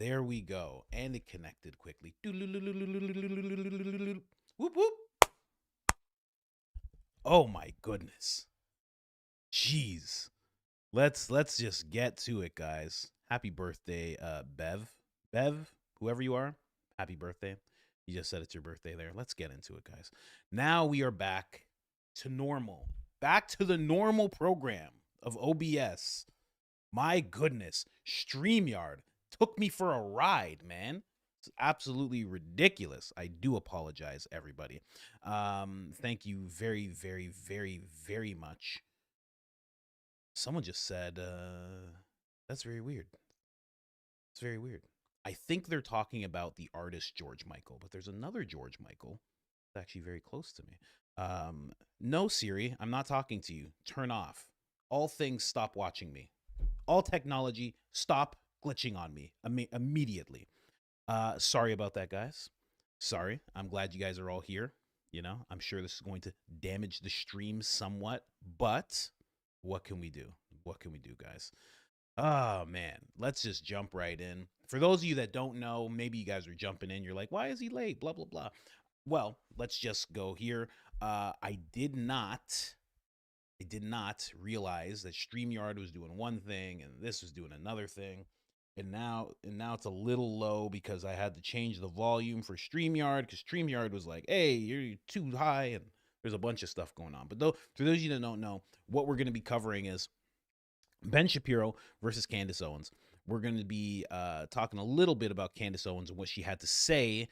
There we go. And it connected quickly. Whoop, whoop. Oh my goodness. Jeez. Let's just get to it, guys. Happy birthday, Bev, whoever you are. Happy birthday. You just said it's your birthday there. Let's get into it, guys. Now we are back to normal. Back to the normal program of OBS. My goodness. StreamYard took me for a ride, man. It's absolutely ridiculous. I do apologize, everybody. Thank you very, very, very, very much. Someone just said, that's very weird. It's very weird. I think they're talking about the artist George Michael, but there's another George Michael that's actually very close to me. No, Siri, I'm not talking to you. Turn off. All things, stop watching me. All technology, stop glitching on me immediately. Sorry about that, guys. Sorry. I'm glad you guys are all here. You know, I'm sure this is going to damage the stream somewhat, but what can we do? What can we do, guys? Oh, man. Let's just jump right in. For those of you that don't know, maybe you guys are jumping in. You're like, why is he late? Blah, blah, blah. Well, let's just go here. I did not realize that StreamYard was doing one thing and this was doing another thing. And now it's a little low because I had to change the volume for StreamYard because StreamYard was like, hey, you're too high, and there's a bunch of stuff going on. But though, for those of you that don't know, what we're going to be covering is Ben Shapiro versus Candace Owens. We're going to be talking a little bit about Candace Owens and what she had to say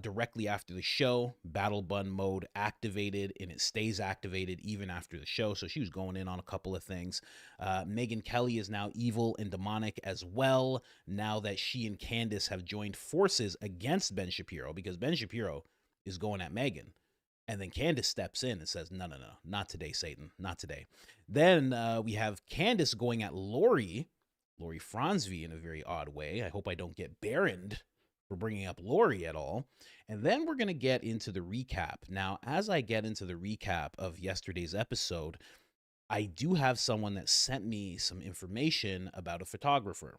directly after the show. Battle bun mode activated, and it stays activated even after the show. So she was going in on a couple of things. Megyn Kelly is now evil and demonic as well, now that she and Candace have joined forces against Ben Shapiro, because Ben Shapiro is going at Megyn. And then Candace steps in and says, no, not today, Satan, not today. Then we have Candace going at Lori Frantzve in a very odd way. I hope I don't get barrened for bringing up Lori at all. And then we're going to get into the recap. Now, as I get into the recap of yesterday's episode, I do have someone that sent me some information about a photographer.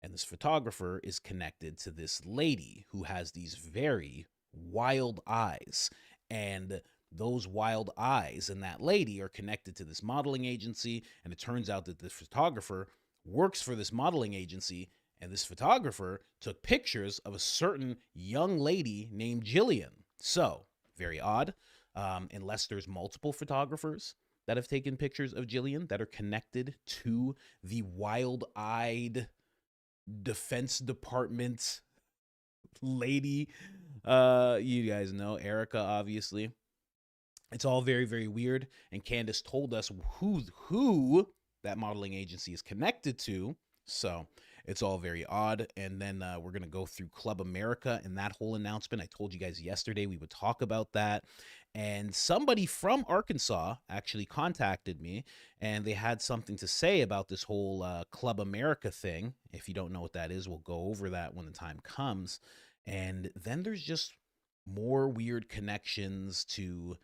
And this photographer is connected to this lady who has these very wild eyes. And those wild eyes and that lady are connected to this modeling agency. And it turns out that this photographer works for this modeling agency. And this photographer took pictures of a certain young lady named Jillian. So, very odd. Unless there's multiple photographers that have taken pictures of Jillian that are connected to the wild-eyed Defense Department lady. You guys know Erica, obviously. It's all very, very weird. And Candace told us who that modeling agency is connected to. So it's all very odd. And then we're going to go through Club America and that whole announcement. I told you guys yesterday we would talk about that. And somebody from Arkansas actually contacted me, and they had something to say about this whole Club America thing. If you don't know what that is, we'll go over that when the time comes. And then there's just more weird connections to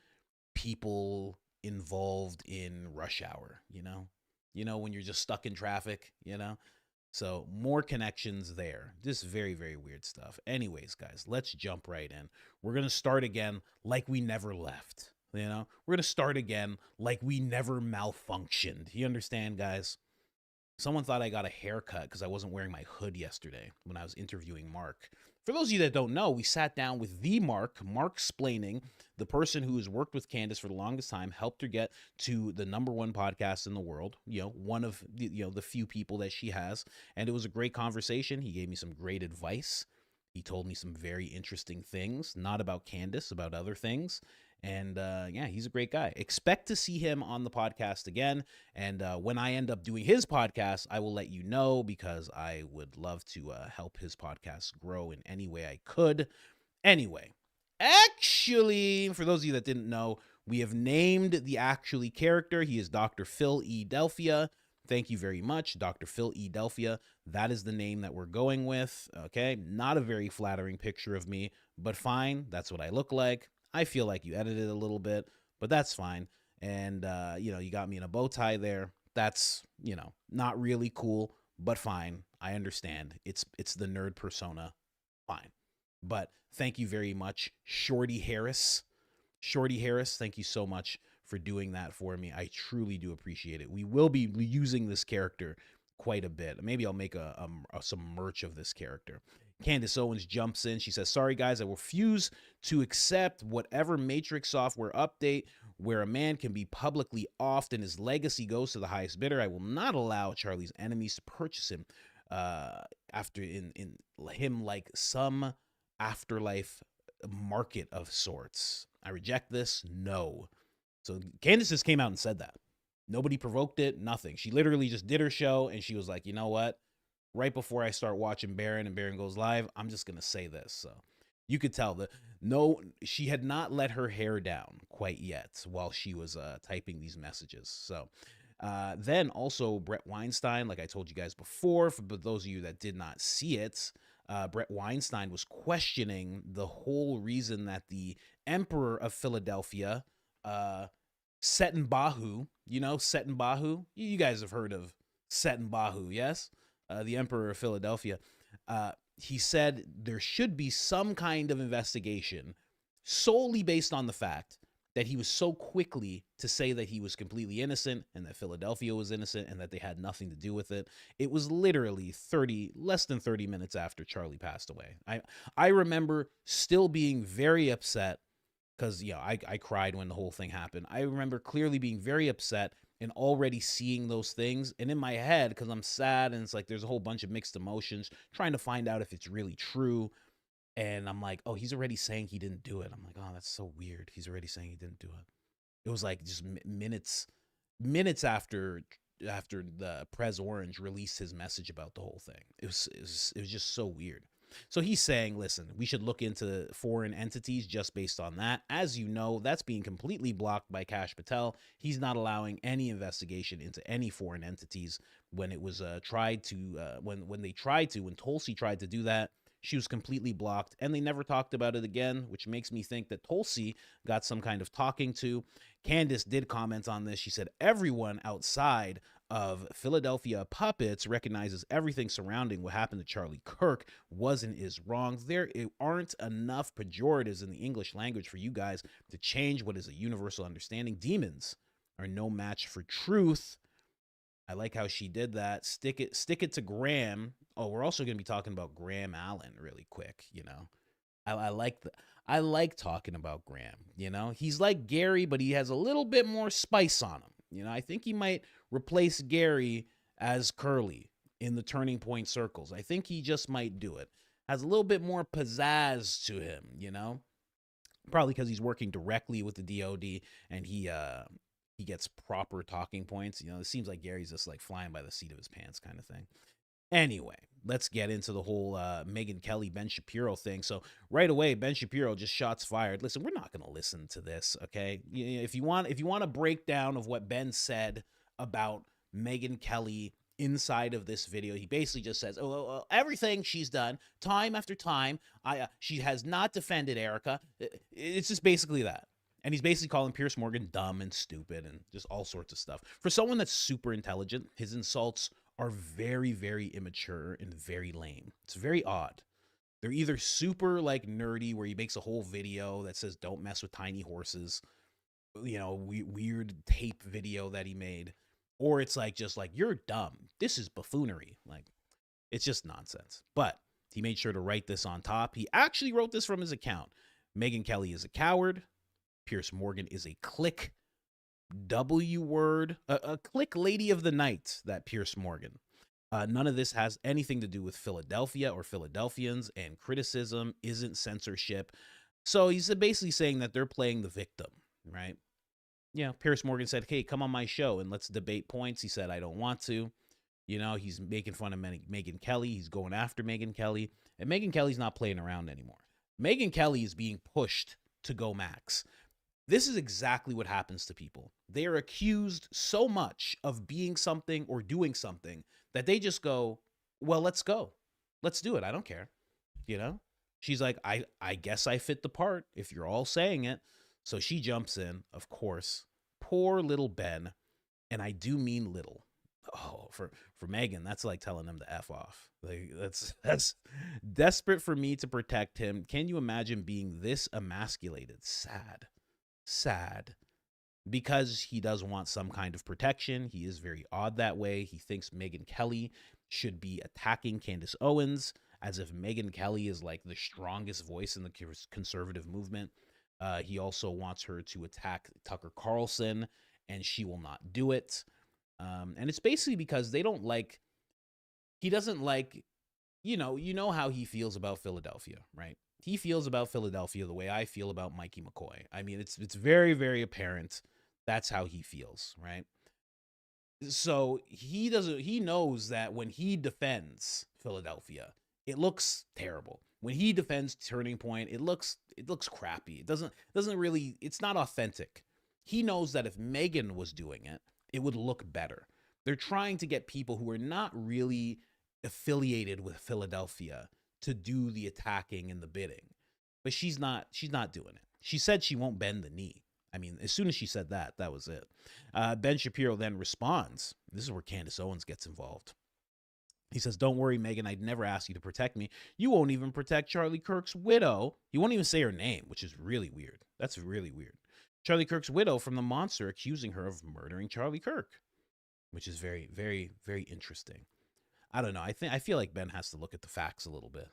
people involved in rush hour, you know, when you're just stuck in traffic, So more connections there. Just very, very weird stuff. Anyways, guys, let's jump right in. We're going to start again like we never left. We're going to start again like we never malfunctioned. You understand, guys? Someone thought I got a haircut because I wasn't wearing my hood yesterday when I was interviewing Mark. For those of you that don't know, we sat down with the Mark-splaining, the person who has worked with Candace for the longest time, helped her get to the #1 podcast in the world, one of the few people that she has. And it was a great conversation. He gave me some great advice. He told me some very interesting things, not about Candace, about other things. And yeah, he's a great guy. Expect to see him on the podcast again. And when I end up doing his podcast, I will let you know, because I would love to help his podcast grow in any way I could. Anyway, actually, for those of you that didn't know, we have named the actually character. He is Dr. Phil E. Delphia. Thank you very much, Dr. Phil E. Delphia. That is the name that we're going with. Okay, not a very flattering picture of me, but fine. That's what I look like. I feel like you edited a little bit, but that's fine. And, you got me in a bow tie there. That's, not really cool, but fine. I understand. It's the nerd persona. Fine. But thank you very much, Shorty Harris. Shorty Harris, thank you so much for doing that for me. I truly do appreciate it. We will be using this character quite a bit. Maybe I'll make some merch of this character. Candace Owens jumps in. She says, sorry, guys, I refuse to accept whatever Matrix software update where a man can be publicly offed and his legacy goes to the highest bidder. I will not allow Charlie's enemies to purchase him after in him like some afterlife market of sorts. I reject this. No. So Candace just came out and said that. Nobody provoked it. Nothing. She literally just did her show and she was like, you know what? Right before I start watching Baron and Baron goes live, I'm just going to say this. So you could tell that she had not let her hair down quite yet while she was typing these messages. So then also Brett Weinstein, like I told you guys before, for those of you that did not see it, Brett Weinstein was questioning the whole reason that the Emperor of Philadelphia, Setenbahu, Setenbahu, you guys have heard of Setenbahu, yes? The Emperor of Philadelphia, he said there should be some kind of investigation solely based on the fact that he was so quickly to say that he was completely innocent and that Philadelphia was innocent and that they had nothing to do with it. It was literally less than 30 minutes after Charlie passed away. I remember still being very upset because, I cried when the whole thing happened. I remember clearly being very upset and already seeing those things. And in my head, because I'm sad and it's like there's a whole bunch of mixed emotions, trying to find out if it's really true. And I'm like, oh, he's already saying he didn't do it. I'm like, oh, that's so weird. He's already saying he didn't do it. It was like just minutes after the Prez Orange released his message about the whole thing. It was just so weird. So he's saying, listen, we should look into foreign entities just based on that. As you know, that's being completely blocked by Kash Patel. He's not allowing any investigation into any foreign entities. When it was when Tulsi tried to do that, she was completely blocked, and they never talked about it again, which makes me think that Tulsi got some kind of talking to. Candace did comment on this. She said, everyone outside of Philadelphia puppets recognizes everything surrounding what happened to Charlie Kirk was and is wrong. There aren't enough pejoratives in the English language for you guys to change what is a universal understanding. Demons are no match for truth. I like how she did that. Stick it to Graham. Oh, we're also going to be talking about Graham Allen really quick. I like talking about Graham. He's like Gary, but he has a little bit more spice on him. I think he might replace Gary as Curly in the Turning Point circles. I think he just might do it. Has a little bit more pizzazz to him. Probably because he's working directly with the DOD and he gets proper talking points. It seems like Gary's just like flying by the seat of his pants kind of thing. Anyway, let's get into the whole Megyn Kelly, Ben Shapiro thing. So right away, Ben Shapiro just shots fired. Listen, we're not going to listen to this, okay? If you want a breakdown of what Ben said about Megyn Kelly inside of this video, he basically just says, everything she's done, time after time, she has not defended Erica. It's just basically that. And he's basically calling Piers Morgan dumb and stupid and just all sorts of stuff. For someone that's super intelligent, his insults are very, very immature and very lame. It's very odd. They're either super like nerdy where he makes a whole video that says don't mess with tiny horses, weird tape video that he made, or it's like just like you're dumb. This is buffoonery. Like it's just nonsense. But he made sure to write this on top. He actually wrote this from his account. Megyn Kelly is a coward. Piers Morgan is a click W word, a click lady of the night, that Piers Morgan. None of this has anything to do with Philadelphia or Philadelphians, and criticism isn't censorship. So he's basically saying that they're playing the victim, right? Piers Morgan said, hey, come on my show and let's debate points. He said, I don't want to. He's making fun of Megyn Kelly. He's going after Megyn Kelly. And Megyn Kelly's not playing around anymore. Megyn Kelly is being pushed to go max. This is exactly what happens to people. They are accused so much of being something or doing something that they just go, well, let's go. Let's do it. I don't care. She's like, I guess I fit the part if you're all saying it. So she jumps in, of course. Poor little Ben. And I do mean little. Oh, for Megyn, that's like telling him to F off. Like that's desperate for me to protect him. Can you imagine being this emasculated? Sad. Sad. Because he does want some kind of protection. He is very odd that way. He thinks Megyn Kelly should be attacking Candace Owens, as if Megyn Kelly is like the strongest voice in the conservative movement. He also wants her to attack Tucker Carlson, and she will not do it. And it's basically because they don't like, he doesn't like, you know how he feels about Philadelphia, right? He feels about Philadelphia the way I feel about Mikey McCoy. I mean, it's very, very apparent that's how he feels, right? So he knows that when he defends Philadelphia, it looks terrible. When he defends Turning Point, it looks crappy. It doesn't really, it's not authentic. He knows that if Megyn was doing it, it would look better. They're trying to get people who are not really affiliated with Philadelphia to do the attacking and the bidding. But she's not doing it. She said she won't bend the knee. I mean, as soon as she said that, that was it. Ben Shapiro then responds. This is where Candace Owens gets involved. He says, "Don't worry, Megyn, I'd never ask you to protect me. You won't even protect Charlie Kirk's widow." He won't even say her name, which is really weird. That's really weird. Charlie Kirk's widow from the monster accusing her of murdering Charlie Kirk, which is very, very, very interesting. I don't know. I feel like Ben has to look at the facts a little bit.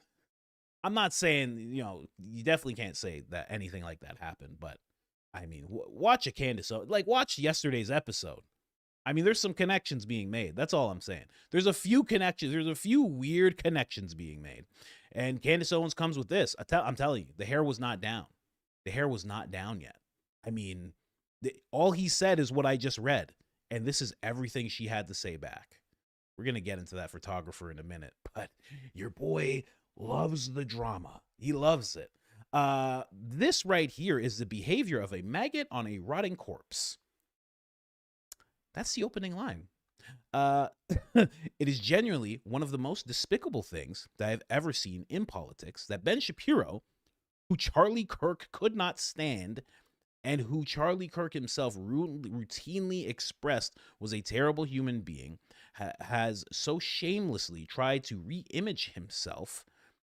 I'm not saying, you definitely can't say that anything like that happened, but I mean, watch a Candace, like watch yesterday's episode. I mean, there's some connections being made. That's all I'm saying. There's a few connections. There's a few weird connections being made. And Candace Owens comes with this. I'm telling you, the hair was not down. The hair was not down yet. I mean, all he said is what I just read. And this is everything she had to say back. We're going to get into that photographer in a minute. But your boy loves the drama. He loves it. This right here is the behavior of a maggot on a rotting corpse. That's the opening line. It is genuinely one of the most despicable things that I've ever seen in politics that Ben Shapiro, who Charlie Kirk could not stand, and who Charlie Kirk himself routinely expressed was a terrible human being, has so shamelessly tried to re-image himself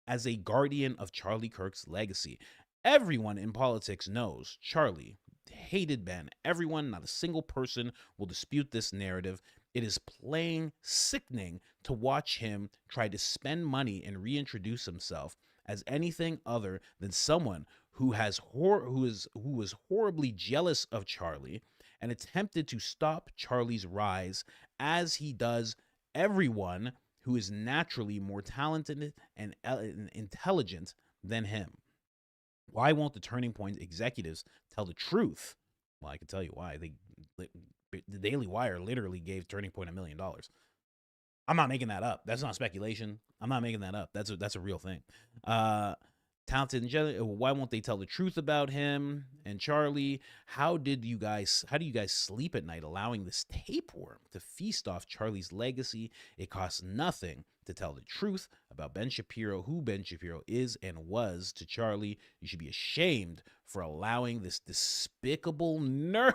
as a guardian of Charlie Kirk's legacy. Everyone in politics knows Charlie hated Ben. Everyone, not a single person, will dispute this narrative. It is plain sickening to watch him try to spend money and reintroduce himself as anything other than someone who was horribly jealous of Charlie and attempted to stop Charlie's rise, as he does everyone who is naturally more talented and intelligent than him. Why won't the Turning Point executives tell the truth? Well, I can tell you why. The Daily Wire literally gave Turning Point $1 million. I'm not making that up. That's not speculation. I'm not making that up. That's a real thing. Talented in general. Why won't they tell the truth about him and Charlie? How do you guys sleep at night allowing this tapeworm to feast off Charlie's legacy? It costs nothing to tell the truth about Ben Shapiro, who Ben Shapiro is and was to Charlie. You should be ashamed for allowing this despicable nerd.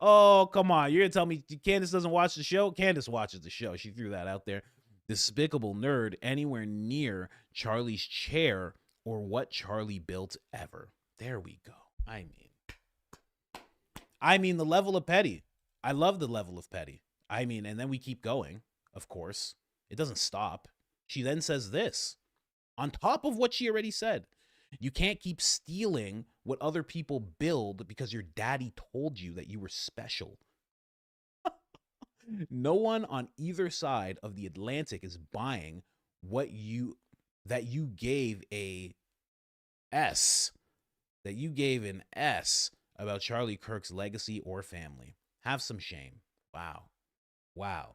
Oh, come on. You're going to tell me Candace doesn't watch the show? Candace watches the show. She threw that out there. Despicable nerd anywhere near Charlie's chair or what Charlie built ever. There we go. I mean the level of petty. I love the level of petty. I mean, and then we keep going, of course. It doesn't stop. She then says this, on top of what she already said. You can't keep stealing what other people build because your daddy told you that you were special. No one on either side of the Atlantic is buying that you gave an S about Charlie Kirk's legacy or family. Have some shame. Wow.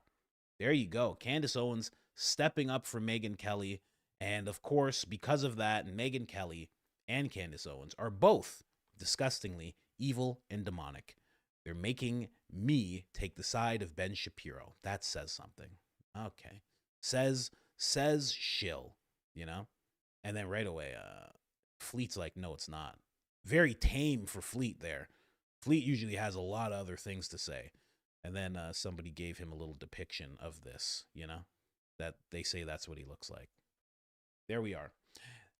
There you go. Candace Owens stepping up for Megyn Kelly. And of course, because of that, Megyn Kelly and Candace Owens are both disgustingly evil and demonic. They're making me take the side of Ben Shapiro. That says something. Okay. Says shill, And then right away, Fleet's like, no, it's not. Very tame for Fleet there. Fleet usually has a lot of other things to say. And then somebody gave him a little depiction of this, that they say that's what he looks like. There we are.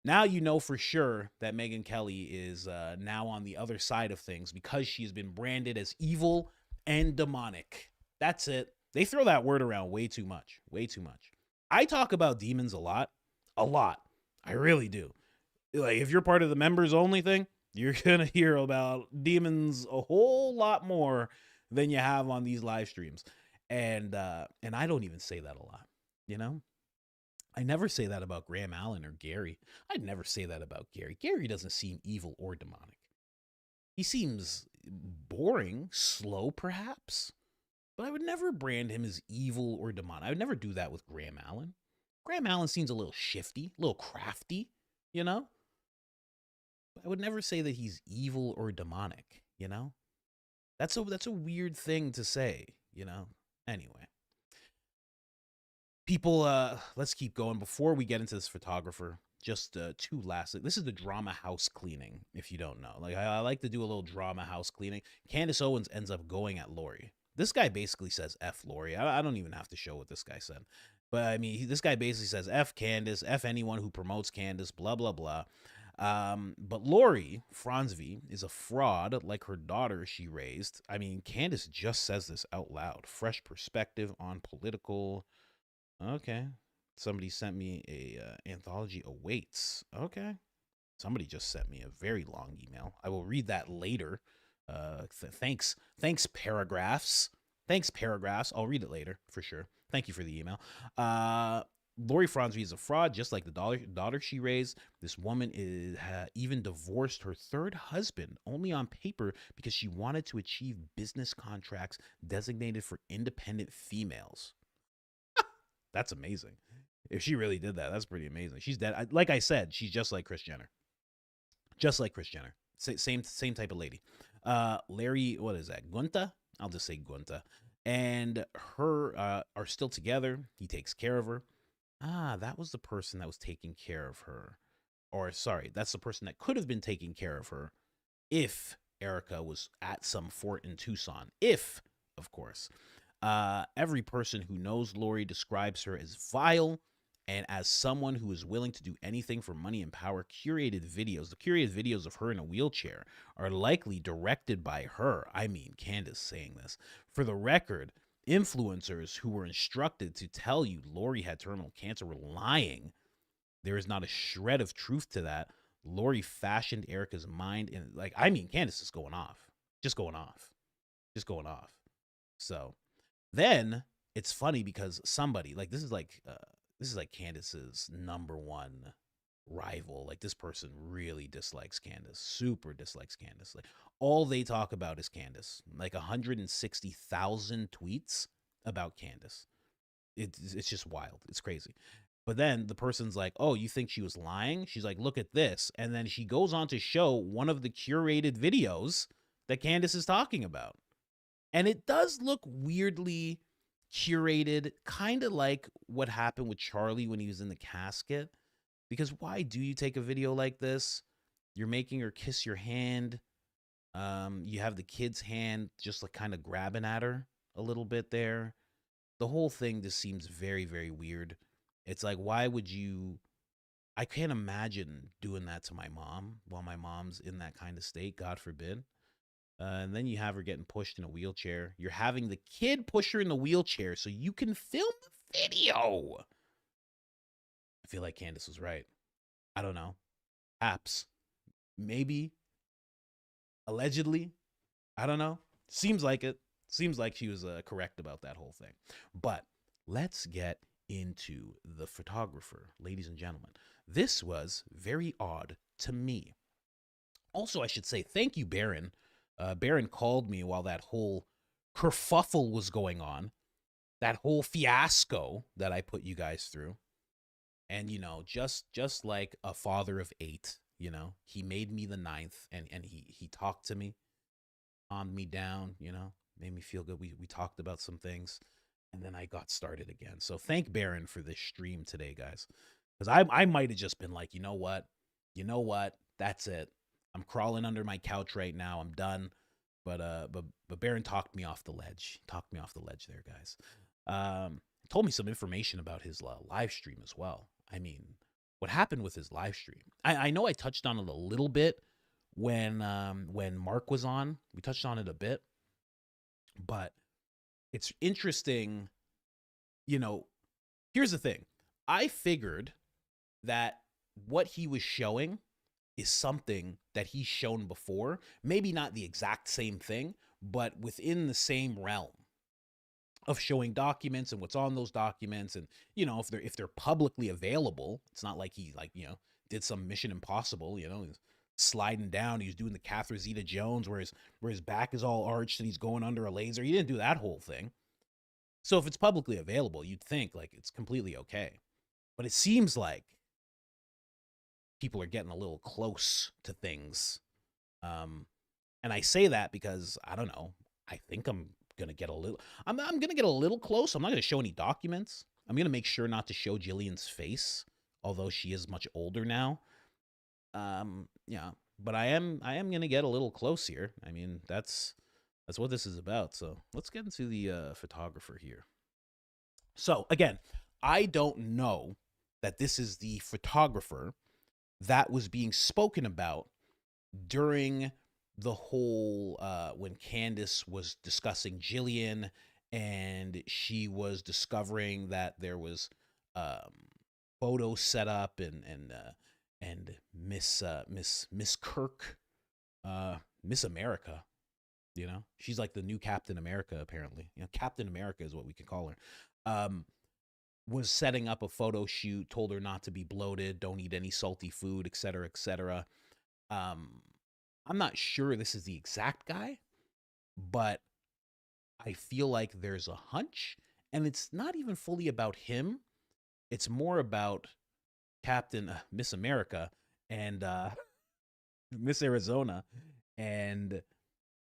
Now you know for sure that Megyn Kelly is now on the other side of things because she's been branded as evil and demonic. That's it. They throw that word around way too much. Way too much. I talk about demons a lot. A lot. I really do. Like, if you're part of the members only thing, you're going to hear about demons a whole lot more than you have on these live streams. And I don't even say that a lot, I never say that about Graham Allen or Gary. I'd never say that about Gary. Gary doesn't seem evil or demonic. He seems boring, slow perhaps, but I would never brand him as evil or demonic. I would never do that with Graham Allen. Graham Allen seems a little shifty, a little crafty, I would never say that he's evil or demonic, That's a weird thing to say, Anyway. People, let's keep going. Before we get into this photographer, just two last. This is the drama house cleaning, if you don't know. Like, I like to do a little drama house cleaning. Candace Owens ends up going at Lori. This guy basically says F Lori. I don't even have to show what this guy said. But, I mean, this guy basically says F Candace, F anyone who promotes Candace, blah, blah, blah. But Lori, Frantzve, is a fraud like her daughter she raised. I mean, Candace just says this out loud. Fresh perspective on political... Okay. Somebody sent me a anthology awaits. Okay. Somebody just sent me a very long email. I will read that later. Thanks, paragraphs. Thanks, paragraphs. I'll read it later for sure. Thank you for the email. Lori Frantzve is a fraud, just like the daughter she raised. This woman even divorced her third husband only on paper because she wanted to achieve business contracts designated for independent females. That's amazing. If she really did that, that's pretty amazing. She's dead. Like I said, she's just like Kris Jenner. Just like Kris Jenner. Same type of lady. Larry, what is that? Gunta? I'll just say Gunta. And her are still together. He takes care of her. That was the person that was taking care of her. Or, sorry, that's the person that could have been taking care of her if Erica was at some fort in Tucson. If, of course. Every person who knows Lori describes her as vile and as someone who is willing to do anything for money and power. The curated videos of her in a wheelchair are likely directed by her. I mean, Candace saying this. For the record, influencers who were instructed to tell you Lori had terminal cancer were lying. There is not a shred of truth to that. Lori fashioned Erica's mind, and Candace is going off. Just going off. So then it's funny because somebody this is like Candace's number one rival. Like, this person really dislikes Candace, super dislikes Candace. Like, all they talk about is Candace. Like 160,000 tweets about Candace. It's just wild. It's crazy. But then the person's like, oh, you think she was lying? She's like, look at this. And then she goes on to show one of the curated videos that Candace is talking about. And it does look weirdly curated, kind of like what happened with Charlie when he was in the casket. Because why do you take a video like this? You're making her kiss your hand. You have the kid's hand just like kind of grabbing at her a little bit there. The whole thing just seems very, very weird. It's like, why would you... I can't imagine doing that to my mom while my mom's in that kind of state, God forbid. And then you have her getting pushed in a wheelchair. You're having the kid push her in the wheelchair so you can film the video. I feel like Candace was right. I don't know. Perhaps. Maybe. Allegedly. I don't know. Seems like it. Seems like she was correct about that whole thing. But let's get into the photographer, ladies and gentlemen. This was very odd to me. Also, I should say thank you, Baron. Baron called me while that whole kerfuffle was going on, that whole fiasco that I put you guys through. And, just like a father of 8, he made me the 9th, and he talked to me, calmed me down, made me feel good. We talked about some things, and then I got started again. So thank Baron for this stream today, guys. Because I might have just been like, you know what? That's it. I'm crawling under my couch right now. I'm done. But Baron talked me off the ledge. Talked me off the ledge there, guys. Told me some information about his live stream as well. I mean, what happened with his live stream? I know I touched on it a little bit when Mark was on. We touched on it a bit, but it's interesting. You know, here's the thing. I figured that what he was showing is something that he's shown before. Maybe not the exact same thing, but within the same realm of showing documents and what's on those documents. And, you know, if they're publicly available, it's not like he did some Mission Impossible, he's sliding down, he's doing the Catherine Zeta-Jones where his back is all arched and he's going under a laser. He didn't do that whole thing. So if it's publicly available, you'd think like it's completely okay. But it seems like people are getting a little close to things. And I say that because I don't know. I think I'm gonna get a little close. I'm not gonna show any documents. I'm gonna make sure not to show Jillian's face, although she is much older now. Yeah, but I am gonna get a little close here. I mean, that's what this is about. So let's get into the photographer here. So again, I don't know that this is the photographer that was being spoken about during the whole when Candace was discussing Jillian and she was discovering that there was photos set up and Miss Kirk, Miss America, she's like the new Captain America apparently. Captain America is what we can call her. Was setting up a photo shoot, told her not to be bloated, don't eat any salty food, etc., etc. I'm not sure this is the exact guy, but I feel like there's a hunch, and it's not even fully about him. It's more about Captain Miss America and Miss Arizona and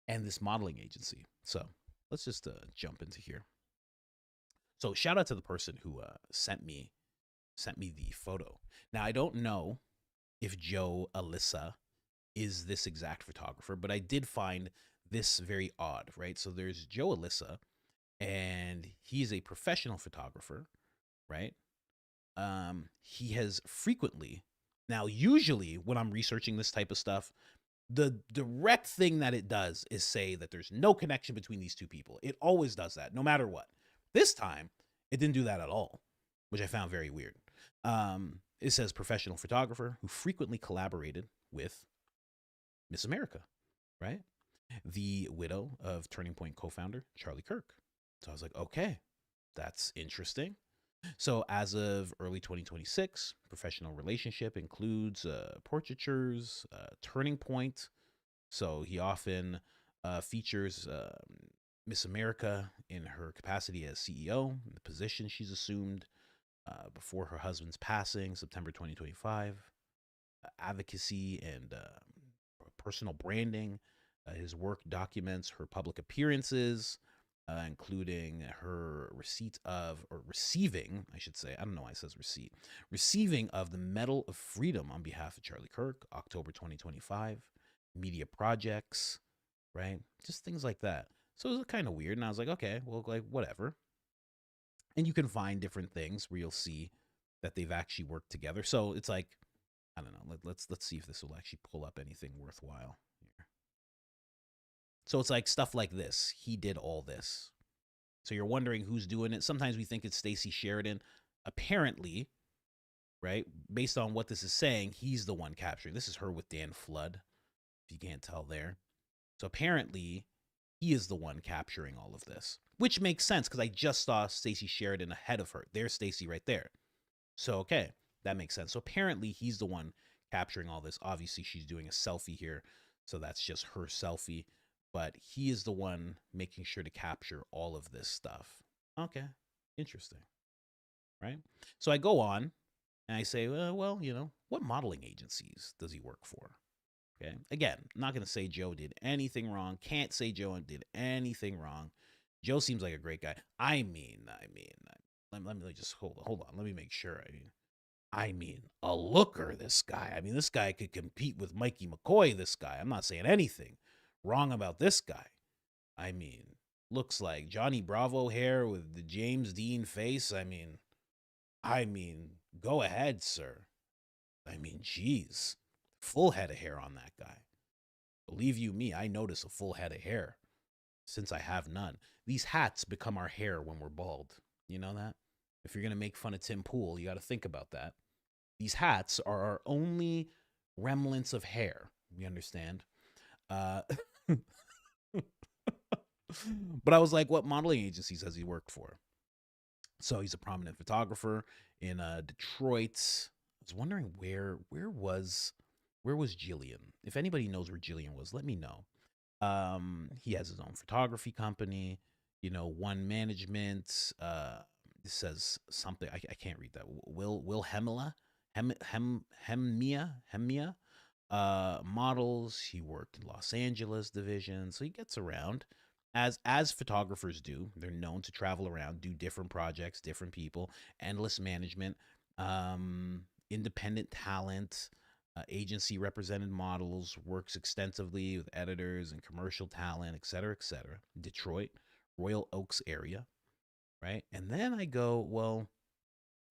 this modeling agency. So let's just jump into here. So shout out to the person who sent me the photo. Now I don't know if Joe Alyssa is this exact photographer, but I did find this very odd, right? So there's Joe Alyssa, and he's a professional photographer, right? He has frequently, now usually when I'm researching this type of stuff, the direct thing that it does is say that there's no connection between these two people. It always does that, no matter what. This time, it didn't do that at all, which I found very weird. It says professional photographer who frequently collaborated with Miss America, right? The widow of Turning Point co-founder Charlie Kirk. So I was like, okay, that's interesting. So as of early 2026, professional relationship includes portraitures, Turning Point. So he often features Miss America in her capacity as CEO, the position she's assumed before her husband's passing, September 2025, advocacy and personal branding. His work documents her public appearances, including her receiving, I should say, I don't know why it says receipt, receiving of the Medal of Freedom on behalf of Charlie Kirk, October 2025, media projects, right? Just things like that. So it was kind of weird, and I was like, okay, well, like, whatever. And you can find different things where you'll see that they've actually worked together. So it's like, I don't know, let's see if this will actually pull up anything worthwhile here. So it's like stuff like this. He did all this. So you're wondering who's doing it. Sometimes we think it's Stacey Sheridan. Apparently, right, based on what this is saying, he's the one capturing. This is her with Dan Flood, if you can't tell there. So apparently, he is the one capturing all of this, which makes sense because I just saw Stacey Sheridan ahead of her. There's Stacey right there. So, okay, that makes sense. So apparently he's the one capturing all this. Obviously, she's doing a selfie here, so that's just her selfie. But he is the one making sure to capture all of this stuff. Okay, interesting, right? So I go on and I say, well, what modeling agencies does he work for? Okay. Again, I'm not going to say Joe did anything wrong. Can't say Joe did anything wrong. Joe seems like a great guy. I mean, let me just hold on. Let me make sure. I mean, a looker, this guy. I mean, this guy could compete with Mikey McCoy, this guy. I'm not saying anything Wrong about this guy. I mean, looks like Johnny Bravo hair with the James Dean face. I mean, go ahead, sir. I mean, geez, full head of hair on that guy. Believe you me, I notice a full head of hair since I have none. These hats become our hair when we're bald. You know that? If you're going to make fun of Tim Pool, you got to think about that. These hats are our only remnants of hair. You understand? Uh, but I was like, what modeling agencies has he worked for? So he's a prominent photographer in Detroit. I was wondering where was Jillian? If anybody knows where Jillian was, let me know. He has his own photography company, one management. This says something I can't read that. Will Hemela, Hemmia, models. He worked in Los Angeles division, so he gets around as photographers do. They're known to travel around, do different projects, different people, endless management, independent talent. Agency represented models, works extensively with editors and commercial talent, et cetera, et cetera. Detroit, Royal Oaks area, right? And then I go, well,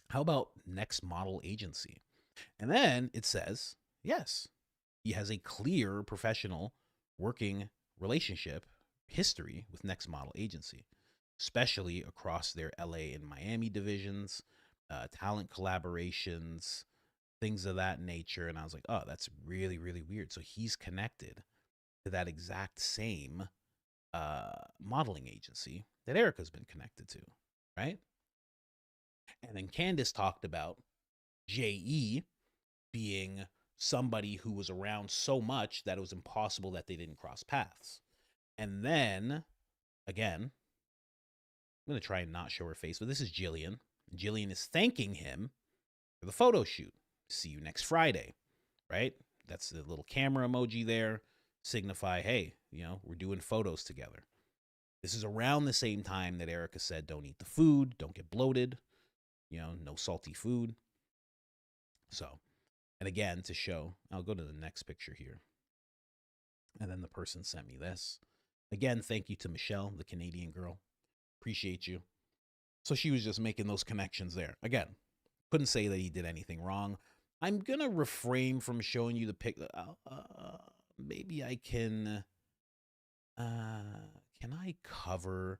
how about Next Model Agency? And then it says, yes, he has a clear professional working relationship history with Next Model Agency, especially across their LA and Miami divisions, talent collaborations, things of that nature. And I was like, oh, that's really, really weird. So he's connected to that exact same modeling agency that Erica's been connected to, right? And then Candace talked about J.E. being somebody who was around so much that it was impossible that they didn't cross paths. And then, again, I'm going to try and not show her face, but this is Jillian. Jillian is thanking him for the photo shoot. See you next Friday, right? That's the little camera emoji there. Signify, hey, we're doing photos together. This is around the same time that Erica said, don't eat the food, don't get bloated, no salty food. So, and again, to show, I'll go to the next picture here. And then the person sent me this. Again, thank you to Michelle, the Canadian girl. Appreciate you. So she was just making those connections there. Again, couldn't say that he did anything wrong. I'm going to refrain from showing you the pic. Maybe I can I cover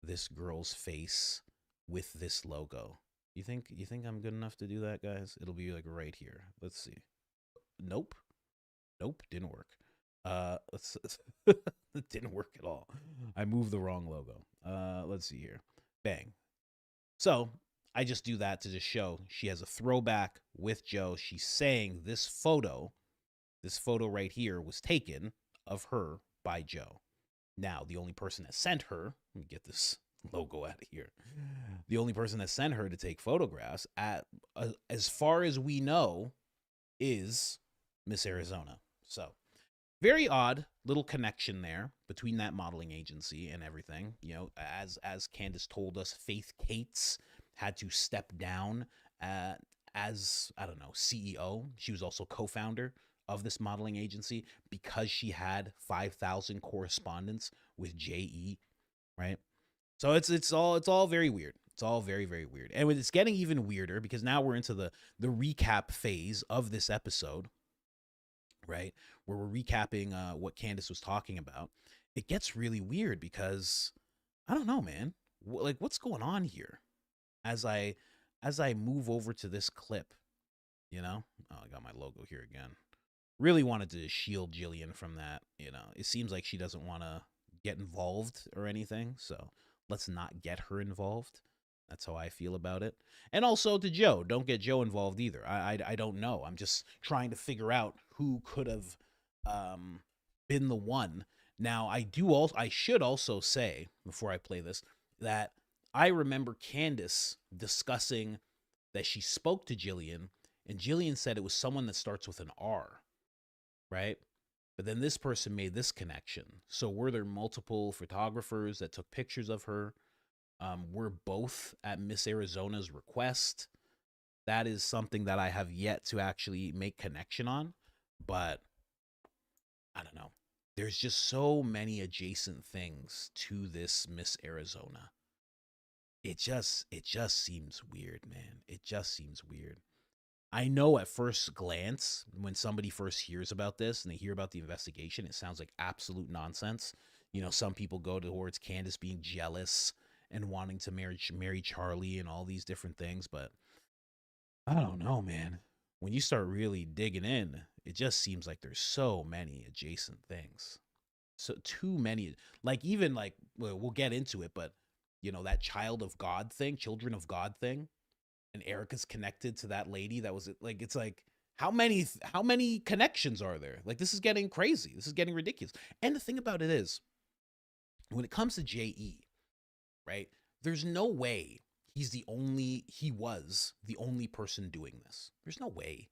this girl's face with this logo? You think I'm good enough to do that, guys? It'll be like right here. Let's see. Nope, didn't work. It didn't work at all. I moved the wrong logo. Let's see here. Bang. So I just do that to just show she has a throwback with Joe. She's saying this photo right here was taken of her by Joe. Now, the only person that sent her, let me get this logo out of here. The only person that sent her to take photographs, as far as we know, is Miss Arizona. So, very odd little connection there between that modeling agency and everything. As Candace told us, Faith Cates had to step down as, I don't know, CEO. She was also co-founder of this modeling agency because she had 5,000 correspondents with J.E., right? So it's all very weird. It's all very, very weird. And it's getting even weirder because now we're into the recap phase of this episode, right? Where we're recapping what Candace was talking about. It gets really weird because I don't know, man. What's going on here? As I move over to this clip, oh, I got my logo here again. Really wanted to shield Jillian from that. It seems like she doesn't want to get involved or anything, so let's not get her involved. That's how I feel about it. And also to Joe, don't get Joe involved either. I don't know. I'm just trying to figure out who could have been the one. Now, I should also say, before I play this, that I remember Candace discussing that she spoke to Jillian, and Jillian said it was someone that starts with an R, right? But then this person made this connection. So were there multiple photographers that took pictures of her? We're both at Miss Arizona's request. That is something that I have yet to actually make connection on, but I don't know. there's just so many adjacent things to this Miss Arizona. It just seems weird, man. It just seems weird. I know at first glance, when somebody first hears about this and they hear about the investigation, it sounds like absolute nonsense. Some people go towards Candace being jealous and wanting to marry Charlie and all these different things, but I don't know, man. When you start really digging in, it just seems like there's so many adjacent things. So too many. Like even like we'll get into it, but that child of God thing, children of God thing, and Erica's connected to that lady that was like, it's like how many connections are there? Like this is getting crazy. This is getting ridiculous. And the thing about it is, when it comes to JE, right? There's no way he was the only person doing this. There's no way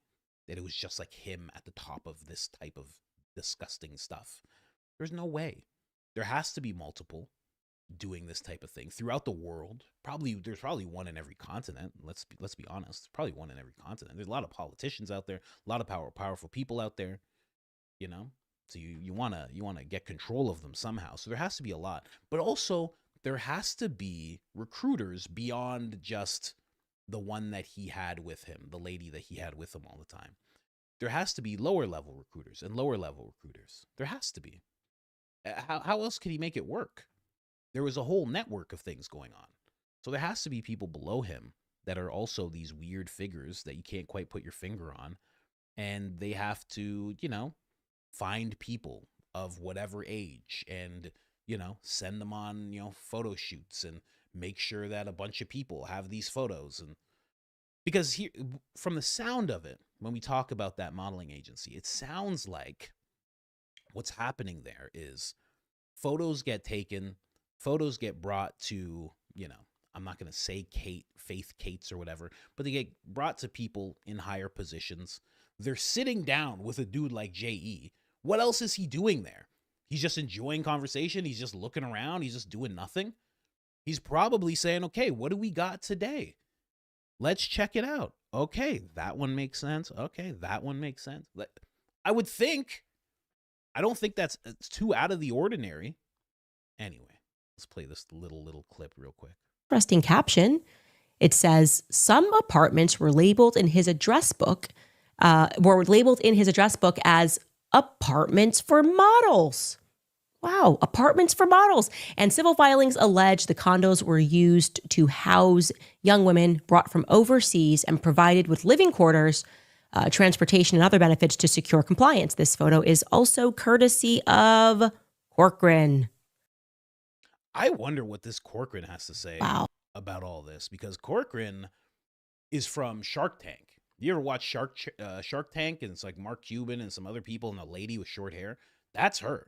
that it was just like him at the top of this type of disgusting stuff. There's no way. There has to be multiple doing this type of thing throughout the world. There's probably one in every continent. Let's be honest. There's probably one in every continent. There's a lot of politicians out there, a lot of powerful people out there, you know? So you want to get control of them somehow. So there has to be a lot. But also there has to be recruiters beyond just the one that he had with him, the lady that he had with him all the time. There has to be lower level recruiters and lower level recruiters. There has to be. How else could he make it work? There was a whole network of things going on. So there has to be people below him that are also these weird figures that you can't quite put your finger on. And they have to, find people of whatever age and, send them on, photo shoots and make sure that a bunch of people have these photos. And because here, from the sound of it, when we talk about that modeling agency, it sounds like what's happening there is photos get taken, photos get brought to, I'm not going to say Faith Kate's or whatever, but they get brought to people in higher positions. They're sitting down with a dude like JE. What else is he doing there? He's just enjoying conversation. He's just looking around. He's just doing nothing. He's probably saying, okay, what do we got today? Let's check it out. Okay, that one makes sense. Okay, that one makes sense. I would think. I don't think it's too out of the ordinary. Anyway, let's play this little clip real quick. Interesting caption. It says some apartments were labeled in his address book, as apartments for models. Wow, apartments for models. And civil filings allege the condos were used to house young women brought from overseas and provided with living quarters, transportation, and other benefits to secure compliance. This photo is also courtesy of Corcoran. I wonder what this Corcoran has to say about all this, because Corcoran is from Shark Tank. You ever watch Shark Tank? And it's like Mark Cuban and some other people and a lady with short hair. That's her.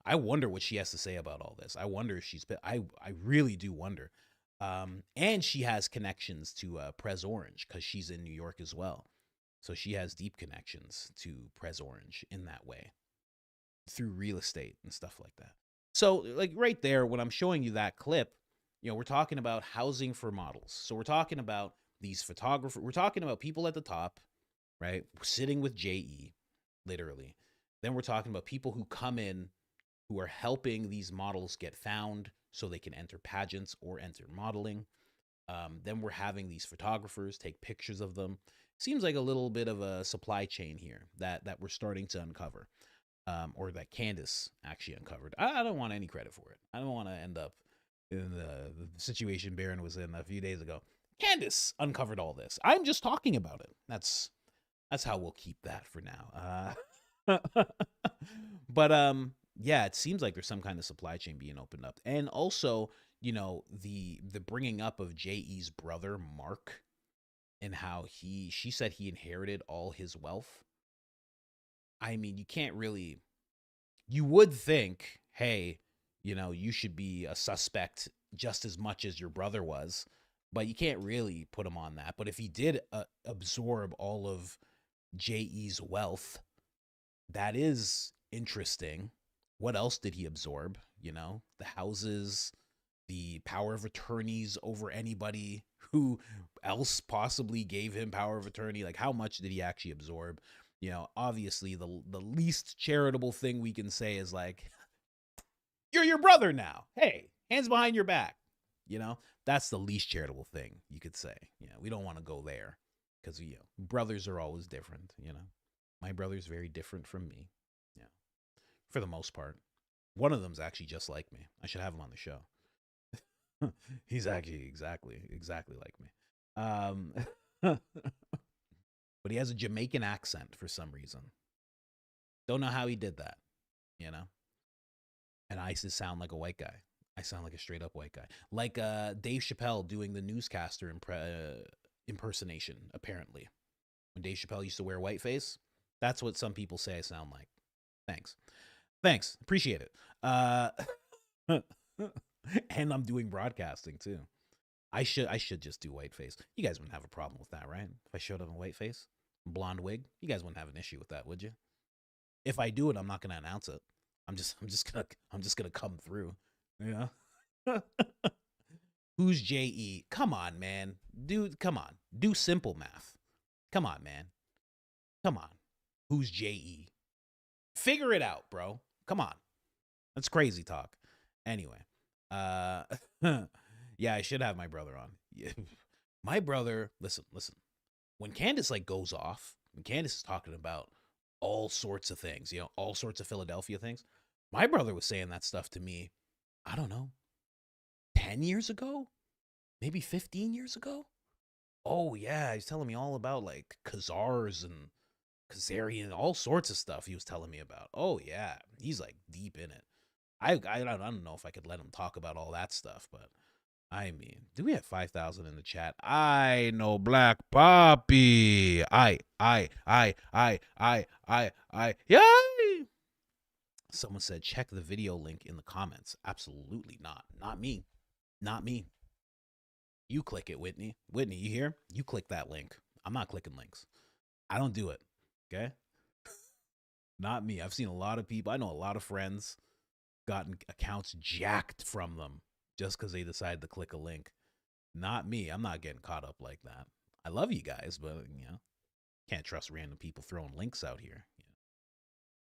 I wonder what she has to say about all this. I wonder if I really do wonder. And she has connections to Prez Orange because she's in New York as well. So she has deep connections to Prez Orange in that way through real estate and stuff like that. So like right there, when I'm showing you that clip, we're talking about housing for models. So we're talking about these photographers. We're talking about people at the top, right? Sitting with JE, literally. Then we're talking about people who come in who are helping these models get found so they can enter pageants or enter modeling. Then we're having these photographers take pictures of them. Seems like a little bit of a supply chain here that we're starting to uncover, or that Candace actually uncovered. I don't want any credit for it. I don't want to end up in the situation Barron was in a few days ago. Candace uncovered all this. I'm just talking about it. That's how we'll keep that for now. But yeah, it seems like there's some kind of supply chain being opened up. And also, the bringing up of JE's brother, Mark, and how she said he inherited all his wealth. I mean, you would think, hey, you should be a suspect just as much as your brother was, but you can't really put him on that. But if he did absorb all of JE's wealth, that is interesting. What else did he absorb? The houses, the power of attorneys over anybody who else possibly gave him power of attorney. Like, how much did he actually absorb? You know, obviously the least charitable thing we can say is like, you're your brother now. Hey, hands behind your back. You know, that's the least charitable thing you could say. You know, we don't want to go there because, you know, brothers are always different. You know, my brother's very different from me. Yeah, for the most part. One of them's actually just like me. I should have him on the show. He's actually exactly like me. But he has a Jamaican accent for some reason. Don't know how he did that, you know? And I just sound like a white guy. I sound like a straight up white guy. Like Dave Chappelle doing the newscaster impersonation, apparently. When Dave Chappelle used to wear whiteface, that's what some people say I sound like. Thanks. Appreciate it. And I'm doing broadcasting too. I should just do whiteface. You guys wouldn't have a problem with that, right? If I showed up in whiteface, blonde wig, you guys wouldn't have an issue with that, would you? If I do it, I'm not gonna announce it. I'm just gonna come through. Yeah. Who's JE? Come on, man. Dude, come on. Do simple math. Come on, man. Come on. Who's JE? Figure it out, bro. Come on. That's crazy talk. Anyway. Yeah, I should have my brother on. My brother, listen. When Candace like goes off, when Candace is talking about all sorts of things, you know, all sorts of Philadelphia things, my brother was saying that stuff to me, I don't know, 10 years ago? Maybe 15 years ago? Oh, yeah, he's telling me all about like Khazars and Khazarian, all sorts of stuff he was telling me about. Oh, yeah, he's like deep in it. I don't know if I could let him talk about all that stuff, but I mean, do we have 5,000 in the chat? I know Black Poppy. Yay! Someone said, check the video link in the comments. Absolutely not. Not me. You click it, Whitney. Whitney, you hear? You click that link. I'm not clicking links. I don't do it. Okay? Not me. I've seen a lot of people. I know a lot of friends gotten accounts jacked from them just because they decided to click a link. Not me. I'm not getting caught up like that. I love you guys, but you know, can't trust random people throwing links out here.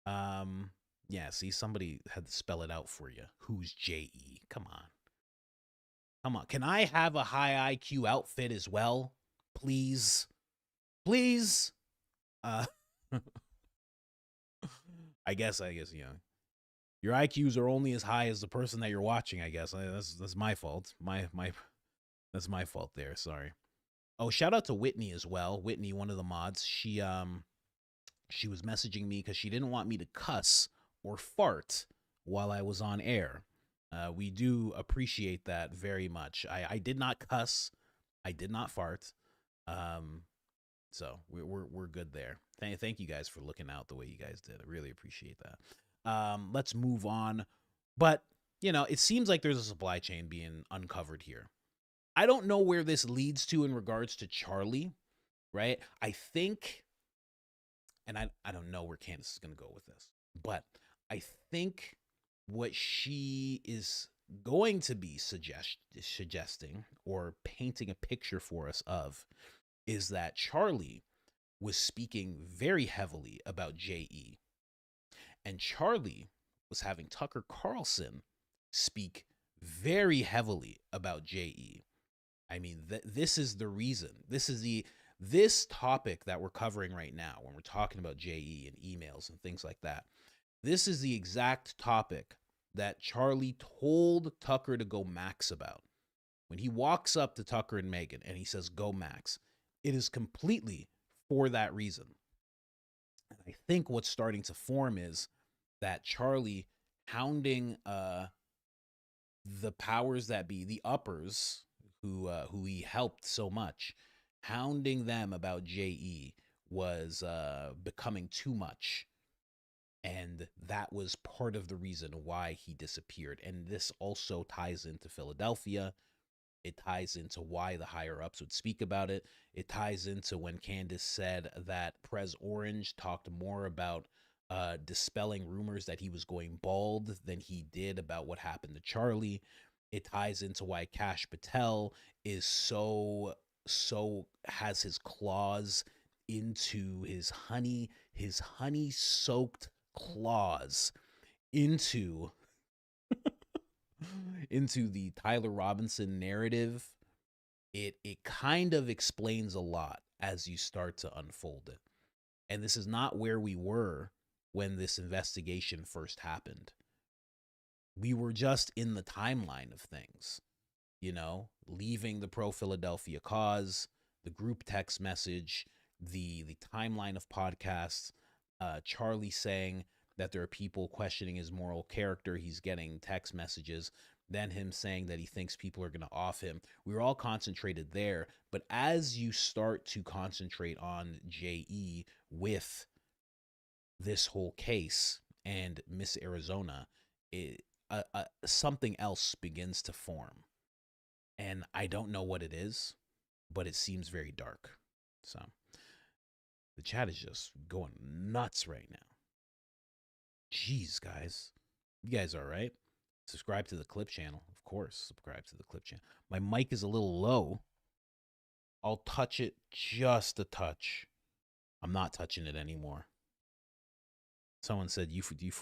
Yeah. See, somebody had to spell it out for you. Who's JE? Come on. Can I have a high IQ outfit as well, please? I guess you know. Your IQs are only as high as the person that you're watching, I guess. That's my fault. That's my fault there. Sorry. Oh, shout out to Whitney as well. Whitney, one of the mods. She was messaging me because she didn't want me to cuss or fart while I was on air. We do appreciate that very much. I did not cuss. I did not fart. So we're good there. Thank you guys for looking out the way you guys did. I really appreciate that. Let's move on. But, you know, it seems like there's a supply chain being uncovered here. I don't know where this leads to in regards to Charlie, right? I think, and I don't know where Candace is going to go with this, but I think what she is going to be suggesting or painting a picture for us of is that Charlie was speaking very heavily about JE. And Charlie was having Tucker Carlson speak very heavily about JE. I mean, this is the reason. This topic that we're covering right now, when we're talking about JE and emails and things like that, this is the exact topic that Charlie told Tucker to go max about. When he walks up to Tucker and Megyn and he says, go max, it is completely for that reason. And I think what's starting to form is that Charlie hounding the powers that be, the uppers who he helped so much, hounding them about JE was becoming too much. And that was part of the reason why he disappeared. And this also ties into Philadelphia. It ties into why the higher ups would speak about it. It ties into when Candace said that Prez Orange talked more about dispelling rumors that he was going bald than he did about what happened to Charlie. It ties into why Kash Patel is so has his claws into his honey soaked claws into into the Tyler Robinson narrative, it kind of explains a lot as you start to unfold it. And this is not where we were when this investigation first happened. We were just in the timeline of things, leaving the pro-Philadelphia cause, the group text message, the timeline of podcasts, Charlie saying that there are people questioning his moral character. He's getting text messages, then him saying that he thinks people are going to off him. We were all concentrated there. But as you start to concentrate on J.E. with this whole case and Miss Arizona, something else begins to form. And I don't know what it is, but it seems very dark. So the chat is just going nuts right now. Jeez, guys. You guys are right. Subscribe to the Clip channel. Of course, subscribe to the Clip channel. My mic is a little low. I'll touch it just a touch. I'm not touching it anymore. Someone said,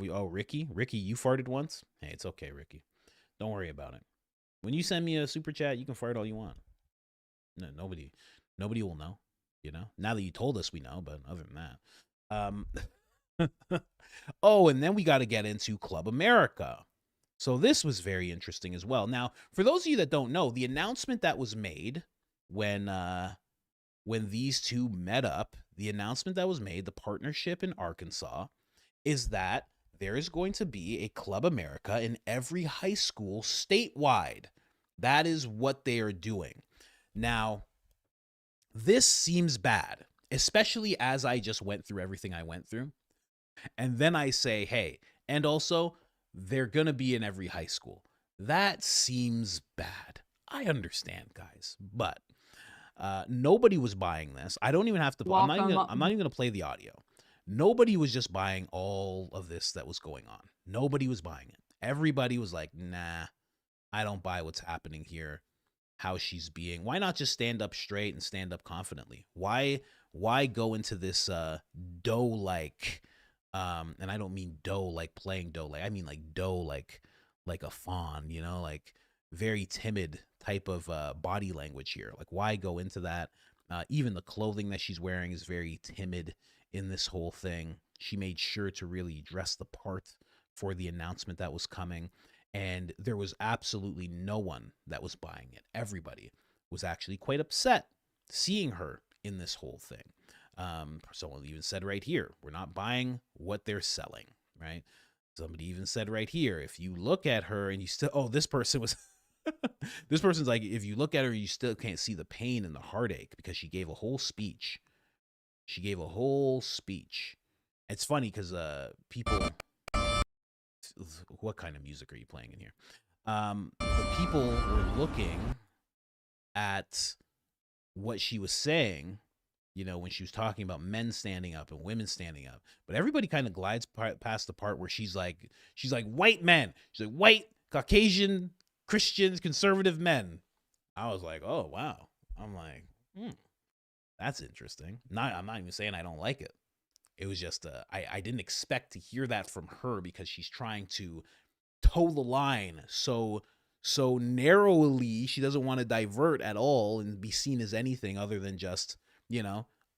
oh, Ricky, you farted once? Hey, it's okay, Ricky. Don't worry about it. When you send me a super chat, you can fart all you want. No, nobody will know, Now that you told us, we know, but other than that. Oh, and then we got to get into Club America. So this was very interesting as well. Now, for those of you that don't know, the announcement that was made when these two met up, the partnership in Arkansas, is that there is going to be a Club America in every high school statewide. That is what they are doing. Now, this seems bad, especially as I just went through everything I went through. And then I say, hey, and also, they're going to be in every high school. That seems bad. I understand, guys, but nobody was buying this. I don't even have to. I'm not even going to play the audio. Nobody was just buying all of this that was going on. Nobody was buying it. Everybody was like, nah, I don't buy what's happening here. How she's being. Why not just stand up straight and stand up confidently? Why go into this doe-like, and I don't mean doe like playing doe like, I mean like doe like a fawn, like very timid type of body language here. Like, why go into that? Even the clothing that she's wearing is very timid in this whole thing. She made sure to really dress the part for the announcement that was coming. And there was absolutely no one that was buying it. Everybody was actually quite upset seeing her in this whole thing. Someone even said right here, we're not buying what they're selling, right? Somebody even said right here, if you look at her and you still, this person was, this person's like, if you look at her, you still can't see the pain and the heartache because she gave a whole speech. It's funny because people, what kind of music are you playing in here? The people were looking at what she was saying, when she was talking about men standing up and women standing up, but everybody kind of glides past the part where she's like white men. She's like white, Caucasian, Christians, conservative men. I was like, oh, wow. I'm like, that's interesting. I'm not even saying I don't like it. It was just, I didn't expect to hear that from her because she's trying to toe the line so narrowly. She doesn't want to divert at all and be seen as anything other than just,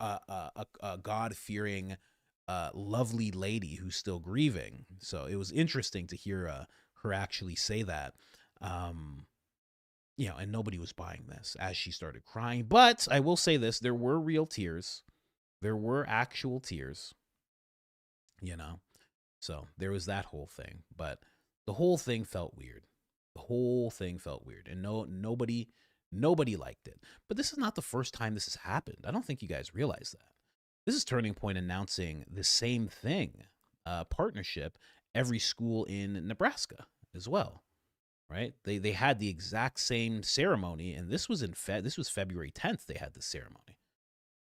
a God-fearing, lovely lady who's still grieving. So it was interesting to hear her actually say that. And nobody was buying this as she started crying. But I will say this, there were real tears. There were actual tears, So there was that whole thing. But the whole thing felt weird. And nobody liked it. But this is not the first time this has happened. I don't think you guys realize that. This is Turning Point announcing the same thing, partnership, every school in Nebraska as well. Right? They had the exact same ceremony, and this was February 10th. They had the ceremony,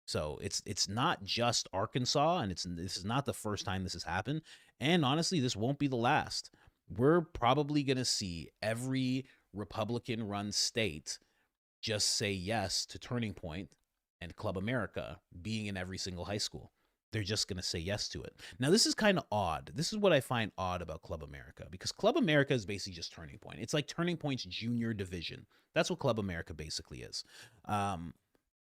so it's not just Arkansas, and this is not the first time this has happened. And honestly, this won't be the last. We're probably gonna see every Republican-run state just say yes to Turning Point and Club America being in every single high school. They're just going to say yes to it. Now, this is kind of odd. This is what I find odd about Club America, because Club America is basically just Turning Point. It's like Turning Point's junior division. That's what Club America basically is.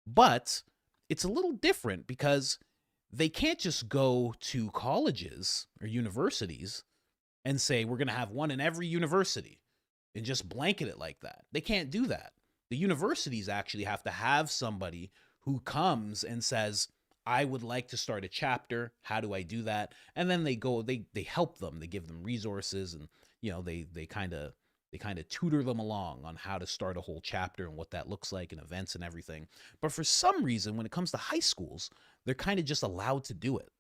But it's a little different because they can't just go to colleges or universities and say, we're going to have one in every university and just blanket it like that. They can't do that. The universities actually have to have somebody who comes and says, I would like to start a chapter. How do I do that? And then they help them. They give them resources, and they kind of tutor them along on how to start a whole chapter and what that looks like and events and everything. But for some reason, when it comes to high schools, they're kind of just allowed to do it.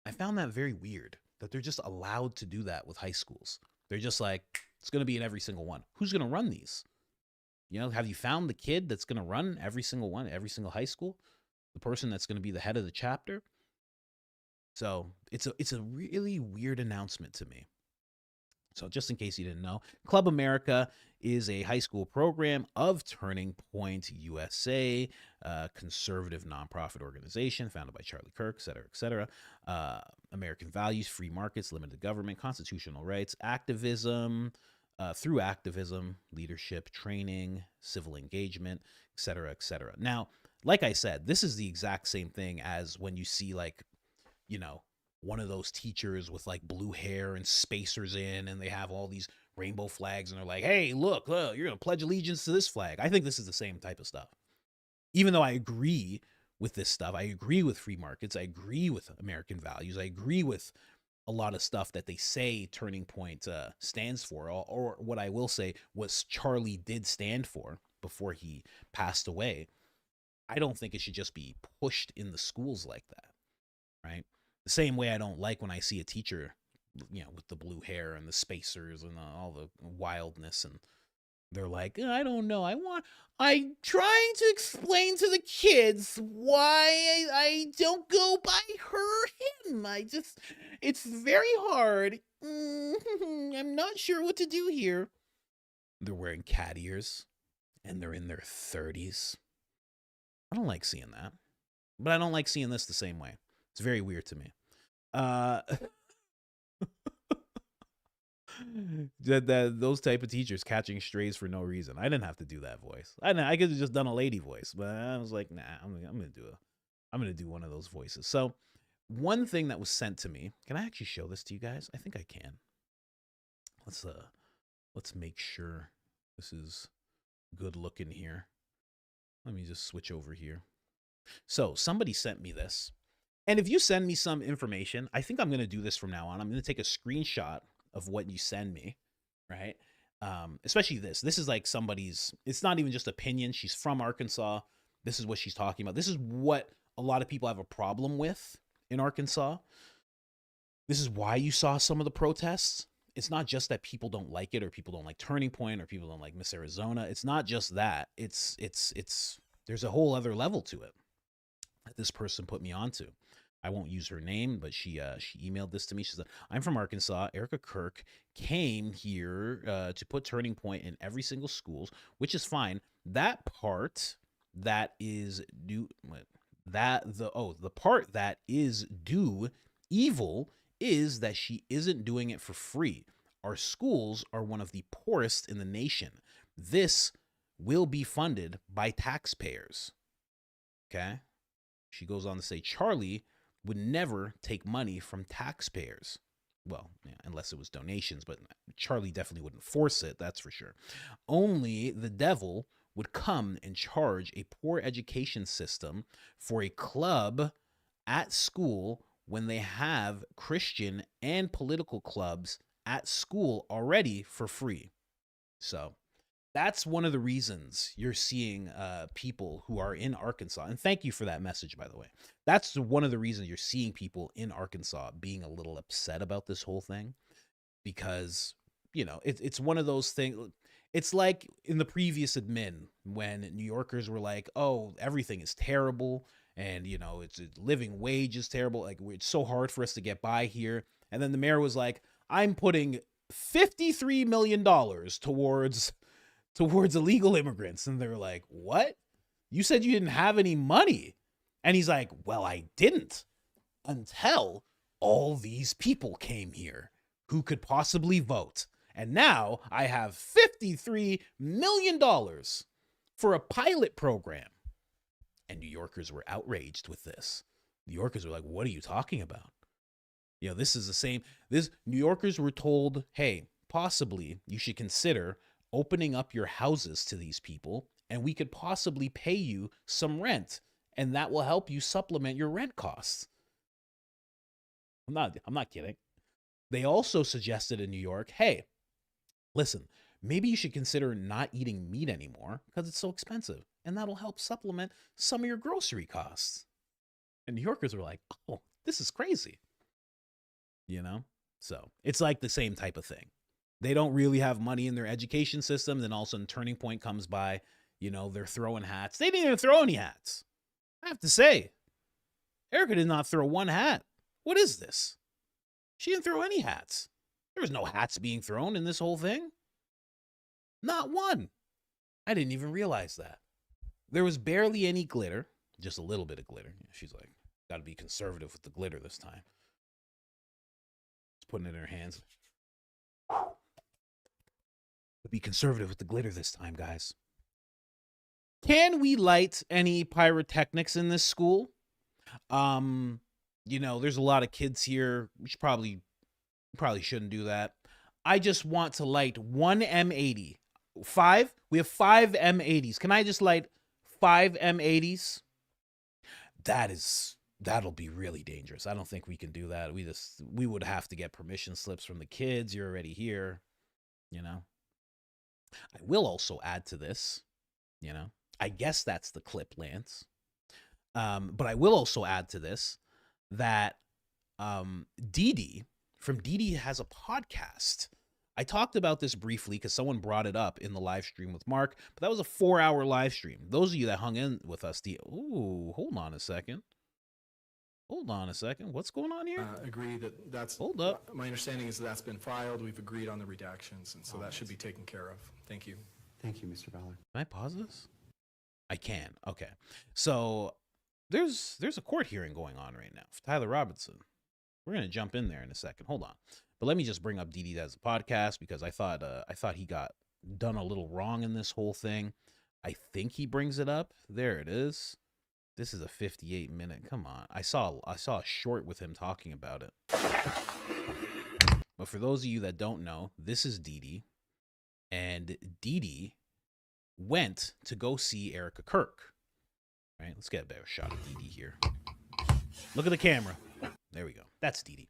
I found that very weird, that they're just allowed to do that with high schools. They're just like, it's going to be in every single one. Who's going to run these? Have you found the kid that's going to run every single one, every single high school? The person that's going to be the head of the chapter? So it's a really weird announcement to me. So just in case you didn't know, Club America is a high school program of Turning Point USA, a conservative nonprofit organization founded by Charlie Kirk, et cetera, et cetera. American values, free markets, limited government, constitutional rights, activism, through activism, leadership, training, civil engagement, et cetera, et cetera. Now, like I said, this is the exact same thing as when you see one of those teachers with like blue hair and spacers in, and they have all these rainbow flags, and they're like, hey, look, you're going to pledge allegiance to this flag. I think this is the same type of stuff. Even though I agree with this stuff, I agree with free markets, I agree with American values, I agree with a lot of stuff that they say Turning Point stands for, or what I will say was Charlie did stand for before he passed away. I don't think it should just be pushed in the schools like that, right? The same way I don't like when I see a teacher, with the blue hair and the spacers and all the wildness, and they're like, I don't know, I'm trying to explain to the kids why I don't go by him. It's very hard. I'm not sure what to do here. They're wearing cat ears, and they're in their 30s. I don't like seeing that, but I don't like seeing this the same way. It's very weird to me. Those type of teachers catching strays for no reason. I didn't have to do that voice. I could have just done a lady voice, but I was like, nah, I'm gonna do one of those voices. So one thing that was sent to me, can I actually show this to you guys? I think I can. Let's make sure this is good looking here. Let me just switch over here. So somebody sent me this. And if you send me some information, I think I'm going to do this from now on. I'm going to take a screenshot of what you send me, right? Especially this. This is like somebody's, it's not even just opinion. She's from Arkansas. This is what she's talking about. This is what a lot of people have a problem with in Arkansas. This is why you saw some of the protests. It's not just that people don't like it, or people don't like Turning Point, or people don't like Miss Arizona. It's not just that. It's there's a whole other level to it that this person put me onto. I won't use her name, but she emailed this to me. She said, I'm from Arkansas. Erica Kirk came here to put Turning Point in every single schools, which is fine. That part that is due, the part that is due evil is that she isn't doing it for free. Our schools are one of the poorest in the nation. This will be funded by taxpayers. Okay? She goes on to say, Charlie would never take money from taxpayers. Well, yeah, unless it was donations, but Charlie definitely wouldn't force it, that's for sure. Only the devil would come and charge a poor education system for a club at school when they have Christian and political clubs at school already for free. So that's one of the reasons you're seeing people who are in Arkansas. And thank you for that message, by the way. That's one of the reasons you're seeing people in Arkansas being a little upset about this whole thing. Because, it's one of those things. It's like in the previous admin when New Yorkers were like, oh, everything is terrible. And, it's living wage is terrible. Like, it's so hard for us to get by here. And then the mayor was like, I'm putting $53 million towards illegal immigrants. And they're like, what? You said you didn't have any money. And he's like, well, I didn't until all these people came here who could possibly vote. And now I have $53 million for a pilot program. And New Yorkers were outraged with this. New Yorkers were like, what are you talking about? You know, this is the same. New Yorkers were told, hey, possibly you should consider opening up your houses to these people, and we could possibly pay you some rent, and that will help you supplement your rent costs. I'm not kidding. They also suggested in New York, hey, listen, maybe you should consider not eating meat anymore because it's so expensive, and that'll help supplement some of your grocery costs. And New Yorkers were like, oh, this is crazy. You know? So it's like the same type of thing. They don't really have money in their education system. Then all of a sudden Turning Point comes by, you know, they're throwing hats. They didn't even throw any hats. I have to say, Erica did not throw one hat. What is this? She didn't throw any hats. There was no hats being thrown in this whole thing. Not one. I didn't even realize that. There was barely any glitter, just a little bit of glitter. She's like, got to be conservative with the glitter this time. Just putting it in her hands. Be conservative with the glitter this time, guys. Can we light any pyrotechnics in this school? You know, there's a lot of kids here. We should probably shouldn't do that. I just want to light one M80. 5? We have 5 M80s. Can I just light 5 M80s? That'll be really dangerous. I don't think we can do that. We would have to get permission slips from the kids. You're already here, you know. I will also add to this, you know. I guess that's the clip, Lance. But I will also add to this that Dee Dee from Dee Dee has a podcast. I talked about this briefly because someone brought it up in the live stream with Mark, but that was a 4-hour live stream. Those of you that hung in with us, hold on a second. What's going on here? Agree that's... Hold up. My understanding is that's been filed. We've agreed on the redactions, and so that should be taken care of. Thank you. Thank you, Mr. Ballard. Can I pause this? I can. Okay. So there's a court hearing going on right now for Tyler Robinson. We're going to jump in there in a second. Hold on. But let me just bring up Dee Dee as a podcast because I thought he got done a little wrong in this whole thing. I think he brings it up. There it is. This is a 58-minute. Come on. I saw a short with him talking about it. But for those of you that don't know, this is Dee Dee. And Dee Dee went to go see Erica Kirk. All right, let's get a better shot of Dee Dee here. Look at the camera. There we go. That's Dee Dee.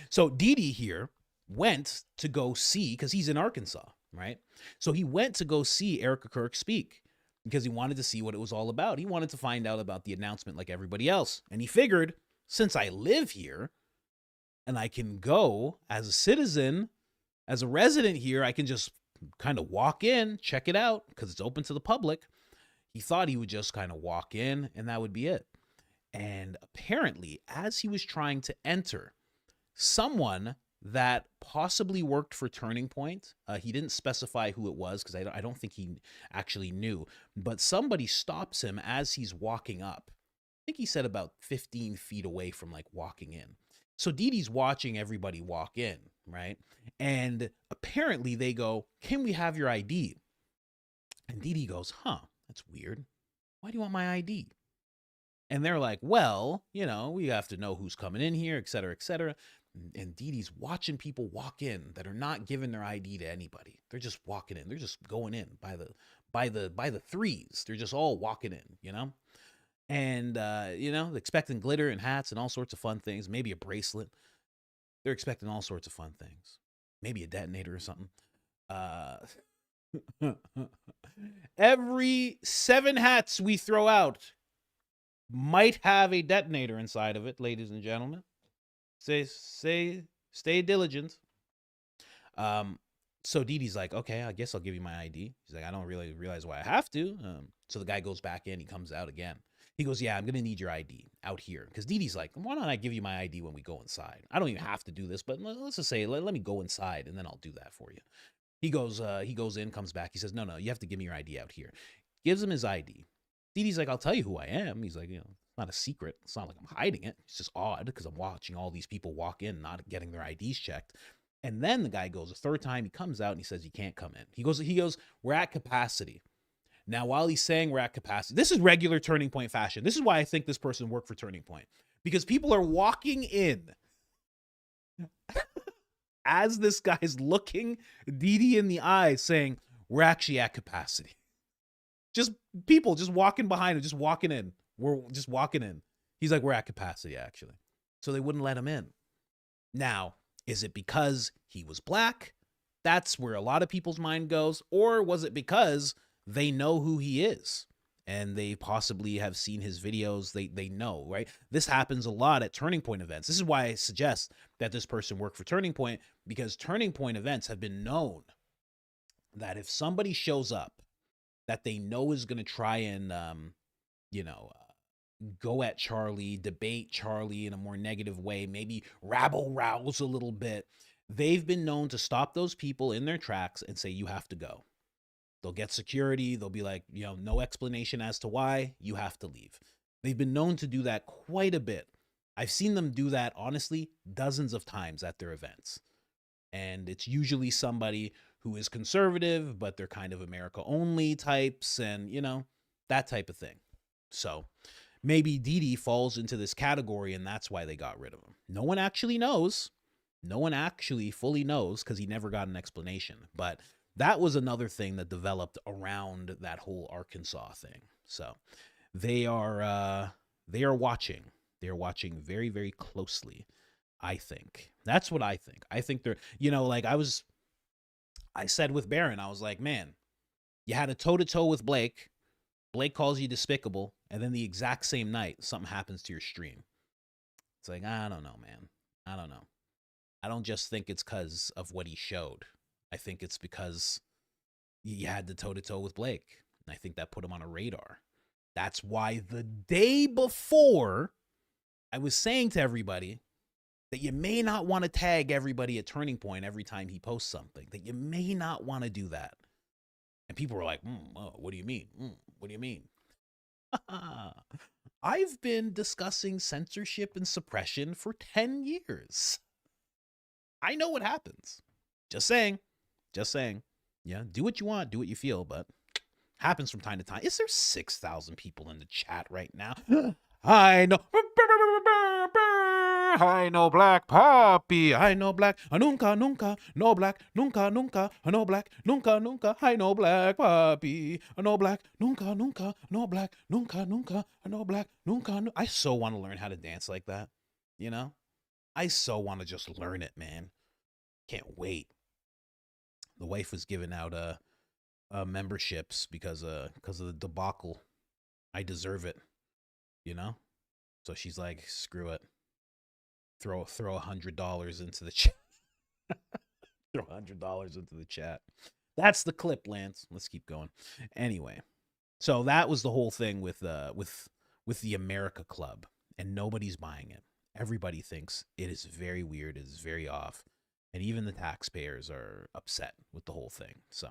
So Dee Dee here went to go see, because he's in Arkansas, right? So he went to go see Erica Kirk speak because he wanted to see what it was all about. He wanted to find out about the announcement like everybody else. And he figured, since I live here and I can go as a citizen, as a resident here, I can just kind of walk in, check it out, because it's open to the public. He thought he would just kind of walk in and that would be it. And apparently, as he was trying to enter, someone that possibly worked for Turning Point, he didn't specify who it was because I don't think he actually knew, but somebody stops him as he's walking up. I think he said about 15 feet away from like walking in. So Dee Dee's watching everybody walk in, right? And apparently they go, "Can we have your ID?" And Dee Dee goes, "Huh, that's weird. Why do you want my ID?" And they're like, "Well, you know, we have to know who's coming in here, et cetera, et cetera." And Dee Dee's watching people walk in that are not giving their ID to anybody. They're just walking in. They're just going in by the threes. They're just all walking in, you know? And, you know, expecting glitter and hats and all sorts of fun things. Maybe a bracelet. They're expecting all sorts of fun things. Maybe a detonator or something. Every 7 hats we throw out might have a detonator inside of it, ladies and gentlemen. Stay diligent. So Dee Dee's like, "Okay, I guess I'll give you my ID." He's like, "I don't really realize why I have to." So the guy goes back in. He comes out again. He goes, "Yeah, I'm going to need your ID out here." Because Dee Dee's like, "Why don't I give you my ID when we go inside? I don't even have to do this, but let's just say, let me go inside, and then I'll do that for you." He goes in, comes back. He says, No, you have to give me your ID out here." Gives him his ID. Didi's like, I'll tell you who I am. He's like, it's not a secret. It's not like I'm hiding it. It's just odd because I'm watching all these people walk in, not getting their IDs checked. And then the guy goes, the third time he comes out and he says, you can't come in. He goes, we're at capacity. Now, while he's saying we're at capacity, this is regular Turning Point fashion. This is why I think this person worked for Turning Point, because people are walking in as this guy's looking Didi in the eyes saying, we're actually at capacity. Just people just walking behind him, just walking in. We're just walking in. He's like, we're at capacity, actually. So they wouldn't let him in. Now, is it because he was black? That's where a lot of people's mind goes. Or was it because they know who he is and they possibly have seen his videos? They know, right? This happens a lot at Turning Point events. This is why I suggest that this person work for Turning Point, because Turning Point events have been known that if somebody shows up that they know is going to try and, go at Charlie, debate Charlie in a more negative way, maybe rabble-rouse a little bit, they've been known to stop those people in their tracks and say, you have to go. They'll get security. They'll be like, no explanation as to why. You have to leave. They've been known to do that quite a bit. I've seen them do that, honestly, dozens of times at their events. And it's usually somebody who is conservative, but they're kind of America only types and, that type of thing. So maybe Didi falls into this category and that's why they got rid of him. No one actually knows. No one actually fully knows because he never got an explanation. But that was another thing that developed around that whole Arkansas thing. So they are watching. They are watching very, very closely, I think. That's what I think. I think they're, I said with Barron, I was like, man, you had a toe-to-toe with Blake. Blake calls you despicable, and then the exact same night, something happens to your stream. It's like, I don't know, man. I don't know. I don't just think it's because of what he showed. I think it's because you had the toe-to-toe with Blake. And I think that put him on a radar. That's why the day before, I was saying to everybody that you may not want to tag everybody at Turning Point every time he posts something. That you may not want to do that. And people were like, what do you mean? What do you mean? I've been discussing censorship and suppression for 10 years. I know what happens. Just saying. Yeah, do what you want, do what you feel, but happens from time to time. Is there 6,000 people in the chat right now? I know. I know black puppy. I know black. Nunca, nunca. No black. Nunca, nunca. No black. Nunca, nunca. I know black puppy. No black. Nunca, nunca. No black. Nunca, nunca. No black. Nunca. I so want to learn how to dance like that. I so want to just learn it, man. Can't wait. The wife was giving out memberships because of the debacle. I deserve it, So she's like, screw it. Throw $100 into the chat. Throw $100 into the chat. That's the clip, Lance. Let's keep going. Anyway, so that was the whole thing with the America Club, and nobody's buying it. Everybody thinks it is very weird, it is very off, and even the taxpayers are upset with the whole thing. So,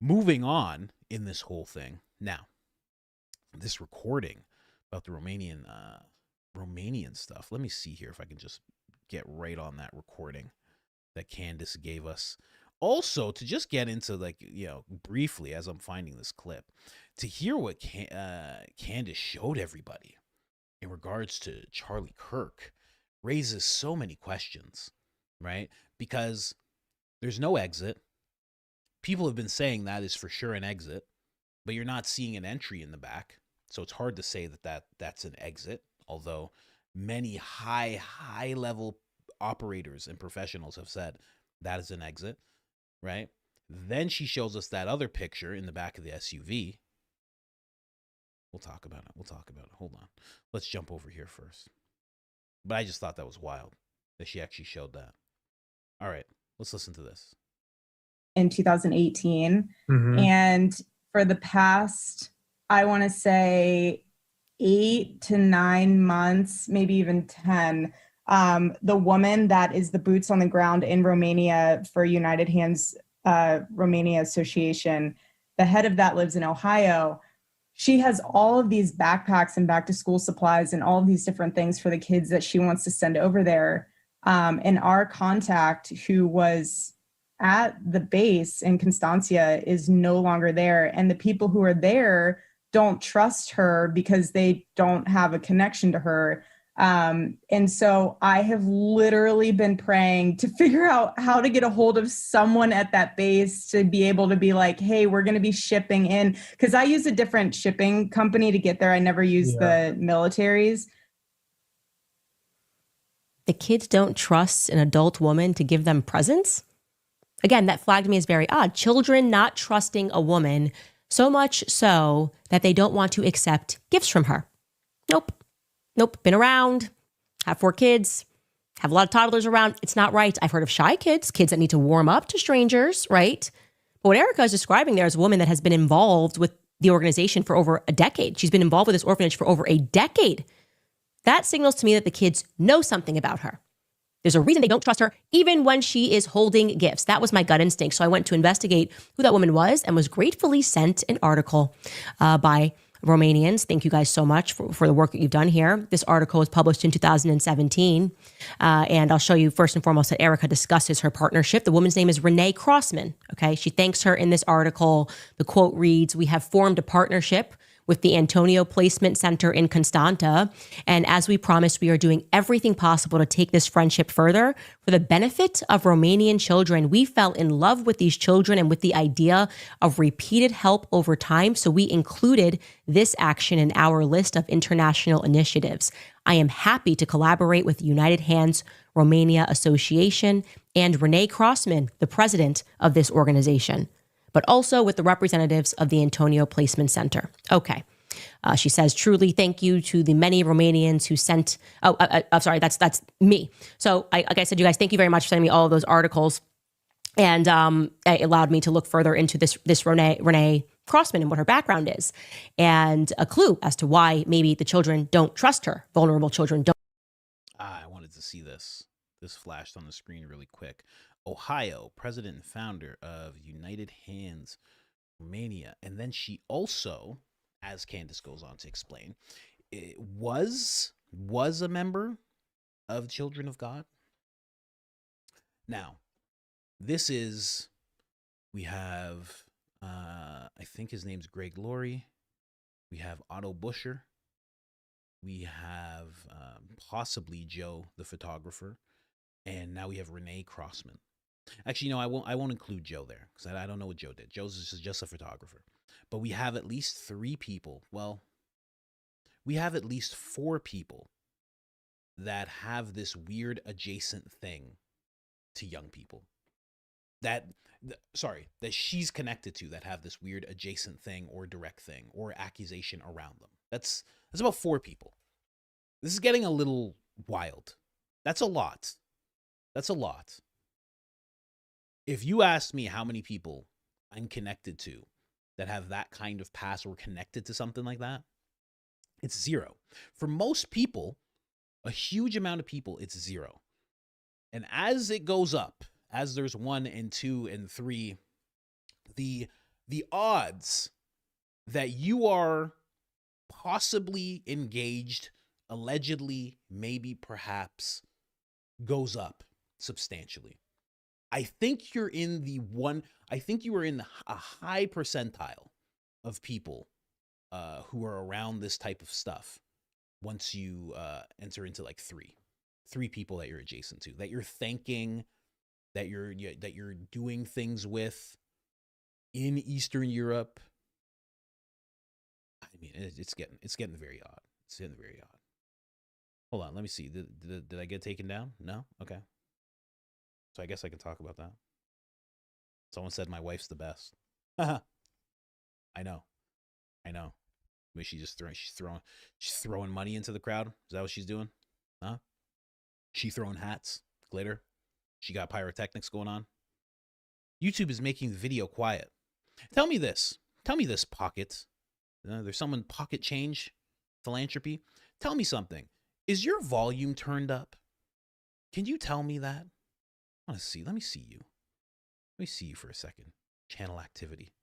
moving on in this whole thing. Now, this recording about the Romanian stuff. Let me see here if I can just get right on that recording that Candace gave us. Also, to just get into briefly as I'm finding this clip, to hear what Candace showed everybody in regards to Charlie Kirk raises so many questions, right? Because there's no exit. People have been saying that is for sure an exit, but you're not seeing an entry in the back. So it's hard to say that's an exit, although many high level operators and professionals have said that is an exit, right? Then she shows us that other picture in the back of the SUV. We'll talk about it. Hold on. Let's jump over here first. But I just thought that was wild that she actually showed that. All right, let's listen to this. In 2018. Mm-hmm. And for the past, I want to say 8 to 9 months, maybe even 10, the woman that is the boots on the ground in Romania for United Hands Romania Association, the head of that lives in Ohio. she has all of these backpacks and back to school supplies and all of these different things for the kids that she wants to send over there. And our contact, who was at the base in Constancia, is no longer there. And the people who are there don't trust her because they don't have a connection to her. And so I have literally been praying to figure out how to get a hold of someone at that base to be able to be like, hey, we're going to be shipping in. Because I use a different shipping company to get there. I never use the militaries. The kids don't trust an adult woman to give them presents? Again, that flagged me as very odd. Children not trusting a woman, so much so that they don't want to accept gifts from her. Nope. Been around, have 4 kids, have a lot of toddlers around. It's not right. I've heard of shy kids that need to warm up to strangers, right? But what Erica is describing there is a woman that has been involved with the organization for over a decade. She's been involved with this orphanage for over a decade. That signals to me that the kids know something about her. There's a reason they don't trust her, even when she is holding gifts. That was my gut instinct. So I went to investigate who that woman was and was gratefully sent an article by Romanians. Thank you guys so much for the work that you've done here. This article was published in 2017. And I'll show you first and foremost that Erica discusses her partnership. The woman's name is Renee Crossman. Okay. She thanks her in this article. The quote reads, "We have formed a partnership with the Antonio Placement Center in Constanta. And as we promised, we are doing everything possible to take this friendship further for the benefit of Romanian children. We fell in love with these children and with the idea of repeated help over time. So we included this action in our list of international initiatives. I am happy to collaborate with the United Hands Romania Association and Renee Crossman, the president of this organization, but also with the representatives of the Antonio Placement Center." Okay. She says, "Truly thank you to the many Romanians who sent," I'm sorry, that's me. So like I said, you guys, thank you very much for sending me all of those articles. And it allowed me to look further into this Renee Crossman and what her background is, and a clue as to why maybe the children don't trust her. Vulnerable children don't. I wanted to see this. This flashed on the screen really quick. Ohio, president and founder of United Hands Romania. And then she also, as Candace goes on to explain, was a member of Children of God. Now, we have, I think his name's Greg Laurie. We have Otto Buscher. We have possibly Joe, the photographer. And now we have Renee Crossman. Actually, no, I won't include Joe there because I don't know what Joe did. Joe's just a photographer. But we have at least 3 people. Well, we have at least 4 people that have this weird adjacent thing to young people. That she's connected to, that have this weird adjacent thing or direct thing or accusation around them. That's about 4 people. This is getting a little wild. That's a lot. If you asked me how many people I'm connected to that have that kind of past or connected to something like that, it's 0. For most people, a huge amount of people, it's 0. And as it goes up, as there's 1 and 2 and 3, the odds that you are possibly engaged, allegedly, maybe, perhaps, goes up substantially. I think you're in a high percentile of people who are around this type of stuff once you enter into like 3 people that you're adjacent to, that you're thanking, that you're doing things with in Eastern Europe. I mean, it's getting very odd. It's getting very odd. Hold on, let me see. Did I get taken down? No? Okay. So I guess I can talk about that. Someone said my wife's the best. I know. Maybe she's throwing money into the crowd. Is that what she's doing? Huh? She throwing hats, glitter. She got pyrotechnics going on. YouTube is making the video quiet. Tell me this, Pocket. There's someone Pocket Change Philanthropy. Tell me something. Is your volume turned up? Can you tell me that? I want to see. Let me see you. Let me see you for a second. Channel activity.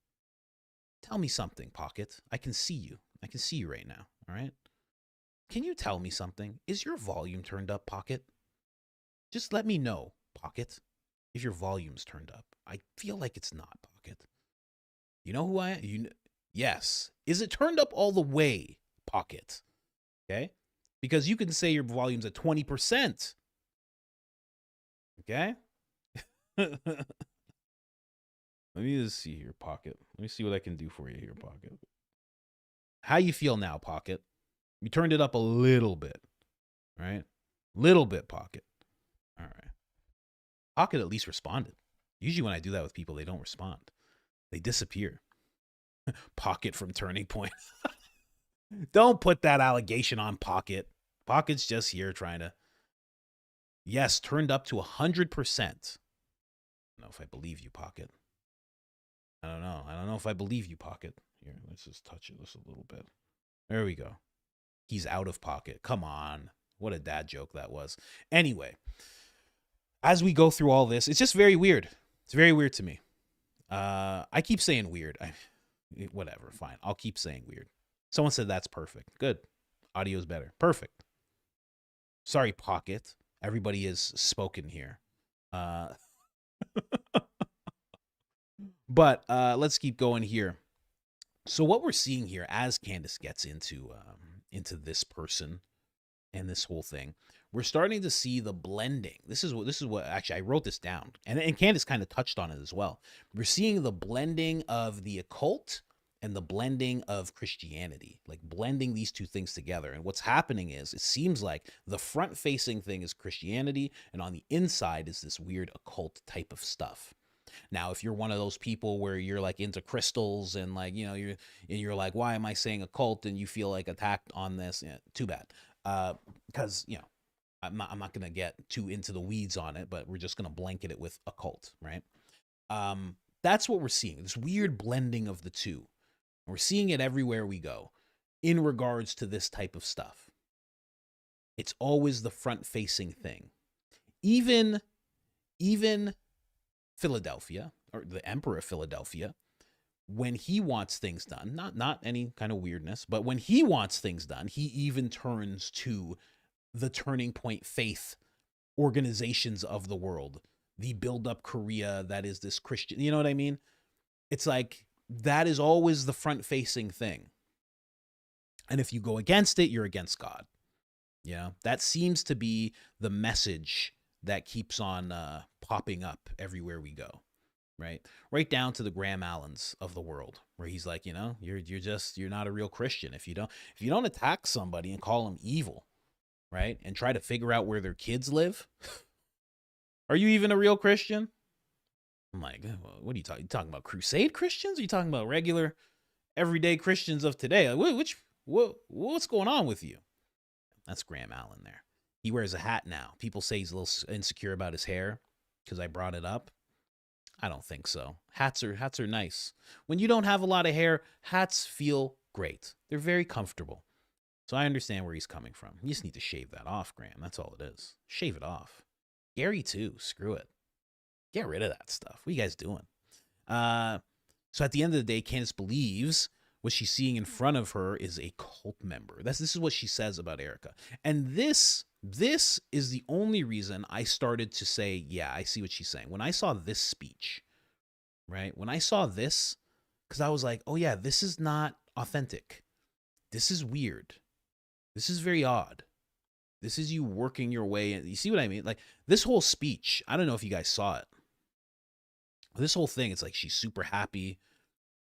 Tell me something, Pocket. I can see you. I can see you right now, all right? Can you tell me something? Is your volume turned up, Pocket? Just let me know, Pocket, if your volume's turned up. I feel like it's not, Pocket. You know who I am? Yes. Is it turned up all the way, Pocket? Okay? Because you can say your volume's at 20%. Okay? Let me just see here, Pocket. Let me see what I can do for you here, Pocket. How you feel now, Pocket? You turned it up a little bit, right? Little bit, Pocket. All right. Pocket at least responded. Usually when I do that with people, they don't respond. They disappear. Pocket from Turning Point. Don't put that allegation on Pocket. Pocket's just here trying to... Yes, turned up to 100%. I don't know if I believe you, Pocket. I don't know. I don't know if I believe you, Pocket. Here, let's just touch it just a little bit. There we go. He's out of pocket. Come on. What a dad joke that was. Anyway, as we go through all this, it's just very weird. It's very weird to me. I keep saying weird. Whatever, fine. I'll keep saying weird. Someone said that's perfect. Good. Audio's better. Perfect. Sorry, Pocket. Everybody is spoken here. But let's keep going here. So what we're seeing here as Candace gets into this person and this whole thing, we're starting to see the blending. This is what actually I wrote this down, and Candace kind of touched on it as well. We're seeing the blending of the occult and the blending of Christianity, like blending these two things together. And what's happening is it seems like the front-facing thing is Christianity, and on the inside is this weird occult type of stuff. Now, if you're one of those people where you're like into crystals and like, you know, you're like, why am I saying occult? And you feel like attacked on this, yeah, too bad. Because, you know, I'm not going to get too into the weeds on it, but we're just going to blanket it with occult, right? That's what we're seeing, this weird blending of the two. We're seeing it everywhere we go in regards to this type of stuff. It's always the front-facing thing. Even Philadelphia, or the Emperor of Philadelphia, when he wants things done, not any kind of weirdness, but when he wants things done, he even turns to the Turning Point faith organizations of the world, the Build Up Korea that is this Christian, you know what I mean? It's like, that is always the front-facing thing. And if you go against it, you're against God. You know, that seems to be the message that keeps on popping up everywhere we go, right? Right down to the Graham Allens of the world, where he's like, you know, you're not a real Christian if you don't attack somebody and call them evil, right? And try to figure out where their kids live. Are you even a real Christian? I'm like, what are you talking? You talking about crusade Christians? Are you talking about regular, everyday Christians of today? Like, what's going on with you? That's Graham Allen there. He wears a hat now. People say he's a little insecure about his hair because I brought it up. I don't think so. Hats are nice. When you don't have a lot of hair, hats feel great. They're very comfortable. So I understand where he's coming from. You just need to shave that off, Graham. That's all it is. Shave it off. Gary too. Screw it. Get rid of that stuff. What are you guys doing? So at the end of the day, Candace believes what she's seeing in front of her is a cult member. This is what she says about Erica. And this is the only reason I started to say, yeah, I see what she's saying. When I saw this speech, right? When I saw this, because I was like, oh yeah, this is not authentic. This is weird. This is very odd. This is you working your way in. You see what I mean? Like this whole speech, I don't know if you guys saw it. This whole thing, it's like she's super happy.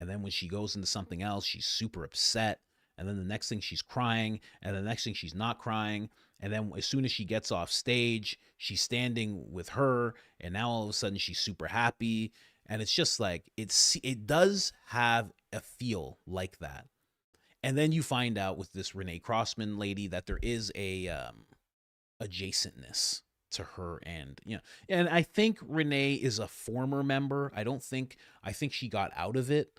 And then when she goes into something else, she's super upset. And then the next thing she's crying. And the next thing she's not crying. And then as soon as she gets off stage, she's standing with her. And now all of a sudden she's super happy. And it's just like, it does have a feel like that. And then you find out with this Renee Crossman lady that there is a adjacentness to her, and you know, and I think Renee is a former member. I think she got out of it.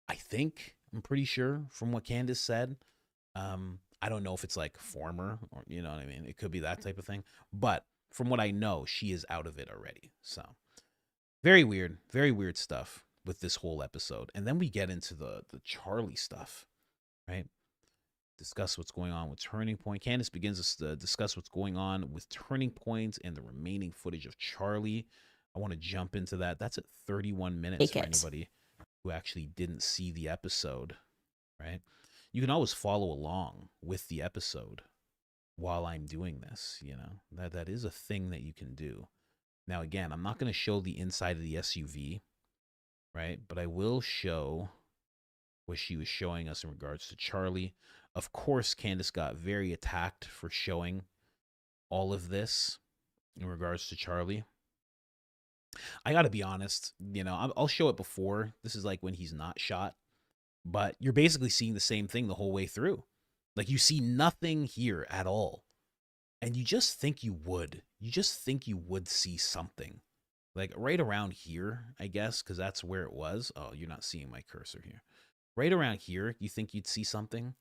I'm pretty sure from what Candace said. I don't know if it's like former or, you know what I mean? It could be that type of thing. But from what I know, she is out of it already. So very weird stuff. with this whole episode. And then we get into the Charlie stuff, right? Discuss what's going on with Turning Point. Candace begins to discuss what's going on with Turning Point and the remaining footage of Charlie. I want to jump into that. That's at 31 minutes for anybody who actually didn't see the episode, right? You can always follow along with the episode while I'm doing this, you know. That is a thing that you can do. Now, again, I'm not going to show the inside of the SUV, right? But I will show what she was showing us in regards to Charlie. Of course, Candace got very attacked for showing all of this in regards to Charlie. I got to be honest, you know, I'll show it before. This is like when he's not shot. But you're basically seeing the same thing the whole way through. Like, you see nothing here at all. And you just think you would. You just think you would see something. Like, right around here, I guess, because that's where it was. Oh, you're not seeing my cursor here. Right around here, you think you'd see something.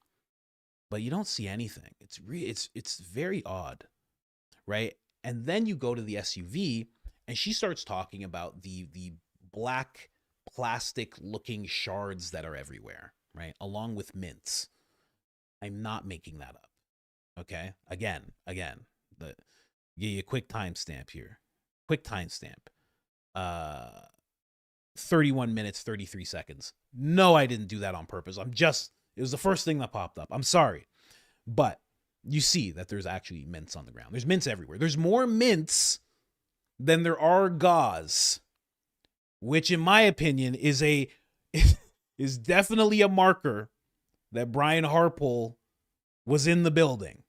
But you don't see anything. It's very odd, right? And then you go to the SUV, and she starts talking about the black plastic-looking shards that are everywhere, right? Along with mints. I'm not making that up. Okay? Again, give you a quick timestamp here. Quick timestamp. 31 minutes, 33 seconds. No, I didn't do that on purpose. It was the first thing that popped up. I'm sorry. But you see that there's actually mints on the ground. There's mints everywhere. There's more mints than there are gauze, which in my opinion is definitely a marker that Brian Harpole was in the building.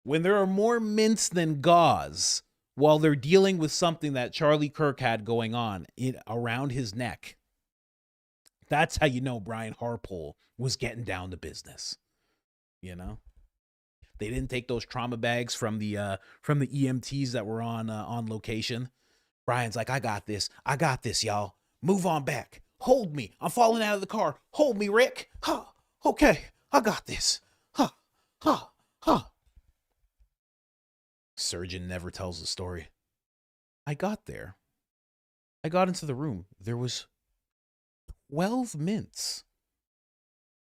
When there are more mints than gauze while they're dealing with something that Charlie Kirk had going on around his neck, that's how you know Brian Harpole was getting down to business. You know, they didn't take those trauma bags from the EMTs that were on location. Brian's like, I got this, y'all. Move on back. Hold me. I'm falling out of the car. Hold me, Rick. Huh. Okay, I got this. Huh. Huh. Huh. Surgeon never tells the story. I got there. I got into the room. There was 12 mints.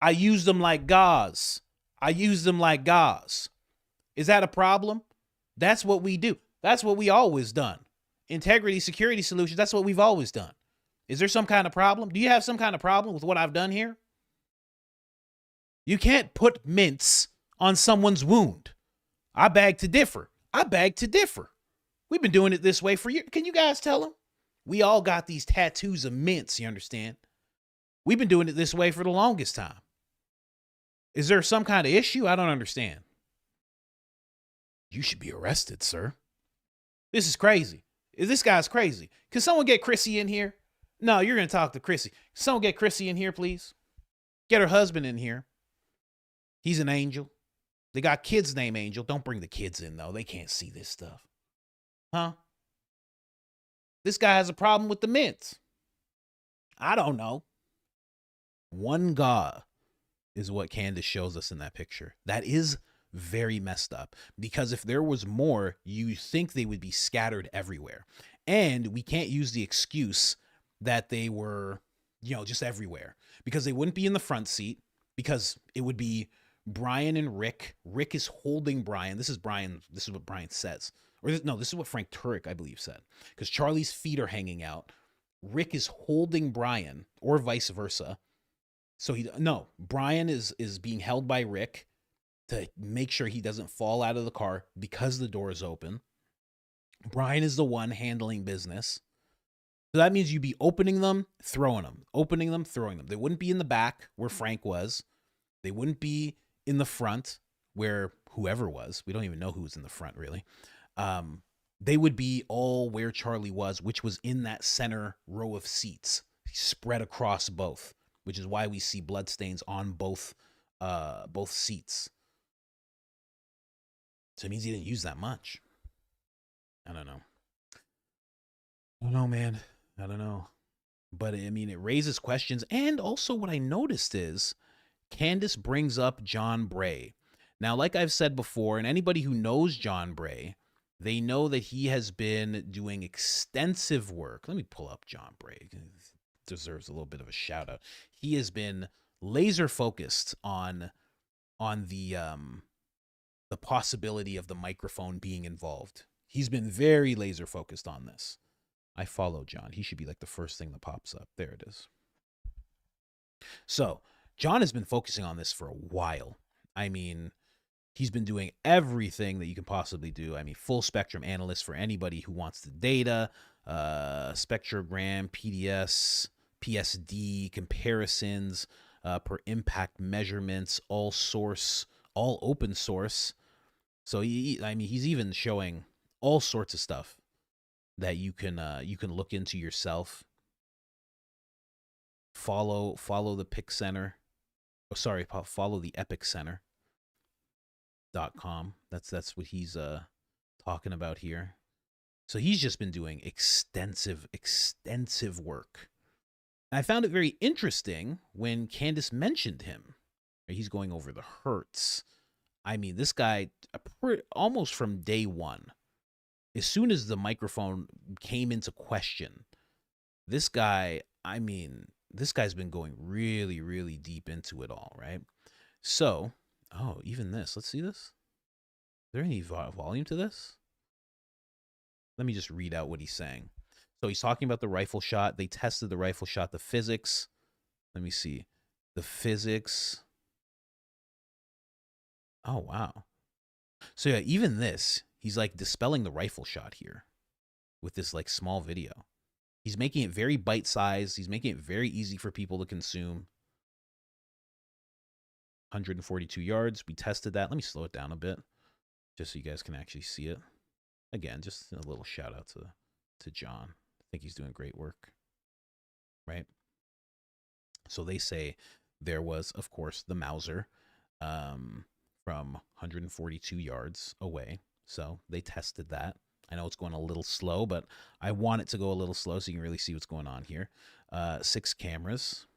I used them like gauze. Is that a problem? That's what we do. That's what we always done. Integrity Security Solutions, that's what we've always done. Is there some kind of problem? Do you have some kind of problem with what I've done here? You can't put mints on someone's wound. I beg to differ. We've been doing it this way for years. Can you guys tell them? We all got these tattoos of mints, you understand? We've been doing it this way for the longest time. Is there some kind of issue? I don't understand. You should be arrested, sir. This is crazy. This guy's crazy. Can someone get Chrissy in here? No, you're going to talk to Chrissy. Can someone get Chrissy in here, please? Get her husband in here. He's an angel. They got kids named Angel. Don't bring the kids in, though. They can't see this stuff. Huh? This guy has a problem with the mints. I don't know. One God is what Candace shows us in that picture. That is very messed up, because if there was more, you think they would be scattered everywhere. And we can't use the excuse that they were, just everywhere, because they wouldn't be in the front seat, because it would be Brian and Rick. Rick is holding Brian. This is what Brian says. This is what Frank Turek, I believe, said, because Charlie's feet are hanging out. Rick is holding Brian, or vice versa. So Brian is being held by Rick to make sure he doesn't fall out of the car because the door is open. Brian is the one handling business. So that means you'd be opening them, throwing them, opening them, throwing them. They wouldn't be in the back where Frank was. They wouldn't be in the front where whoever was. We don't even know who was in the front, really. They would be all where Charlie was, which was in that center row of seats, spread across both, which is why we see bloodstains on both seats. So it means he didn't use that much. I don't know, man. I don't know. But I mean, it raises questions. And also what I noticed is Candace brings up John Bray. Now, like I've said before, and anybody who knows John Bray, they know that he has been doing extensive work. Let me pull up John Bray. deserves a little bit of a shout out. He has been laser focused on the possibility of the microphone being involved. He's been very laser focused on this. I follow John. He should be like the first thing that pops up. There it is. So John has been focusing on this for a while. I mean, he's been doing everything that you can possibly do. I mean, full spectrum analyst for anybody who wants the data, spectrogram, PDS, PSD, comparisons, per impact measurements, all source, all open source. So he's even showing all sorts of stuff that you can look into yourself. Follow the Pic Center. Oh, sorry, follow the epicenter.com. That's what he's talking about here. So he's just been doing extensive work. And I found it very interesting when Candace mentioned him. He's going over the hertz. I mean, this guy, almost from day one, as soon as the microphone came into question, this guy's been going really, really deep into it all, right? So, even this. Let's see this. Is there any volume to this? Let me just read out what he's saying. So he's talking about the rifle shot. They tested the rifle shot, the physics. Let me see. The physics. Oh, wow. So yeah, even this, he's like dispelling the rifle shot here with this like small video. He's making it very bite-sized. He's making it very easy for people to consume. 142 yards. We tested that. Let me slow it down a bit just so you guys can actually see it. Again, just a little shout out to John. I think he's doing great work, right? So they say there was, of course, the Mauser from 142 yards away. So they tested that. I know it's going a little slow, but I want it to go a little slow so you can really see what's going on here. 6 cameras,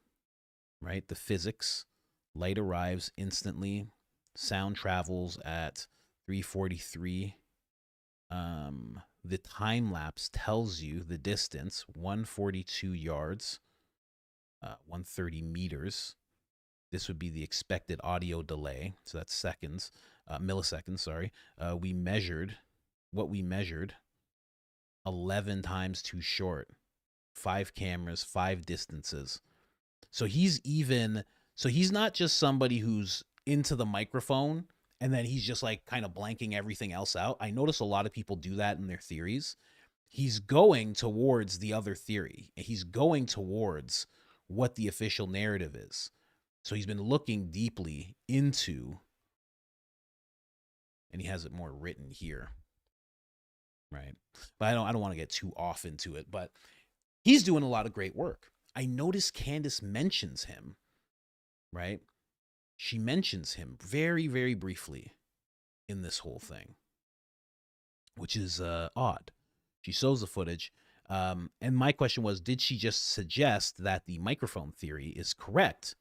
right? The physics. Light arrives instantly. Sound travels at 343. The time lapse tells you the distance, 142 yards, 130 meters. This would be the expected audio delay. So that's seconds, milliseconds, sorry. We measured 11 times too short. 5 cameras, 5 distances. So he's not just somebody who's into the microphone and then he's just like kind of blanking everything else out. I notice a lot of people do that in their theories. He's going towards the other theory. He's going towards what the official narrative is. So he's been looking deeply into, and he has it more written here, right? But I don't want to get too off into it, but he's doing a lot of great work. I noticed Candace mentions him, right? She mentions him very, very briefly in this whole thing, which is odd. She shows the footage. And my question was, did she just suggest that the microphone theory is correct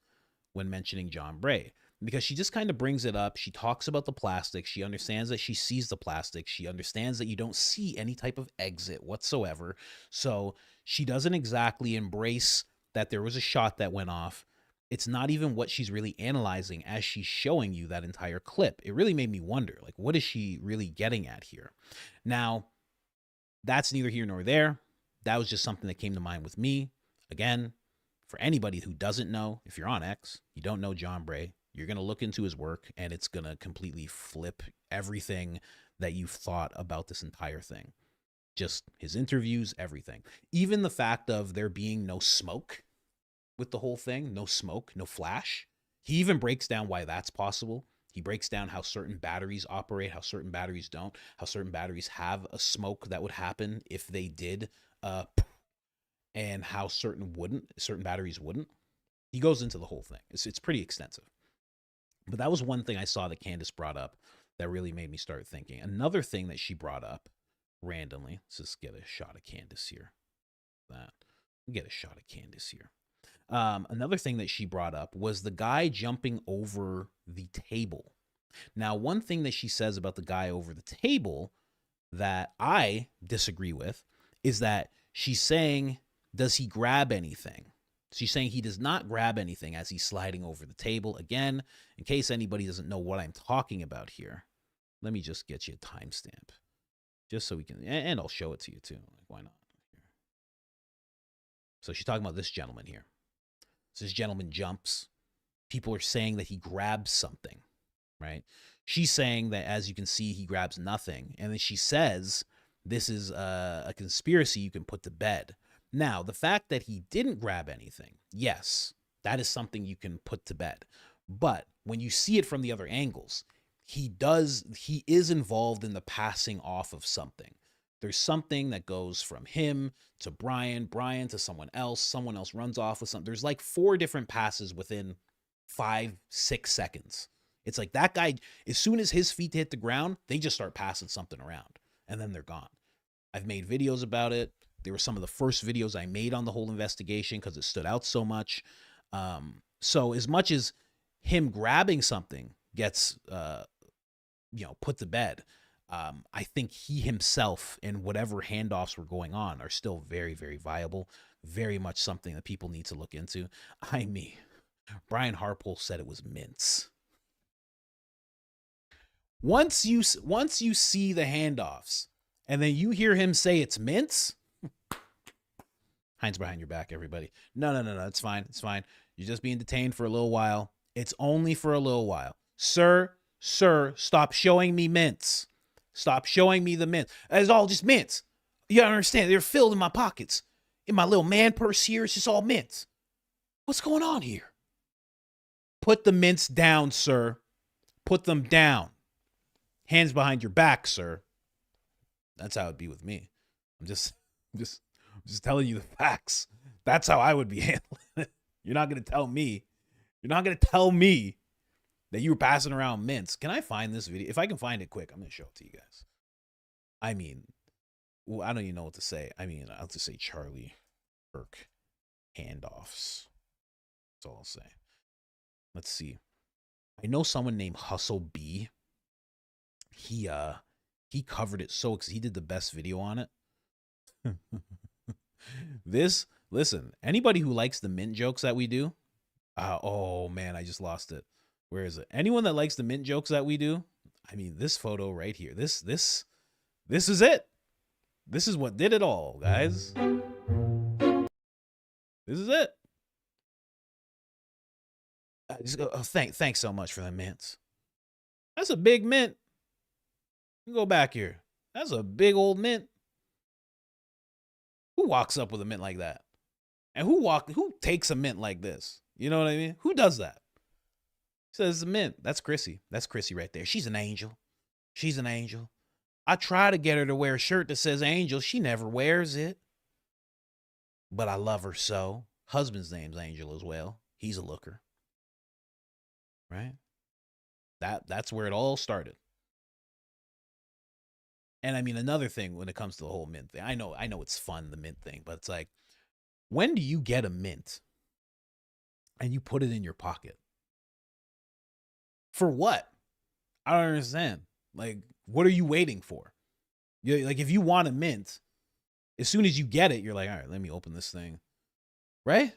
when mentioning John Bray? Because she just kind of brings it up. She talks about the plastic. She understands that she sees the plastic. She understands that you don't see any type of exit whatsoever. So she doesn't exactly embrace that there was a shot that went off. It's not even what she's really analyzing as she's showing you that entire clip. It really made me wonder, like, what is she really getting at here? Now, that's neither here nor there. That was just something that came to mind with me. Again, for anybody who doesn't know, if you're on X, you don't know John Bray, you're going to look into his work and it's going to completely flip everything that you've thought about this entire thing. Just his interviews, everything. Even the fact of there being no smoke with the whole thing, no smoke, no flash. He even breaks down why that's possible. He breaks down how certain batteries operate, how certain batteries don't, how certain batteries have a smoke that would happen if they did, and how certain batteries wouldn't. He goes into the whole thing. It's pretty extensive. But that was one thing I saw that Candace brought up that really made me start thinking. Another thing that she brought up randomly, let's just get a shot of Candace here. Another thing that she brought up was the guy jumping over the table. Now, one thing that she says about the guy over the table that I disagree with is that she's saying, does he grab anything? She's saying he does not grab anything as he's sliding over the table. Again, in case anybody doesn't know what I'm talking about here, let me just get you a timestamp. Just so we can, and I'll show it to you too. Like, why not? So she's talking about this gentleman here. So this gentleman jumps. People are saying that he grabs something, right? She's saying that, as you can see, he grabs nothing. And then she says, this is a conspiracy you can put to bed. Now, the fact that he didn't grab anything, yes, that is something you can put to bed. But when you see it from the other angles, he is involved in the passing off of something. There's something that goes from him to Brian to someone else runs off with something. There's like 4 different passes within 5-6 seconds. It's like that guy, as soon as his feet hit the ground, they just start passing something around and then they're gone. I've made videos about it. They were some of the first videos I made on the whole investigation because it stood out so much. So as much as him grabbing something gets, put to bed, I think he himself and whatever handoffs were going on are still very, very viable. Very much something that people need to look into. Brian Harpole said it was mints. Once you see the handoffs and then you hear him say it's mints, Heinz behind your back, everybody. No. It's fine. It's fine. You're just being detained for a little while. It's only for a little while. Sir, stop showing me mints. Stop showing me the mints. It's all just mints. You understand? They're filled in my pockets. In my little man purse here, it's just all mints. What's going on here? Put the mints down, sir. Put them down. Hands behind your back, sir. That's how it'd be with me. I'm just telling you the facts. That's how I would be handling it. You're not going to tell me. You're not going to tell me that you were passing around mints. Can I find this video? If I can find it quick, I'm going to show it to you guys. I don't even know what to say. I'll just say Charlie Kirk handoffs. That's all I'll say. Let's see. I know someone named Hustle B. He covered it because he did the best video on it. Listen, anybody who likes the mint jokes that we do, oh man, I just lost it. Where is it? Anyone that likes the mint jokes that we do, this photo right here, this is it. This is what did it all, guys. This is it. Thanks so much for the mints. That's a big mint. You go back here. That's a big old mint. Who walks up with a mint like that? And who takes a mint like this? You know what I mean? Who does that? He says it's a mint. That's Chrissy. That's Chrissy right there. She's an angel. She's an angel. I try to get her to wear a shirt that says angel. She never wears it. But I love her so. Husband's name's Angel as well. He's a looker. Right? That's where it all started. And another thing when it comes to the whole mint thing, I know it's fun, the mint thing, but it's like, when do you get a mint and you put it in your pocket? For what? I don't understand. Like, what are you waiting for? Like, if you want a mint, as soon as you get it, you're like, all right, let me open this thing. Right?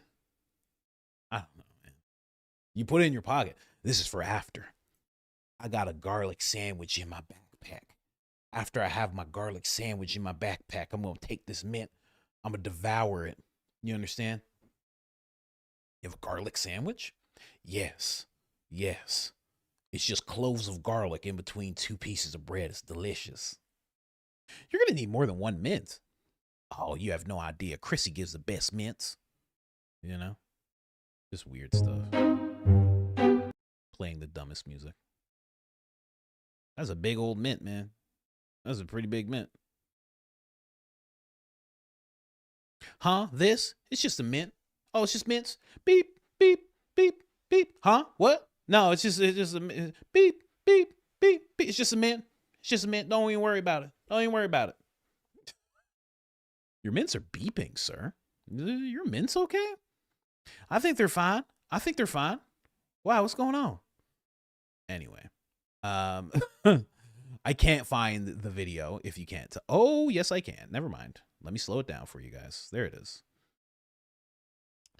I don't know, man. You put it in your pocket. This is for after. I got a garlic sandwich in my backpack. After I have my garlic sandwich in my backpack, I'm going to take this mint. I'm going to devour it. You understand? You have a garlic sandwich? Yes. It's just cloves of garlic in between 2 pieces of bread. It's delicious. You're going to need more than 1 mint. Oh, you have no idea. Chrissy gives the best mints. You know? Just weird stuff. Playing the dumbest music. That's a big old mint, man. That's a pretty big mint. Huh? This? It's just a mint. Oh, it's just mints. Beep, beep, beep, beep. Huh? What? No, it's just a beep, beep, beep, beep. It's just a mint. It's just a mint. Don't even worry about it. Don't even worry about it. Your mints are beeping, sir. Your mints okay? I think they're fine. Wow, what's going on? Anyway, I can't find the video if you can't. Oh, yes, I can. Never mind. Let me slow it down for you guys. There it is.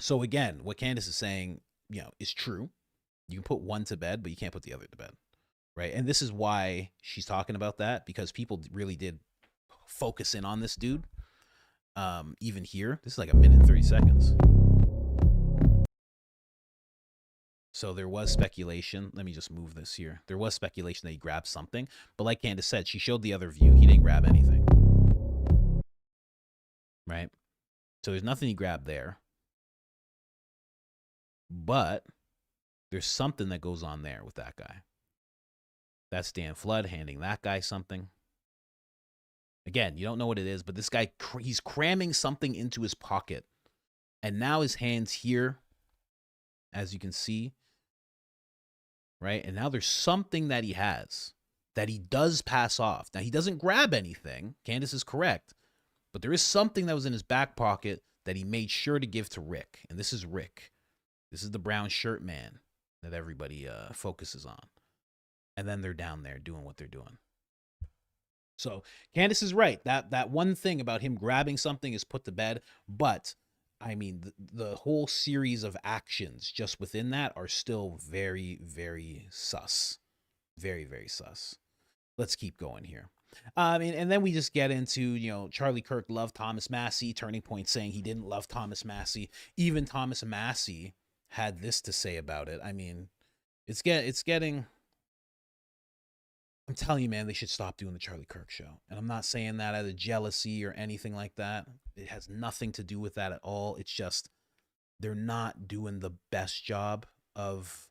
So again, what Candace is saying, is true. You can put one to bed, but you can't put the other to bed, right? And this is why she's talking about that, because people really did focus in on this dude. Even here, this is like 1 minute and 30 seconds. So there was speculation. Let me just move this here. There was speculation that he grabbed something, but like Candace said, she showed the other view. He didn't grab anything, right? So there's nothing he grabbed there, but there's something that goes on there with that guy. That's Dan Flood handing that guy something. Again, you don't know what it is, but this guy, he's cramming something into his pocket. And now his hand's here, as you can see. Right? And now there's something that he has that he does pass off. Now, he doesn't grab anything. Candace is correct. But there is something that was in his back pocket that he made sure to give to Rick. And this is Rick. This is the brown shirt man that everybody focuses on. And then they're down there doing what they're doing. So Candace is right. That one thing about him grabbing something is put to bed. But, I mean, the whole series of actions just within that are still very, very sus. Very, very sus. Let's keep going here. And then we just get into, Charlie Kirk loved Thomas Massey. Turning Point saying he didn't love Thomas Massey. Even Thomas Massey had this to say about it. I mean, it's getting... I'm telling you, man, they should stop doing the Charlie Kirk show. And I'm not saying that out of jealousy or anything like that. It has nothing to do with that at all. It's just they're not doing the best job of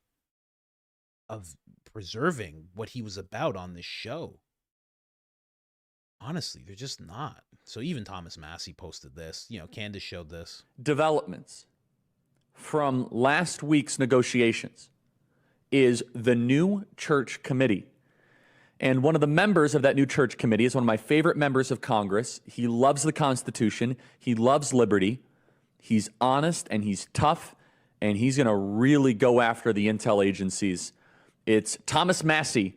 preserving what he was about on this show. Honestly, they're just not. So even Thomas Massey posted this. Candace showed this. Developments from last week's negotiations is the new church committee. And one of the members of that new church committee is one of my favorite members of Congress. He loves the Constitution. He loves liberty. He's honest and he's tough, and he's going to really go after the intel agencies. It's Thomas Massey.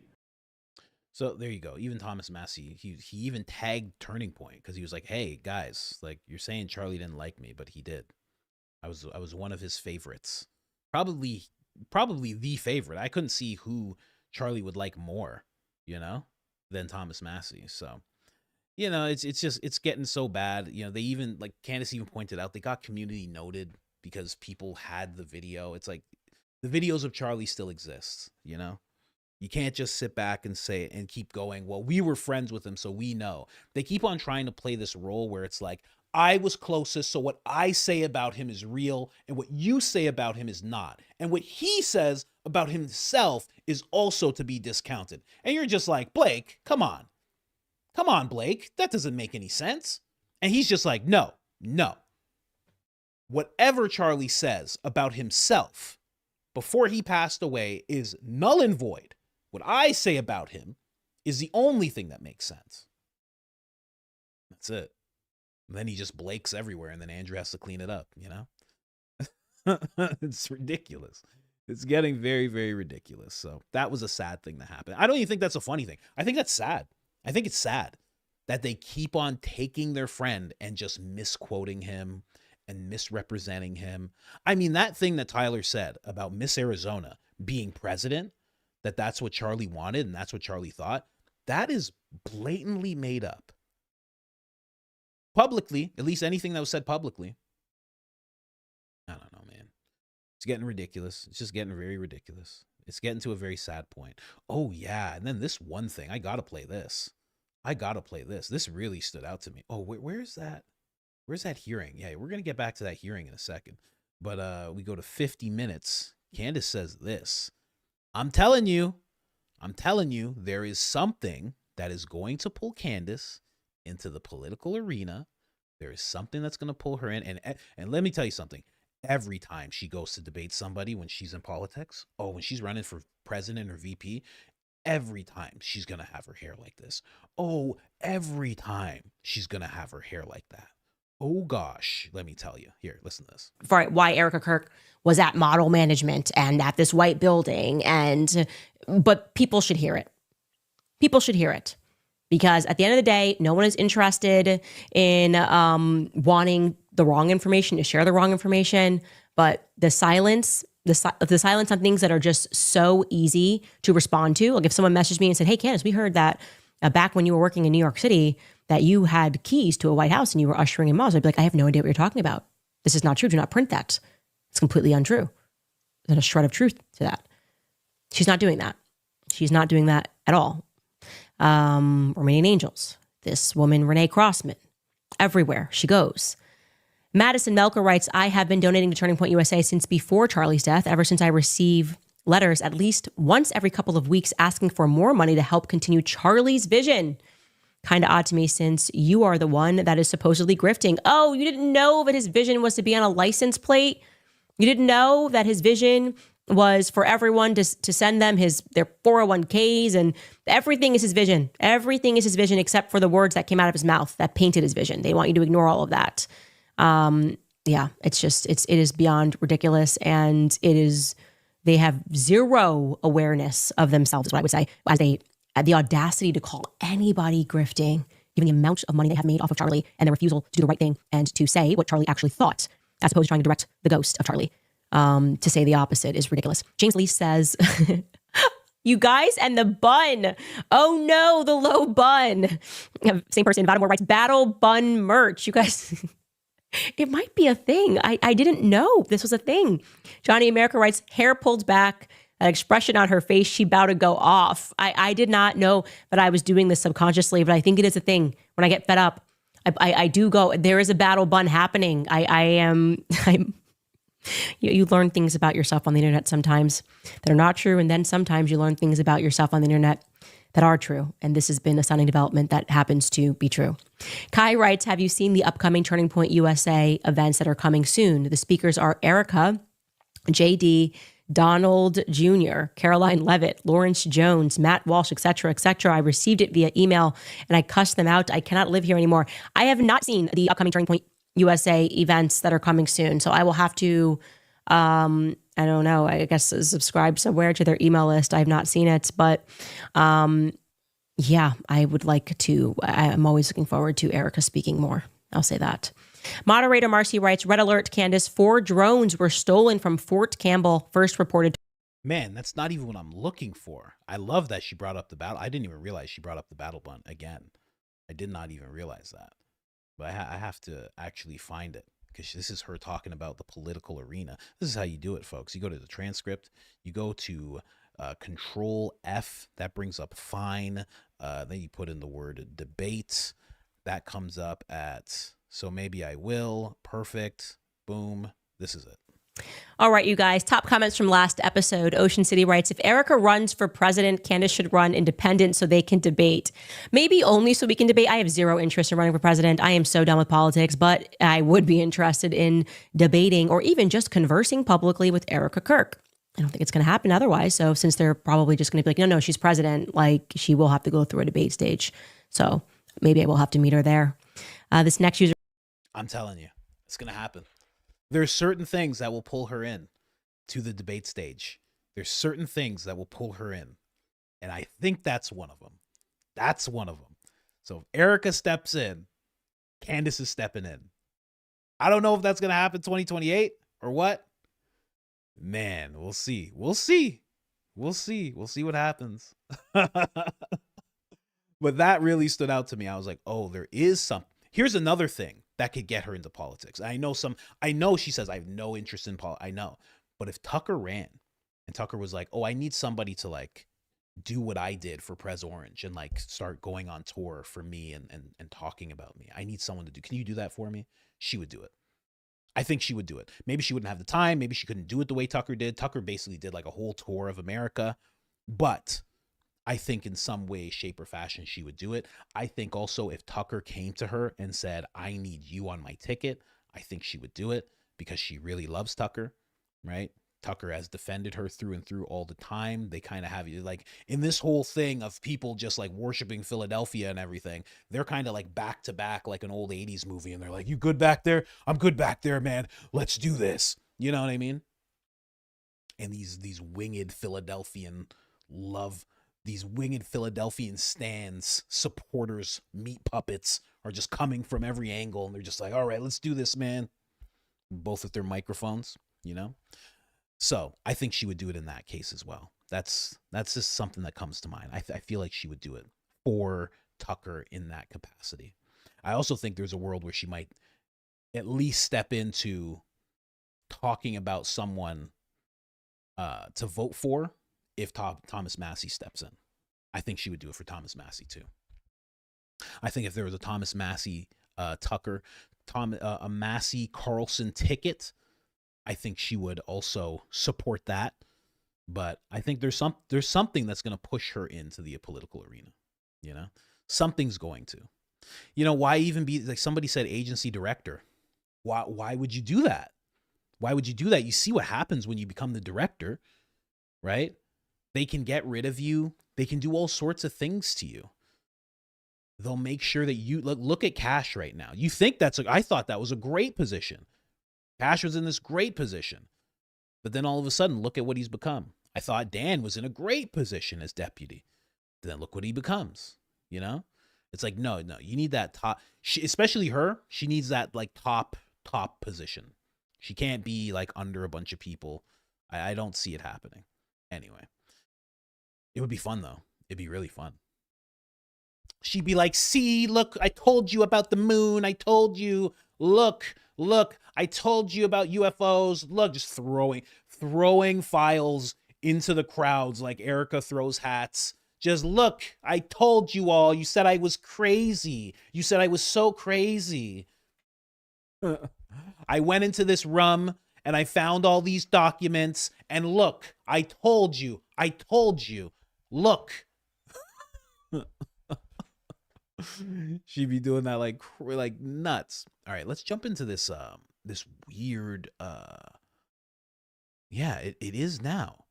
So there you go. Even Thomas Massey, he even tagged Turning Point because he was like, "Hey guys, like you're saying Charlie didn't like me, but he did. I was one of his favorites. Probably the favorite. I couldn't see who Charlie would like more, than Thomas Massey. So, it's getting so bad. They even, like Candace even pointed out, they got community noted because people had the video. It's like the videos of Charlie still exist, You can't just sit back and say and keep going, well, we were friends with him, so we know. They keep on trying to play this role where it's like, I was closest, so what I say about him is real, and what you say about him is not. And what he says about himself is also to be discounted. And you're just like, Blake, come on. Come on, Blake. That doesn't make any sense. And he's just like, no. Whatever Charlie says about himself before he passed away is null and void. What I say about him is the only thing that makes sense. That's it. And then he just Blakes everywhere, and then Andrew has to clean it up, It's ridiculous. It's getting very, very ridiculous. So that was a sad thing that happened. I don't even think that's a funny thing. I think that's sad. I think it's sad that they keep on taking their friend and just misquoting him and misrepresenting him. I mean, that thing that Tyler said about Miss Arizona being president, that's what Charlie wanted and that's what Charlie thought, that is blatantly made up. Publicly, at least anything that was said publicly. I don't know, man. It's getting ridiculous. It's just getting very ridiculous. It's getting to a very sad point. Oh, yeah. And then this one thing, I got to play this. This really stood out to me. Oh, where's that? Where's that hearing? Yeah, we're going to get back to that hearing in a second. But we go to 50 minutes. Candace says this. I'm telling you, there is something that is going to pull Candace into the political arena. There is something that's going to pull her in. And let me tell you something. Every time she goes to debate somebody when she's in politics, when she's running for president or VP, every time she's going to have her hair like this. Every time she's going to have her hair like that. Oh, gosh, let me tell you. Here, listen to this. For why Erica Kirk was at Model Management and at this white building. But people should hear it. People should hear it. Because at the end of the day, no one is interested in wanting the wrong information, to share the wrong information. but the silence on things that are just so easy to respond to. Like if someone messaged me and said, "Hey, Candace, we heard that back when you were working in New York City that you had keys to a White House and you were ushering in mosques," I'd be like, "I have no idea what you're talking about. This is not true. Do not print that. It's completely untrue." There's not a shred of truth to that. She's not doing that. She's not doing that at all. Romanian Angels. This woman, Renee Crossman, everywhere she goes. Madison Melker writes, "I have been donating to Turning Point USA since before Charlie's death, ever since I receive letters at least once every couple of weeks asking for more money to help continue Charlie's vision. Kind of odd to me since you are the one that is supposedly grifting." Oh, you didn't know that his vision was to be on a license plate? You didn't know that his vision was for everyone to send them their 401ks, and everything is his vision. Everything is his vision except for the words that came out of his mouth that painted his vision. They want you to ignore all of that. Yeah, it is beyond ridiculous, and they have zero awareness of themselves, is what I would say, as they had the audacity to call anybody grifting, given the amount of money they have made off of Charlie and their refusal to do the right thing and to say what Charlie actually thought, as opposed to trying to direct the ghost of Charlie. To say the opposite is ridiculous. James Lee says, "You guys and the bun. Oh no, the low bun." Same person, Vadamore writes, "Battle bun merch." You guys, it might be a thing. I didn't know this was a thing. Johnny America writes, "Hair pulled back, that expression on her face, she about to go off." I did not know that I was doing this subconsciously, but I think it is a thing. When I get fed up, I do go, there is a battle bun happening. You learn things about yourself on the internet sometimes that are not true. And then sometimes you learn things about yourself on the internet that are true. And this has been a stunning development that happens to be true. Kai writes, "Have you seen the upcoming Turning Point USA events that are coming soon? The speakers are Erica, JD, Donald Jr., Caroline Levitt, Lawrence Jones, Matt Walsh, etc., etc. I received it via email and I cussed them out. I cannot live here anymore." I have not seen the upcoming Turning Point USA events that are coming soon. So I will have to, I don't know, I guess subscribe somewhere to their email list. I have not seen it, but yeah, I would like to. I'm always looking forward to Erica speaking more. I'll say that. Moderator Marcy writes, "Red alert, Candace, 4 drones were stolen from Fort Campbell, first reported." Man, that's not even what I'm looking for. I love that she brought up the battle. I didn't even realize she brought up the battle bun again. I did not even realize that. But I have to actually find it because this is her talking about the political arena. This is how you do it, folks. You go to the transcript, you go to Control F, that brings up fine. Then you put in the word debate. That comes up at "so maybe I will." Perfect. Boom. This is it. All right, you guys, top comments from last episode. Ocean City writes, "If Erica runs for president, Candace should run independent so they can debate. Maybe only so we can debate. I have zero interest in running for president. I am so done with politics, but I would be interested in debating or even just conversing publicly with Erica Kirk. I don't think it's going to happen otherwise. So since they're probably just going to be like, no, she's president, like she will have to go through a debate stage. So maybe I will have to meet her there. This next user. I'm telling you, it's going to happen. There's certain things that will pull her in to the debate stage. There's certain things that will pull her in. And I think that's one of them. That's one of them. So if Erica steps in, Candace is stepping in. I don't know if that's going to happen 2028 or what. Man, we'll see. We'll see. We'll see. We'll see what happens. But that really stood out to me. I was like, oh, there is something. Here's another thing that could get her into politics. I know she says I have no interest in politics. I know. But if Tucker ran and Tucker was like, oh, I need somebody to like do what I did for Prez Orange and like start going on tour for me and talking about me. I need someone to do. Can you do that for me? She would do it. I think she would do it. Maybe she wouldn't have the time. Maybe she couldn't do it the way Tucker did. Tucker basically did like a whole tour of America. But I think in some way, shape, or fashion, she would do it. I think also if Tucker came to her and said, I need you on my ticket, I think she would do it because she really loves Tucker, right? Tucker has defended her through and through all the time. They kind of have you like in this whole thing of people just like worshiping Philadelphia and everything. They're kind of like back to back, like an old 80s movie. And they're like, you good back there? I'm good back there, man. Let's do this. You know what I mean? And these winged Philadelphian stands, supporters, meat puppets are just coming from every angle. And they're just like, all right, let's do this, man. Both with their microphones. you know? So I think she would do it in that case as well. That's just something that comes to mind. I feel like she would do it for Tucker in that capacity. I also think there's a world where she might at least step into talking about someone to vote for if Thomas Massey steps in. I think she would do it for Thomas Massey too. I think if there was a Thomas Massey Tucker, a Massey Carlson ticket, I think she would also support that. But I think there's something that's going to push her into the political arena. You know, something's going to. You know, why even be like somebody said agency director? Why would you do that? Why would you do that? You see what happens when you become the director, right? They can get rid of you. They can do all sorts of things to you. They'll make sure that you look at Cash right now. You think I thought that was a great position. Cash was in this great position. But then all of a sudden, look at what he's become. I thought Dan was in a great position as deputy. Then look what he becomes, you know? It's like, no, you need that top, especially her, she needs that like top position. She can't be like under a bunch of people. I don't see it happening. Anyway, it would be fun though. It'd be really fun. She'd be like, see, look, I told you about the moon. I told you, look, I told you about UFOs. Look, just throwing files into the crowds like Erica throws hats. Just look, I told you all. You said I was crazy. You said I was so crazy. I went into this room and I found all these documents. And look, I told you. Look. She'd be doing that like nuts. All right, let's jump into this this weird yeah, it is now.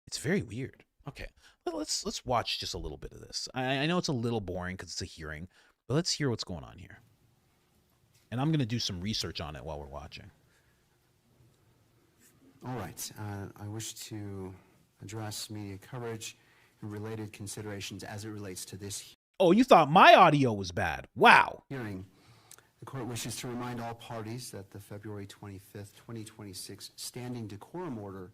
It's very weird. Okay. Let's watch just a little bit of this. I know it's a little boring because it's a hearing, but let's hear what's going on here. And I'm going to do some research on it while we're watching. All right. I wish to address media coverage and related considerations as it relates to this Oh, you thought my audio was bad. Wow. hearing. The court wishes to remind all parties that the February 25th, 2026 standing decorum order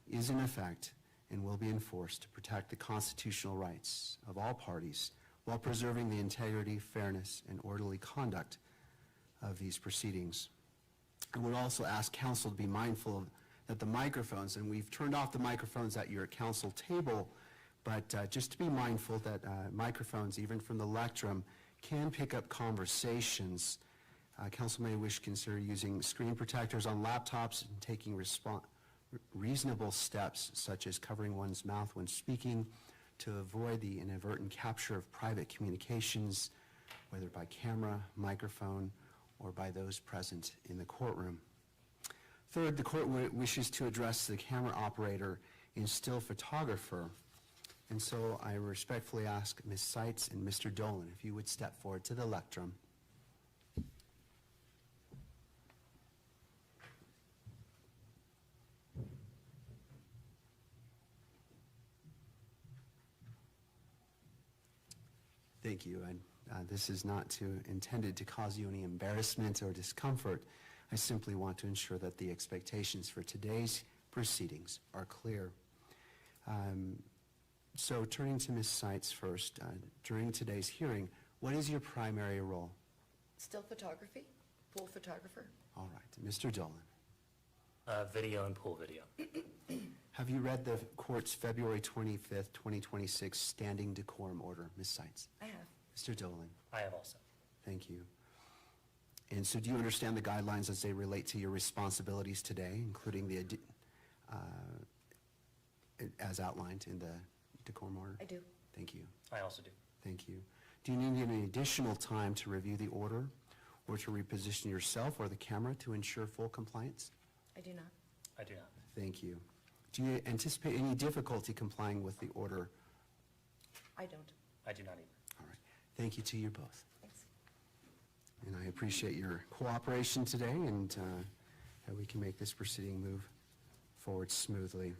is in effect and will be enforced to protect the constitutional rights of all parties while preserving the integrity, fairness, and orderly conduct of these proceedings. I would also ask counsel to be mindful that the microphones, and we've turned off the microphones at your counsel table, but just to be mindful that microphones, even from the lectrum, can pick up conversations. Counsel may wish to consider using screen protectors on laptops and taking reasonable steps, such as covering one's mouth when speaking, to avoid the inadvertent capture of private communications, whether by camera, microphone, or by those present in the courtroom. Third, the court wishes to address the camera operator and still photographer. And so I respectfully ask Ms. Seitz and Mr. Dolan if you would step forward to the lectrum. Thank you. And this is not intended to cause you any embarrassment or discomfort. I simply want to ensure that the expectations for today's proceedings are clear. So turning to Ms. Seitz first, during today's hearing, what is your primary role? Still photography, pool photographer. All right. Mr. Dolan. Video and pool video. Have you read the court's February 25th, 2026 standing decorum order, Ms. Seitz? I have. Mr. Dolan. I have also. Thank you. And so do you understand the guidelines as they relate to your responsibilities today, including the as outlined in the decorum order? I do. Thank you. I also do. Thank you. Do you need any additional time to review the order or to reposition yourself or the camera to ensure full compliance? I do not. I do not. Thank you. Do you anticipate any difficulty complying with the order? I don't. I do not either. All right. Thank you to you both. Thanks. And I appreciate your cooperation today and that we can make this proceeding move forward smoothly.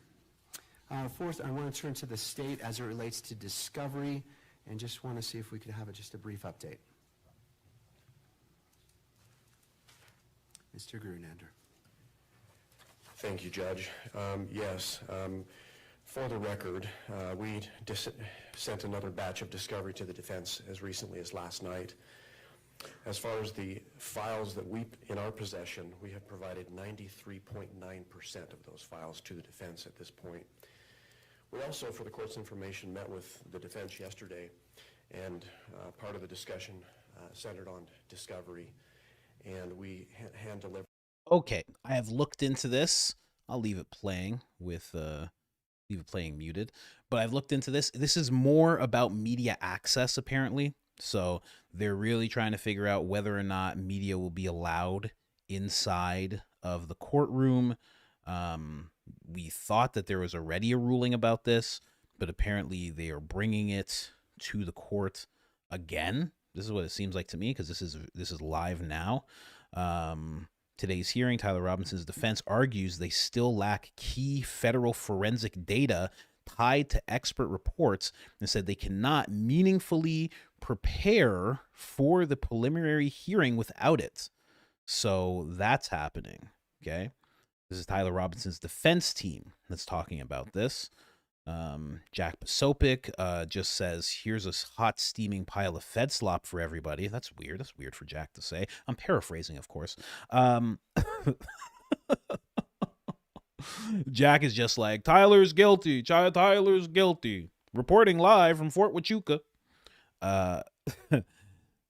Fourth, I want to turn to the state as it relates to discovery and just want to see if we could have just a brief update. Mr. Grunander. Thank you, Judge. Yes, for the record, we sent another batch of discovery to the defense as recently as last night. As far as the files that in our possession, we have provided 93.9% of those files to the defense at this point. We also, for the court's information, met with the defense yesterday, and part of the discussion centered on discovery, and we hand-delivered. Okay, I have looked into this. I'll leave it playing with leave it playing muted. But I've looked into this. This is more about media access, apparently. So they're really trying to figure out whether or not media will be allowed inside of the courtroom. We thought that there was already a ruling about this, but apparently they are bringing it to the court again. This is what it seems like to me, because this is live now. Today's hearing, Tyler Robinson's defense argues they still lack key federal forensic data tied to expert reports, and said they cannot meaningfully prepare for the preliminary hearing without it. So that's happening. Okay. This is Tyler Robinson's defense team that's talking about this. Jack Posopic just says, here's a hot steaming pile of Fed slop for everybody. That's weird. That's weird for Jack to say. I'm paraphrasing, of course. Jack is just like, Tyler's guilty. Tyler's guilty. Reporting live from Fort Huachuca.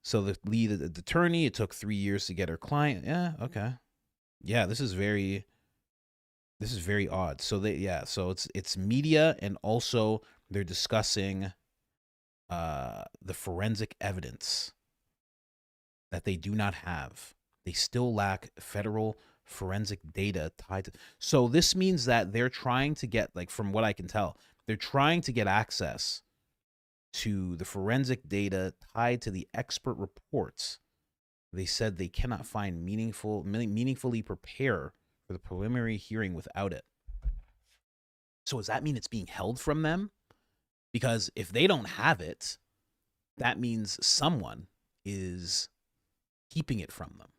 So the lead attorney, it took 3 years to get her client. Yeah, okay. Yeah, this is very odd. So so it's media, and also they're discussing the forensic evidence that they do not have. They still lack federal forensic data tied to. So this means that they're trying to get, like, from what I can tell, they're trying to get access to the forensic data tied to the expert reports. They said they cannot find meaningfully prepare for the preliminary hearing without it. So does that mean it's being held from them? Because if they don't have it, that means someone is keeping it from them.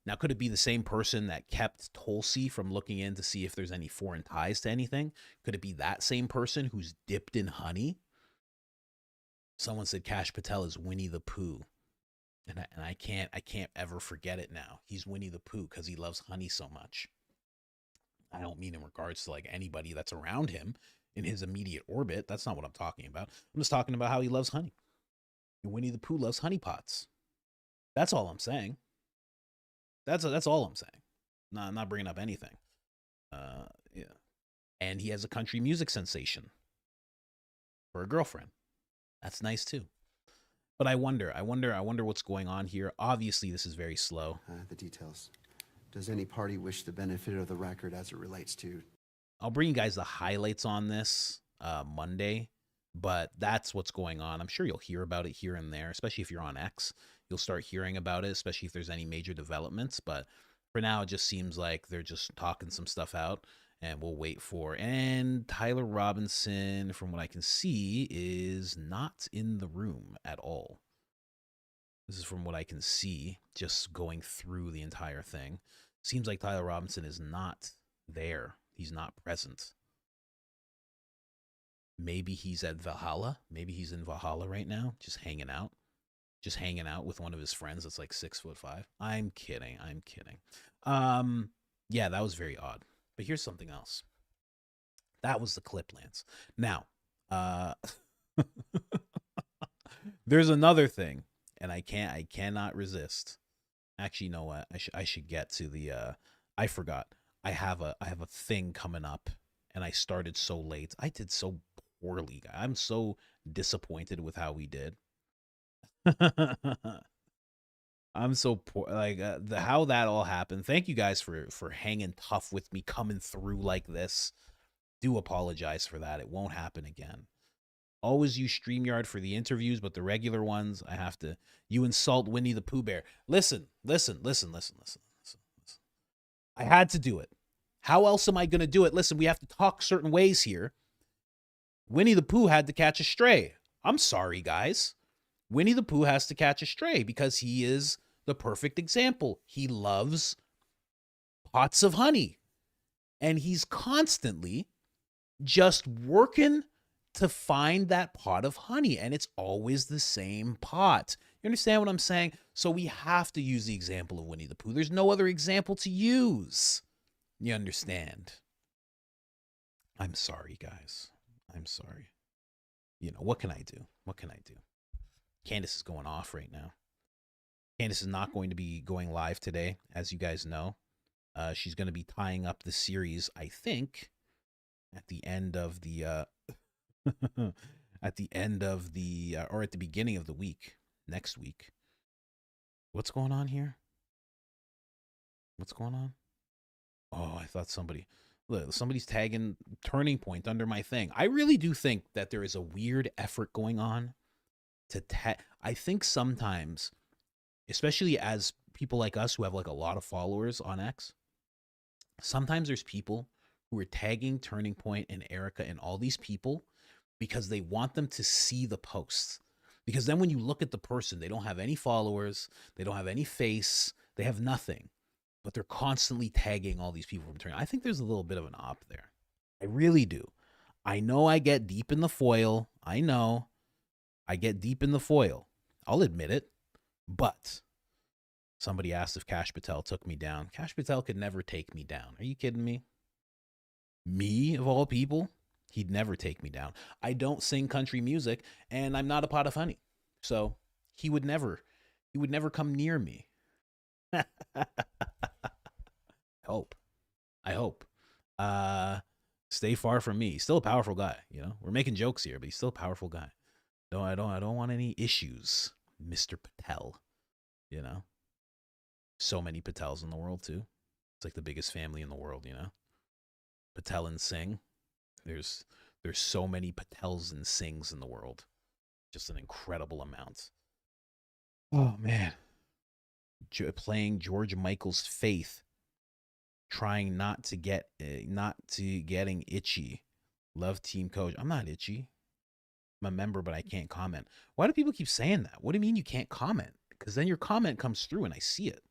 Now, could it be the same person that kept Tulsi from looking in to see if there's any foreign ties to anything? Could it be that same person who's dipped in honey? Someone said Kash Patel is Winnie the Pooh. And I can't ever forget it now. He's Winnie the Pooh because he loves honey so much. I don't mean in regards to, like, anybody that's around him in his immediate orbit. That's not what I'm talking about. I'm just talking about how he loves honey. And Winnie the Pooh loves honey pots. That's all I'm saying. That's all I'm saying. No, I'm not bringing up anything. Yeah. And he has a country music sensation for a girlfriend. That's nice too. But I wonder what's going on here. Obviously, this is very slow. The details. Does any party wish the benefit of the record as it relates to? I'll bring you guys the highlights on this Monday, but that's what's going on. I'm sure you'll hear about it here and there, especially if you're on X. You'll start hearing about it, especially if there's any major developments. But for now, it just seems like they're just talking some stuff out, and we'll wait for. And Tyler Robinson, from what I can see, is not in the room at all. This is from what I can see, just going through the entire thing. Seems like Tyler Robinson is not there. He's not present. Maybe he's at Valhalla. Maybe he's in Valhalla right now, just hanging out. Just hanging out with one of his friends that's like 6'5". I'm kidding. Yeah, that was very odd. But here's something else. That was the clip, Lance. Now, there's another thing, and I cannot resist. Actually, you know what? I should get to the. I forgot. I have a thing coming up, and I started so late. I did so poorly. I'm so disappointed with how we did. I'm so poor, like how that all happened. Thank you guys for hanging tough with me, coming through like this. Do apologize for that. It won't happen again. Always use StreamYard for the interviews, but the regular ones, I have to. You insult Winnie the Pooh Bear. Listen. I had to do it. How else am I going to do it? Listen, we have to talk certain ways here. Winnie the Pooh had to catch a stray. I'm sorry, guys. Winnie the Pooh has to catch a stray because he is the perfect example. He loves pots of honey. And he's constantly just working to find that pot of honey. And it's always the same pot. You understand what I'm saying? So we have to use the example of Winnie the Pooh. There's no other example to use. You understand? I'm sorry, guys. I'm sorry. You know, what can I do? What can I do? Candace is going off right now. Candace is not going to be going live today, as you guys know. She's going to be tying up the series, I think, at the end of the, or at the beginning of the week, next week. What's going on here? What's going on? Oh, I thought somebody's tagging Turning Point under my thing. I really do think that there is a weird effort going on to I think sometimes, especially as people like us who have like a lot of followers on X, sometimes there's people who are tagging Turning Point and Erica and all these people because they want them to see the posts. Because then when you look at the person, they don't have any followers, they don't have any face, they have nothing. But they're constantly tagging all these people from Turning. I think there's a little bit of an op there. I really do. I know I get deep in the foil. I know I get deep in the foil. I'll admit it. But somebody asked if Kash Patel took me down. Kash Patel could never take me down. Are you kidding me? Me, of all people? He'd never take me down. I don't sing country music, and I'm not a pot of honey. So he would never come near me. I hope. Stay far from me. He's still a powerful guy, you know. We're making jokes here, but he's still a powerful guy. No, I don't want any issues, Mr. Patel. You know. So many Patels in the world too. It's like the biggest family in the world, you know. Patel and Singh. There's so many Patels and Singhs in the world. Just an incredible amount. Oh man. Playing George Michael's Faith, trying not to getting itchy. Love team coach. I'm not itchy. I'm a member, but I can't comment. Why do people keep saying that? What do you mean you can't comment? Because then your comment comes through and I see it.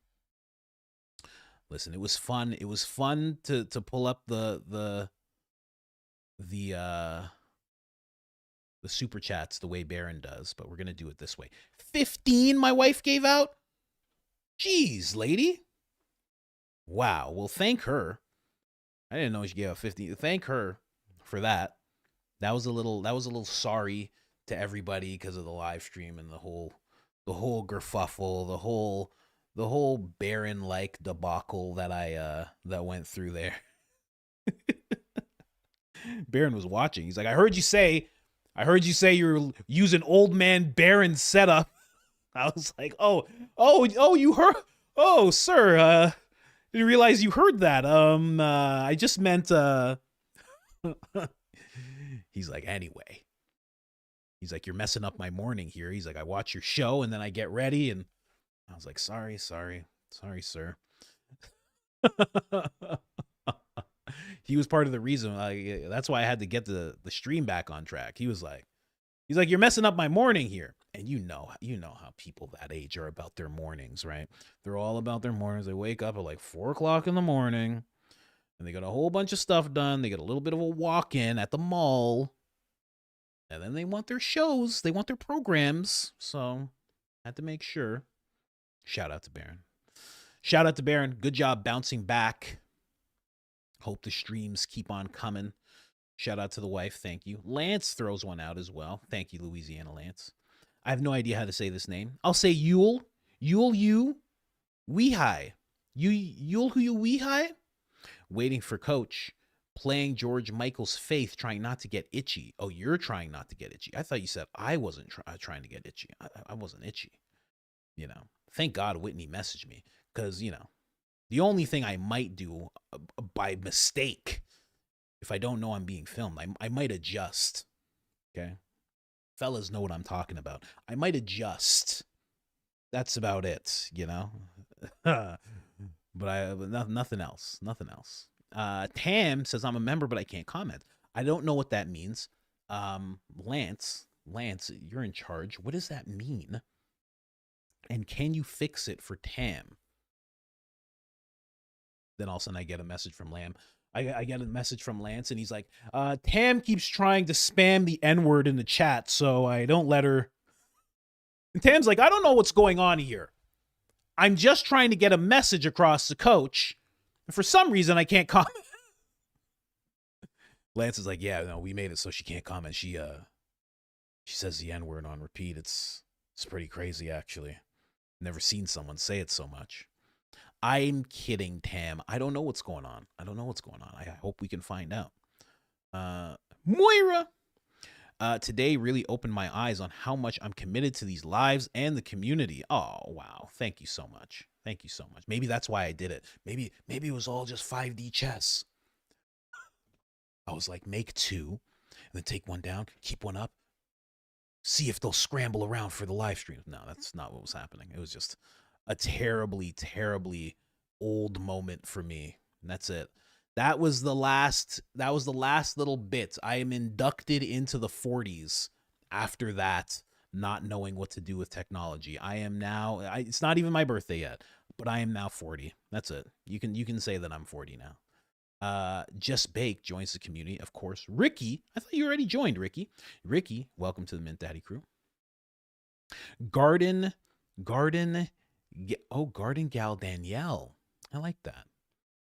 Listen, it was fun. It was fun to pull up the super chats the way Baron does, but we're gonna do it this way. 15 my wife gave out. Jeez, lady. Wow. Well, thank her. I didn't know she gave out 50. Thank her for that. That was a little sorry to everybody because of the live stream and the whole kerfuffle, the whole Baron like debacle that that went through there. Baron was watching. He's like, I heard you say you're using old man Baron setup. I was like, oh, you heard? Oh, sir, didn't realize you heard that. I just meant, He's like, anyway. He's like, you're messing up my morning here. He's like, I watch your show and then I get ready. And I was like, sorry, sir. He was part of the reason. That's why I had to get the stream back on track. He's like, you're messing up my morning here. And you know how people that age are about their mornings, right? They're all about their mornings. They wake up at like 4 o'clock in the morning and they got a whole bunch of stuff done. They get a little bit of a walk-in at the mall. And then they want their shows. They want their programs. So I had to make sure. Shout out to Baron. Good job bouncing back. Hope the streams keep on coming. Shout out to the wife. Thank you. Lance throws one out as well. Thank you, Louisiana Lance. I have no idea how to say this name. I'll say Yule. Yule Weehai. Yule Weehai? Waiting for coach. Playing George Michael's Faith, trying not to get itchy. Oh, you're trying not to get itchy. I thought you said I wasn't trying to get itchy. I wasn't itchy. You know, thank God Whitney messaged me because, you know, the only thing I might do by mistake, if I don't know I'm being filmed, I might adjust. Okay. Fellas know what I'm talking about. I might adjust. That's about it, you know. But nothing else. Tam says I'm a member, but I can't comment. I don't know what that means. Lance, you're in charge. What does that mean? And can you fix it for Tam? Then all of a sudden I get a message from Lamb. I get a message from Lance, and he's like, Tam keeps trying to spam the N-word in the chat, so I don't let her. And Tam's like, I don't know what's going on here. I'm just trying to get a message across to Coach. And for some reason, I can't comment. Lance is like, yeah, no, we made it so she can't comment. She says the N-word on repeat. It's pretty crazy, actually. Never seen someone say it so much. I'm kidding, Tam. I don't know what's going on. I hope we can find out. Moira. Today really opened my eyes on how much I'm committed to these lives and the community. Oh, wow. Thank you so much. Maybe that's why I did it. Maybe it was all just 5D chess. I was like, make 2, and then take 1 down, keep 1 up, see if they'll scramble around for the live stream. No, that's not what was happening. It was just a terribly, terribly old moment for me. And that's it. That was the last little bit. I am inducted into the 40s after that, not knowing what to do with technology. I am now, it's not even my birthday yet, but I am now 40. That's it. You can say that I'm 40 now. Just Bake joins the community, of course. Ricky, I thought you already joined, Ricky. Ricky, welcome to the Mint Daddy crew. Garden Gal Danielle. I like that.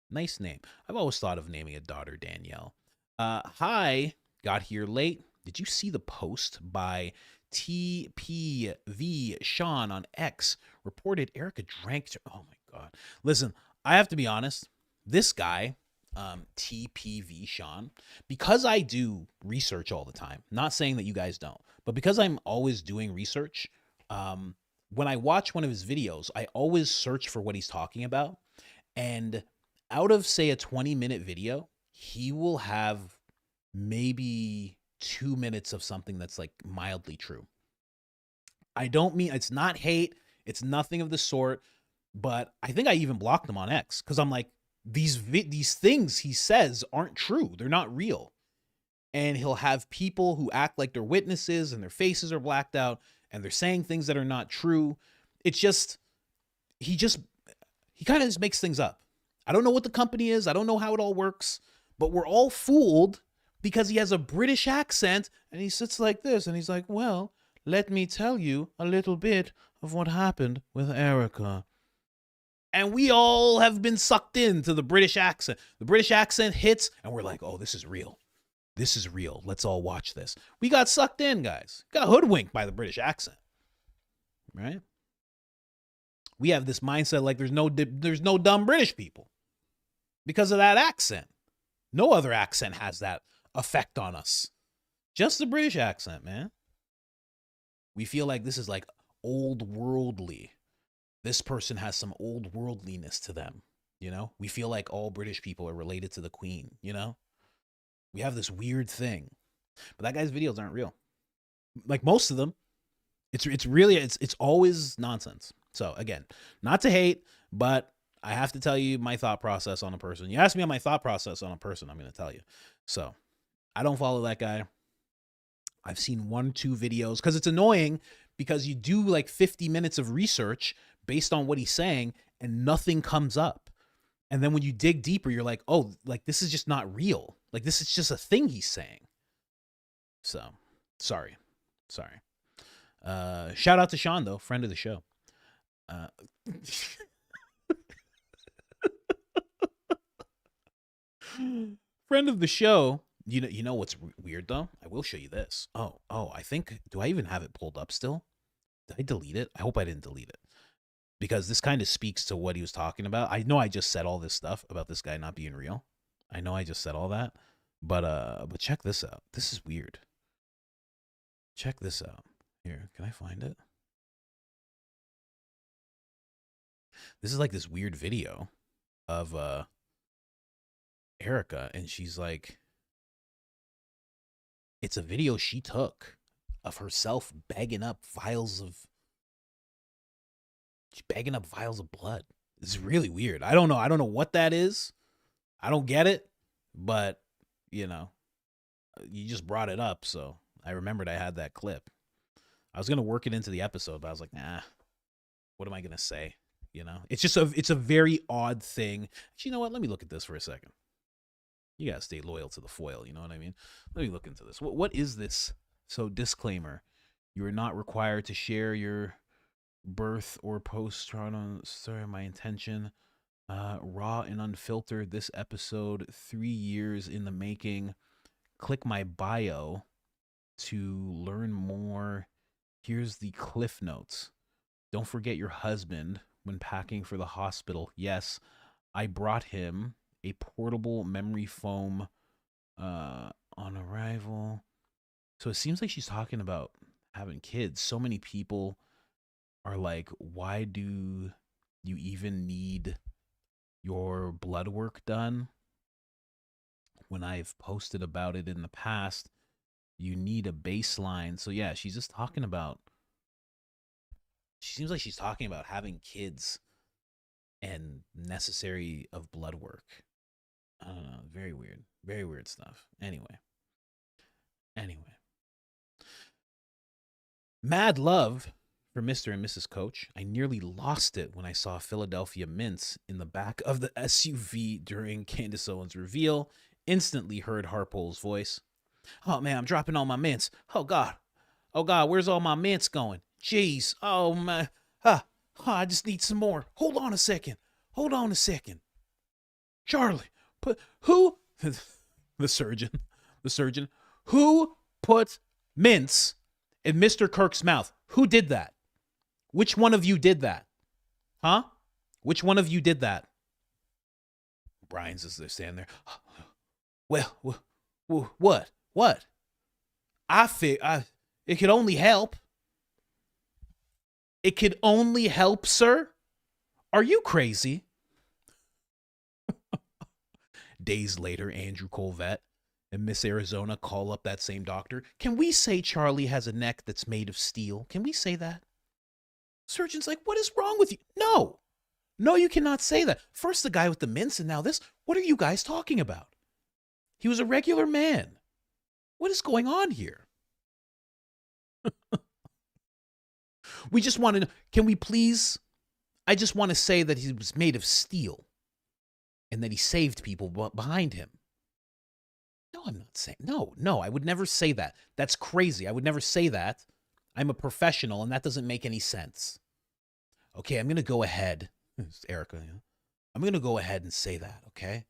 Nice name. I've always thought of naming a daughter Danielle. Hi, got here late. Did you see the post by TPV Sean on X? Reported Erica drank. Oh my God. Listen, I have to be honest. This guy, TPV Sean, because I do research all the time, not saying that you guys don't, but because I'm always doing research, when I watch one of his videos, I always search for what he's talking about. And out of, say, a 20-minute video, he will have maybe 2 minutes of something that's like mildly true. I don't mean, it's not hate, it's nothing of the sort, but I think I even blocked him on X because I'm like, these things he says aren't true. They're not real. And he'll have people who act like they're witnesses and their faces are blacked out and they're saying things that are not true. It's just, he kind of just makes things up. I don't know what the company is. I don't know how it all works, but we're all fooled because he has a British accent and he sits like this and he's like, well, let me tell you a little bit of what happened with Erica. And we all have been sucked into the British accent. The British accent hits and we're like, oh, this is real. This is real. Let's all watch this. We got sucked in, guys. Got hoodwinked by the British accent, right? We have this mindset like there's no dumb British people because of that accent. No other accent has that effect on us. Just the British accent, man. We feel like this is like old worldly. This person has some old worldliness to them, you know? We feel like all British people are related to the Queen, you know? We have this weird thing. But that guy's videos aren't real. Like most of them, it's always nonsense. So again, not to hate, but I have to tell you my thought process on a person. You ask me on my thought process on a person, I'm going to tell you. So I don't follow that guy. I've seen 1-2 videos because it's annoying because you do like 50 minutes of research based on what he's saying and nothing comes up. And then when you dig deeper, you're like, oh, like this is just not real. Like this is just a thing he's saying. So sorry. Shout out to Sean though, friend of the show. Friend of the show. You know what's weird though? I will show you this. Oh, I think, do I even have it pulled up still? Did I delete it? I hope I didn't delete it. Because this kind of speaks to what he was talking about. I know I just said all this stuff about this guy not being real. I know I just said all that. But check this out. This is weird. Check this out. Here, can I find it? This is like this weird video of Erica, and she's like, it's a video she took of herself bagging up vials of blood. It's really weird. I don't know what that is. I don't get it, but you know, you just brought it up, so I remembered I had that clip. I was gonna work it into the episode, but I was like, nah, what am I gonna say? You know, it's a very odd thing. Actually, you know what? Let me look at this for a second. You gotta stay loyal to the foil. You know what I mean? Let me look into this. What is this? So disclaimer: you are not required to share your birth or post. Sorry, my intention. Raw and unfiltered. This episode 3 years in the making. Click my bio to learn more. Here's the cliff notes. Don't forget your husband when packing for the hospital. Yes, I brought him a portable memory foam on arrival. So it seems like she's talking about having kids. So many people are like, why do you even need your blood work done? When I've posted about it in the past, you need a baseline. So yeah, she's just talking about, she seems like she's talking about having kids and necessary of blood work. I don't know. Very weird. Very weird stuff. Anyway. Mad love for Mr. and Mrs. Coach. I nearly lost it when I saw Philadelphia mints in the back of the SUV during Candace Owens' reveal. Instantly heard Harpole's voice. Oh, man, I'm dropping all my mints. Oh, God. Oh, God, where's all my mints going? Jeez. Oh, man. I just need some more. Hold on a second. Charlie, who? The surgeon. Who put mints in Mr. Kirk's mouth? Who did that? Which one of you did that? Huh? Which one of you did that? Brian's as they're standing there. Well, what? It could only help. It could only help, sir? Are you crazy? Days later, Andrew Colvette and Miss Arizona call up that same doctor. Can we say Charlie has a neck that's made of steel? Can we say that? Surgeon's like, what is wrong with you? No, you cannot say that. First the guy with the mints and now this. What are you guys talking about? He was a regular man. What is going on here? We just want to know, can we please? I just want to say that he was made of steel and that he saved people behind him. No, I'm not saying, no, I would never say that. That's crazy. I would never say that. I'm a professional and that doesn't make any sense. Okay, I'm going to go ahead. It's Erica. You know? I'm going to go ahead and say that, okay?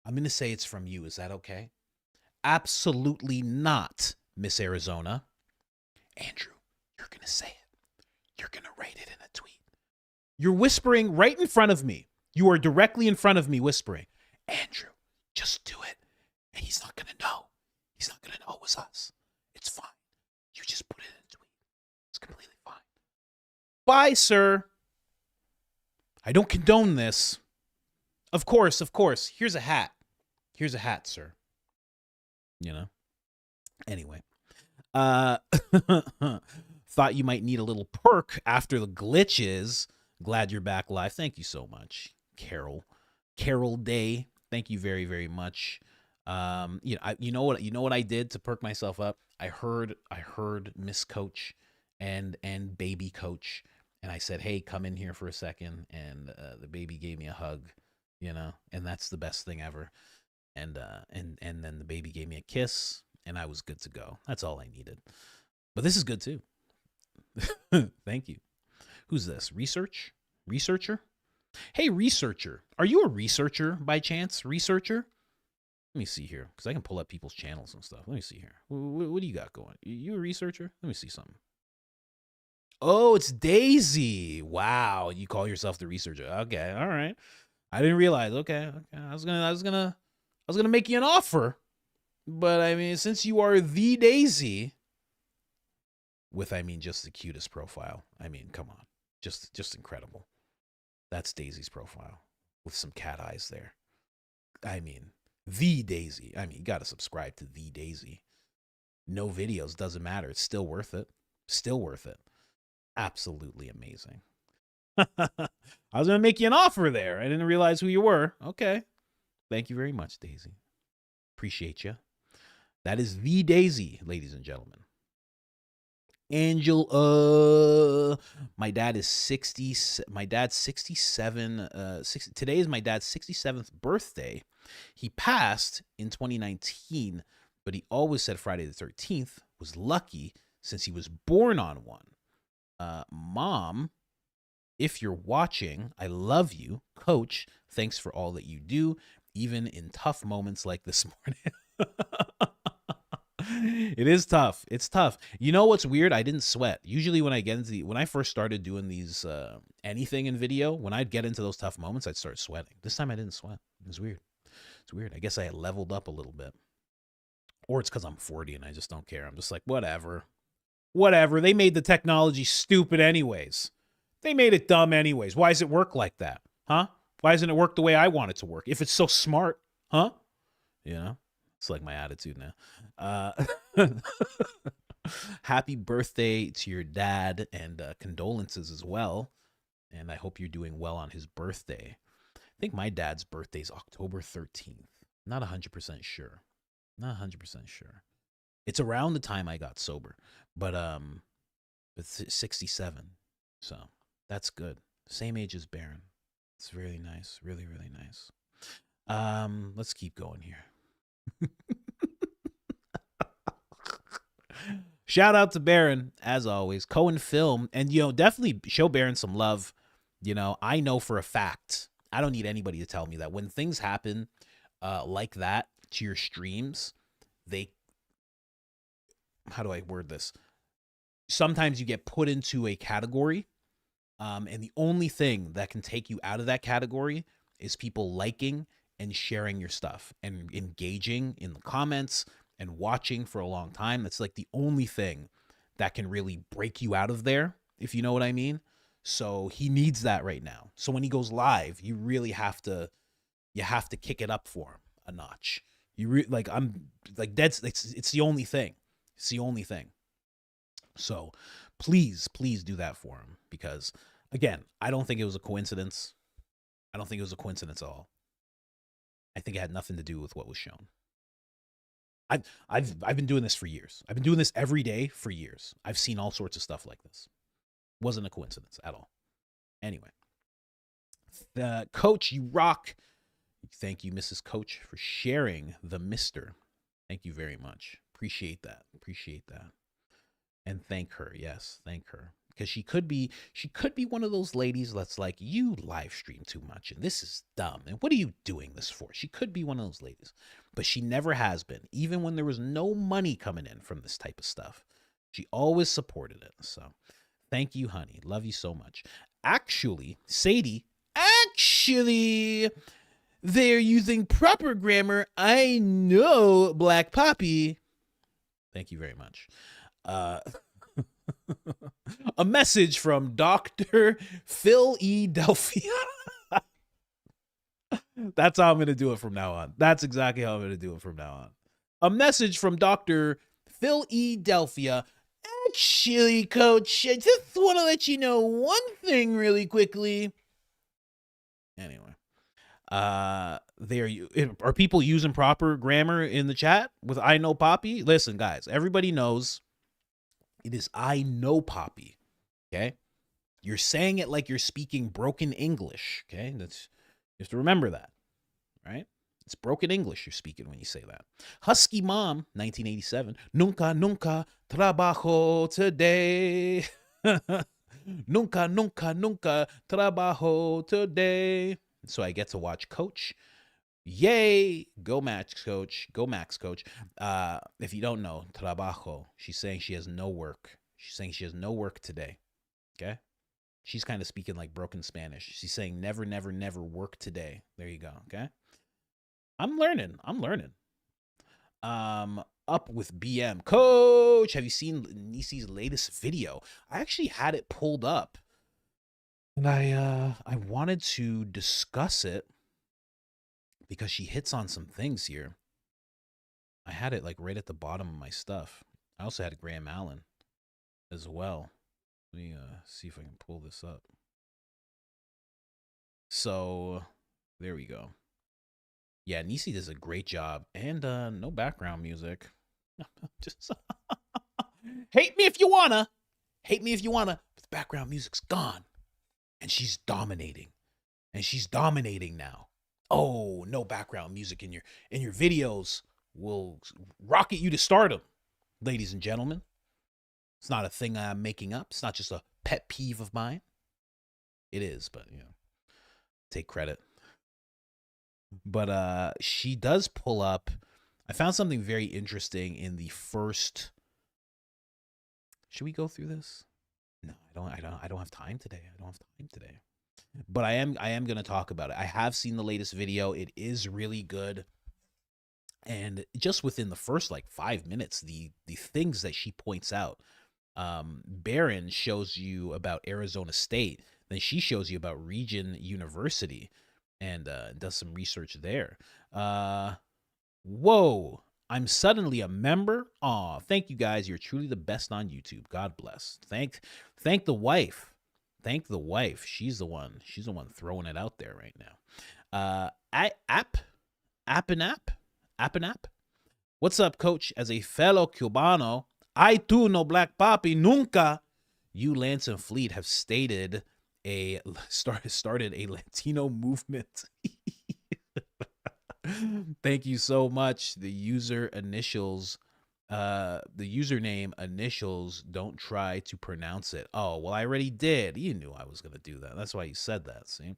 I'm going to say it's from you. Is that okay? Absolutely not, Miss Arizona. Andrew, you're going to say it. You're going to write it in a tweet. You're whispering right in front of me. You are directly in front of me whispering. Andrew, just do it. And he's not going to know. He's not going to know it was us. It's fine. You just put it in a tweet. It's completely fine. Bye, sir. I don't condone this. Of course. Here's a hat. Here's a hat, sir. You know? Anyway. Thought you might need a little perk after the glitches. Glad you're back live. Thank you so much, Carol Day. Thank you very, very much. You know what I did to perk myself up? I heard Miss Coach and Baby Coach, and I said, "Hey, come in here for a second." And the baby gave me a hug, you know, and that's the best thing ever. And then the baby gave me a kiss, and I was good to go. That's all I needed. But this is good too. Thank you. Who's this? Researcher? Hey, researcher. Are you a researcher by chance? Researcher? Let me see here, because I can pull up people's channels and stuff. Let me see here. What do you got going? You a researcher? Let me see something. Oh, it's Daisy. Wow, you call yourself the researcher. Okay, all right. I didn't realize. Okay. I was gonna make you an offer, but I mean, since you are the Daisy, just the cutest profile. I mean, come on, just incredible. That's Daisy's profile with some cat eyes there. I mean, the Daisy. I mean, you got to subscribe to the Daisy. No videos, doesn't matter. It's still worth it. Absolutely amazing. I was going to make you an offer there. I didn't realize who you were. Okay. Thank you very much, Daisy. Appreciate you. That is the Daisy, ladies and gentlemen. Angel, my dad is 60. My dad's 67. Today is my dad's 67th birthday. He passed in 2019, but he always said Friday the 13th was lucky since he was born on one. Mom, if you're watching, I love you. Coach, thanks for all that you do, even in tough moments like this morning. It is tough. It's tough. You know what's weird? I didn't sweat. Usually when I first started doing these anything in video, when I'd get into those tough moments, I'd start sweating. This time I didn't sweat. It was weird. It's weird. I guess I had leveled up a little bit. Or it's because I'm 40 and I just don't care. I'm just like, whatever. Whatever. They made the technology stupid anyways. They made it dumb anyways. Why does it work like that? Huh? Why doesn't it work the way I want it to work? If it's so smart, huh? You know? It's like my attitude now. Happy birthday to your dad, and condolences as well. And I hope you're doing well on his birthday. I think my dad's birthday is October 13th. Not 100% sure. Not 100% sure. It's around the time I got sober, but it's 67. So that's good. Same age as Baron. It's really nice. Really, really nice. Let's keep going here. Shout out to Baron, as always. Cohen Film, and definitely show Baron some love. I know for a fact, I don't need anybody to tell me that when things happen like that to your streams, how do I word this? Sometimes you get put into a category, and the only thing that can take you out of that category is people liking and sharing your stuff and engaging in the comments and watching for a long time. That's like the only thing that can really break you out of there, if you know what I mean. So he needs that right now. So when he goes live, you really have to kick it up for him a notch. It's the only thing. It's the only thing. So please do that for him, because again, I don't think it was a coincidence. I don't think it was a coincidence at all. I think it had nothing to do with what was shown. I've been doing this for years. I've been doing this every day for years. I've seen all sorts of stuff like this. Wasn't a coincidence at all. Anyway, the Coach, you rock. Thank you, Mrs. Coach, for sharing the mister. Thank you very much. Appreciate that. And thank her. Yes, thank her. Because she could be one of those ladies that's like, you live stream too much and this is dumb. And what are you doing this for? She could be one of those ladies, but she never has been. Even when there was no money coming in from this type of stuff, she always supported it. So thank you, honey. Love you so much. Actually, Sadie, they're using proper grammar. I know, Black Poppy. Thank you very much. A message from Dr. Phil E. Delphia. That's how I'm going to do it from now on. That's exactly how I'm going to do it from now on. A message from Dr. Phil E. Delphia. Actually, Coach, I just want to let you know one thing really quickly. Anyway, are people using proper grammar in the chat with I know Poppy? Listen, guys, everybody knows it is I know Poppy. Okay, you're saying it like you're speaking broken English. Okay, you have to remember that, right? It's broken English you're speaking when you say that. Husky Mom, 1987. Nunca trabajo today. Nunca trabajo today. So I get to watch Coach. Yay! Go Max Coach. Go Max Coach. If you don't know, trabajo, she's saying she has no work. She's saying she has no work today. Okay? She's kind of speaking like broken Spanish. She's saying never, never, never work today. There you go. Okay? I'm learning. Up with BM. Coach, have you seen Nisi's latest video? I actually had it pulled up. And I wanted to discuss it because she hits on some things here. I had it like right at the bottom of my stuff. I also had Graham Allen as well. Let me see if I can pull this up. So there we go. Yeah, Nisi does a great job. And no background music. Just hate me if you wanna. Hate me if you wanna, but the background music's gone. And she's dominating. And she's dominating now. Oh, no background music in your videos will rocket you to stardom, ladies and gentlemen. It's not a thing I'm making up. It's not just a pet peeve of mine. It is, but take credit. But she does pull up. I found something very interesting in the first. Should we go through this? No, I don't have time today. But I am going to talk about it. I have seen the latest video. It is really good. And just within the first 5 minutes, the things that she points out. Barron shows you about Arizona State. Then she shows you about Regent University and does some research there. Whoa. I'm suddenly a member. Aw, thank you guys. You're truly the best on YouTube. God bless. Thank the wife. Thank the wife. She's the one throwing it out there right now. App. What's up, coach? As a fellow Cubano, I too know Black Papi nunca. You, Lance and Fleet, have started a Latino movement. Thank you so much. The username initials, don't try to pronounce it. Oh, well, I already did. You knew I was going to do that. That's why you said that, see?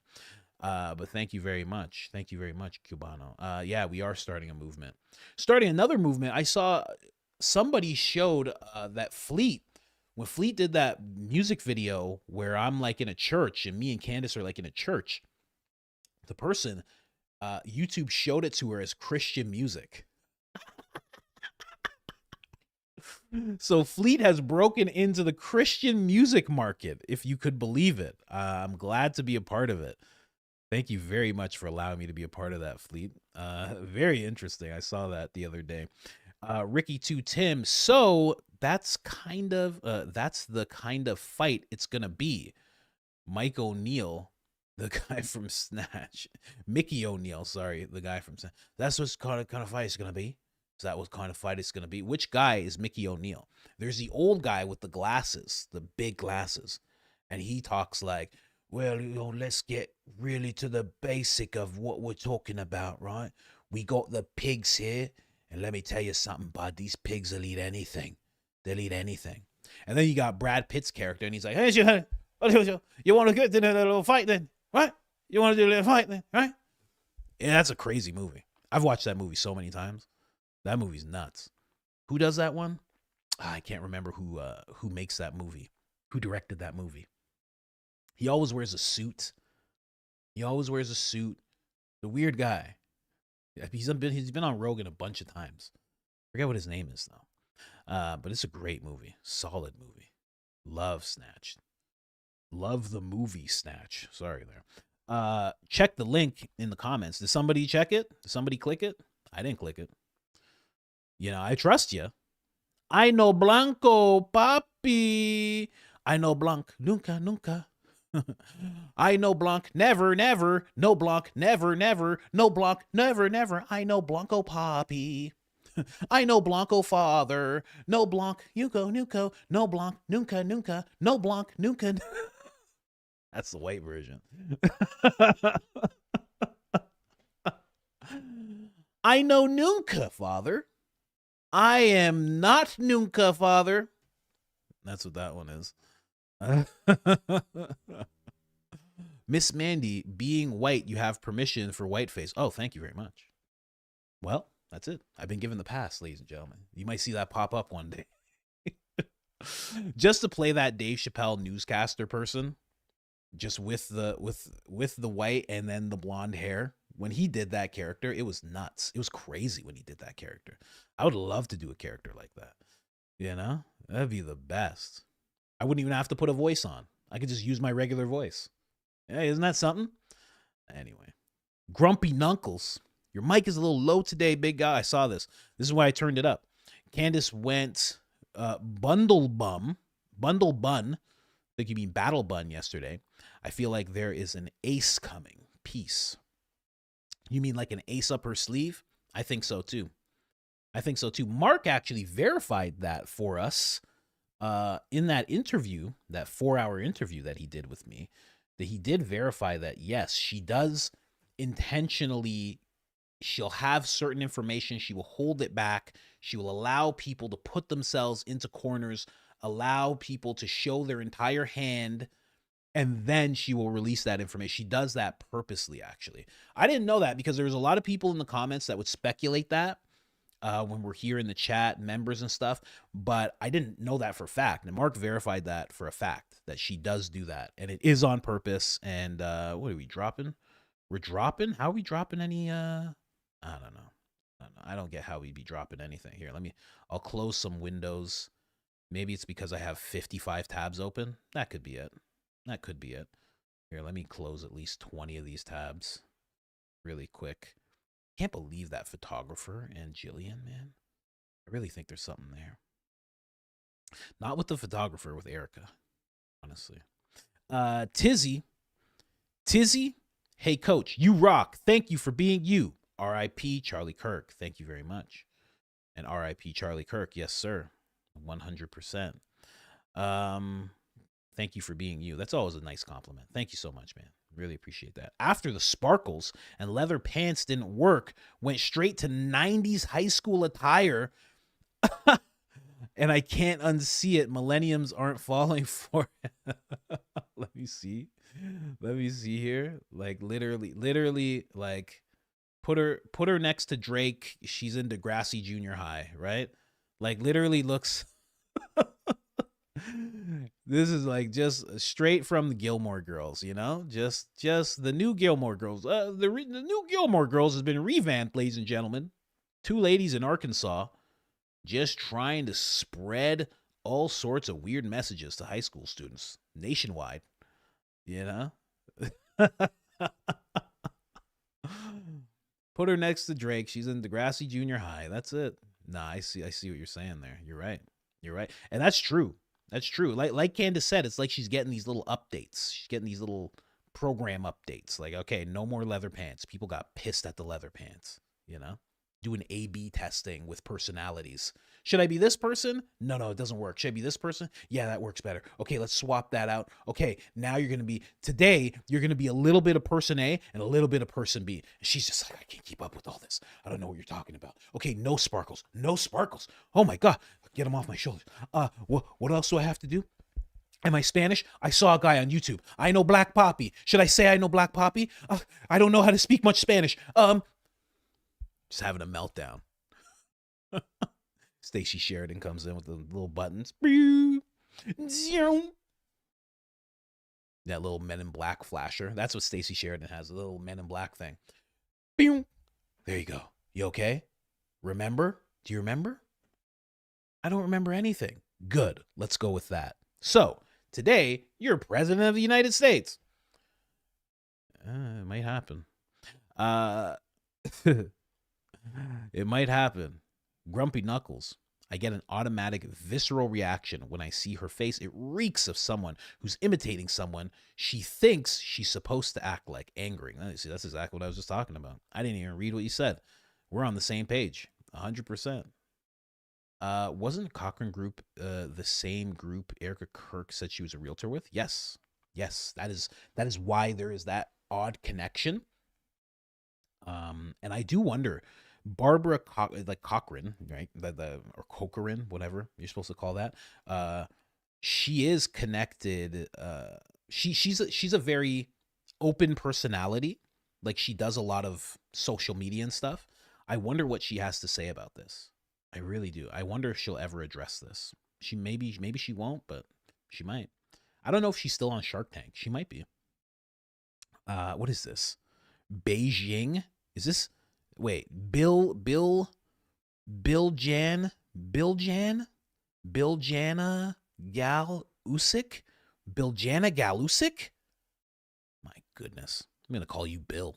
But thank you very much. Thank you very much, Cubano. Yeah, we are starting a movement. Starting another movement. I saw somebody showed that Fleet, when Fleet did that music video where I'm in a church and me and Candace are in a church, the person, YouTube showed it to her as Christian music. So Fleet has broken into the Christian music market, if you could believe it. I'm glad to be a part of it. Thank you very much for allowing me to be a part of that, Fleet. Very interesting. I saw that the other day. Ricky 2 Tim. So that's the kind of fight it's gonna be. Mike O'Neill, the guy from Snatch. Mickey O'Neill, sorry, the guy from Snatch. That's what kind of fight it's gonna be. Is that what kind of fight it's gonna be? Which guy is Mickey O'Neill? There's the old guy with the glasses, the big glasses, and he talks like, well, let's get really to the basic of what we're talking about, right? We got the pigs here, and let me tell you something, bud. These pigs will eat anything. They'll eat anything. And then you got Brad Pitt's character, and he's like, hey, you want to get to the little fight then, right? You want to do a little fight then, right? Yeah, that's a crazy movie. I've watched that movie so many times. That movie's nuts. Who does that one? I can't remember who makes that movie, who directed that movie. He always wears a suit. The weird guy. He's been on Rogan a bunch of times. Forget what his name is though. But it's a great movie. Solid movie. Love Snatch. Love the movie Snatch. Sorry there. Check the link in the comments. Did somebody check it? Did somebody click it? I didn't click it. I trust you. I know Blanco, papi. I know Blanc, nunca. I know Blanc, never. No Blanc, never. No Blanc, never. I know Blanco, papi. I know Blanco, father. No Blanc, nuco. No Blanc, nunca. No Blanc, nunca. That's the white version. I know nunca, father. I am not nunca, father. That's what that one is. Miss Mandy, being white, you have permission for whiteface. Oh, thank you very much. Well, that's it. I've been given the pass, ladies and gentlemen. You might see that pop up one day. Just to play that Dave Chappelle newscaster person, just with the white and then the blonde hair. When he did that character, it was nuts. It was crazy when he did that character. I would love to do a character like that. That'd be the best. I wouldn't even have to put a voice on. I could just use my regular voice. Hey, isn't that something? Anyway. Grumpy Knuckles. Your mic is a little low today, big guy. I saw this. This is why I turned it up. Candace went bundle bun. I think you mean battle bun yesterday. I feel like there is an ace coming. Peace. You mean like an ace up her sleeve? I think so too. Mark actually verified that for us In that interview, that 4-hour interview that he did with me, that he did verify that, yes, she does intentionally, she'll have certain information, she will hold it back, she will allow people to put themselves into corners, allow people to show their entire hand, and then she will release that information. She does that purposely, actually. I didn't know that because there was a lot of people in the comments that would speculate that when we're here in the chat, members and stuff, but I didn't know that for a fact. And Mark verified that for a fact, that she does do that, and it is on purpose. And what are we dropping? We're dropping? How are we dropping any? I don't know. I don't get how we'd be dropping anything here. I'll close some windows. Maybe it's because I have 55 tabs open. That could be it. That could be it. Here, let me close at least 20 of these tabs really quick. Can't believe that photographer and Jillian, man. I really think there's something there. Not with the photographer, with Erica, honestly. Tizzy, hey coach, you rock. Thank you for being you. R.I.P. Charlie Kirk. Thank you very much. And R.I.P. Charlie Kirk. Yes, sir. 100%. Thank you for being you. That's always a nice compliment. Thank you so much, man. Really appreciate that. After the sparkles and leather pants didn't work, went straight to 90s high school attire. And I can't unsee it. Millenniums aren't falling for it. Let me see. Let me see here. Like literally, like put her next to Drake. She's in Degrassi Junior High, right? Like literally looks. This is like just straight from the Gilmore Girls, you know? Just the new Gilmore Girls. The new Gilmore Girls has been revamped, ladies and gentlemen. 2 ladies in Arkansas just trying to spread all sorts of weird messages to high school students nationwide, you know? Put her next to Drake. She's in Degrassi Junior High. That's it. Nah, I see what you're saying there. You're right. And that's true. That's true. Like Candace said, it's like she's getting these little updates. She's getting these little program updates. Like, okay, no more leather pants. People got pissed at the leather pants, you know? Doing A/B testing with personalities. Should I be this person? No, it doesn't work. Should I be this person? Yeah, that works better. Okay, let's swap that out. Okay, now you're going to be a little bit of person A and a little bit of person B. And she's just like, I can't keep up with all this. I don't know what you're talking about. Okay, no sparkles. Oh my God, get them off my shoulders. What else do I have to do? Am I Spanish? I saw a guy on YouTube. I know Black Poppy. Should I say I know Black Poppy? I don't know how to speak much Spanish. Just having a meltdown. Stacey Sheridan comes in with the little buttons. That little Men in Black flasher. That's what Stacey Sheridan has, a little Men in Black thing. There you go. You okay? Remember? Do you remember? I don't remember anything. Good. Let's go with that. So, today, you're president of the United States. It might happen. It might happen. Grumpy Knuckles. I get an automatic visceral reaction when I see her face. It reeks of someone who's imitating someone she thinks she's supposed to act like. Angering. See, that's exactly what I was just talking about. I didn't even read what you said. We're on the same page. 100%. Wasn't Cochrane Group the same group Erica Kirk said she was a realtor with? Yes. That is why there is that odd connection. And I do wonder, Barbara Cochrane, right? Or Cochran, whatever you're supposed to call that. She is connected. She's a very open personality. Like, she does a lot of social media and stuff. I wonder what she has to say about this. I really do. I wonder if she'll ever address this. Maybe she won't, but she might. I don't know if she's still on Shark Tank. She might be. What is this? Beijing? Is this? Wait, Biljana Galusik? My goodness. I'm going to call you Bill.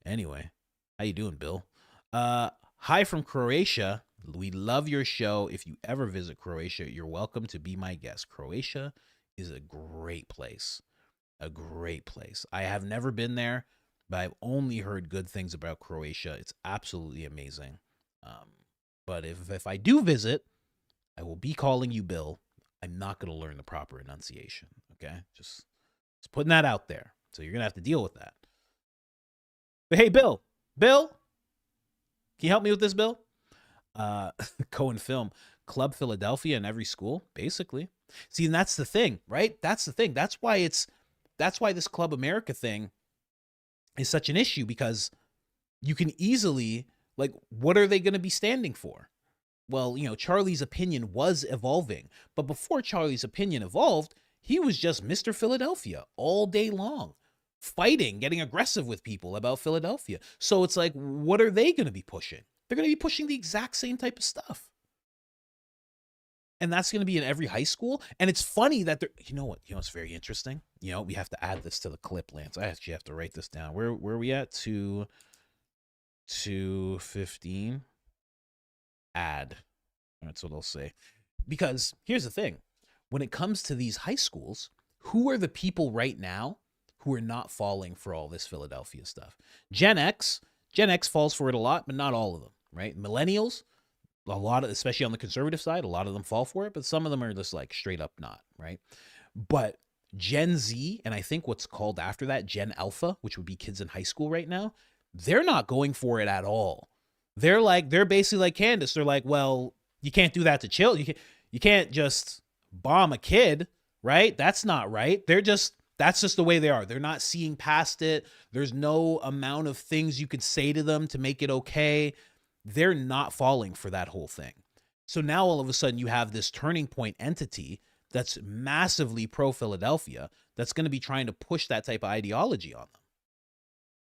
Anyway, how you doing, Bill? Hi from Croatia. We love your show. If you ever visit Croatia, you're welcome to be my guest. Croatia is a great place. A great place. I have never been there, but I've only heard good things about Croatia. It's absolutely amazing. But if I do visit, I will be calling you Bill. I'm not going to learn the proper enunciation. Okay, just putting that out there. So you're going to have to deal with that. But hey, Bill, can you help me with this, Bill? Cohen Film, Club Philadelphia in every school, basically. See, and that's the thing, right? That's the thing. That's why this Club America thing is such an issue, because you can easily, like, what are they going to be standing for? Well, you know, Charlie's opinion was evolving, but before Charlie's opinion evolved, he was just Mr. Philadelphia all day long, fighting, getting aggressive with people about Philadelphia. So it's like, what are they going to be pushing? They're going to be pushing the exact same type of stuff. And that's going to be in every high school. And it's funny that they're, you know what's very interesting? You know, we have to add this to the clip, Lance. I actually have to write this down. Where are we at? 2:15. Add. That's what I'll say. Because here's the thing. When it comes to these high schools, who are the people right now who are not falling for all this Philadelphia stuff? Gen X falls for it a lot, but not all of them, right? Millennials, a lot of, especially on the conservative side, a lot of them fall for it, but some of them are just like straight up not, right? But Gen Z, and I think what's called after that, Gen Alpha, which would be kids in high school right now, they're not going for it at all. They're basically like Candace. They're like, well, you can't do that to children. You can't just bomb a kid, right? That's not right. That's just the way they are. They're not seeing past it. There's no amount of things you could say to them to make it okay. They're not falling for that whole thing. So now all of a sudden you have this turning point entity that's massively pro-Philadelphia that's going to be trying to push that type of ideology on them.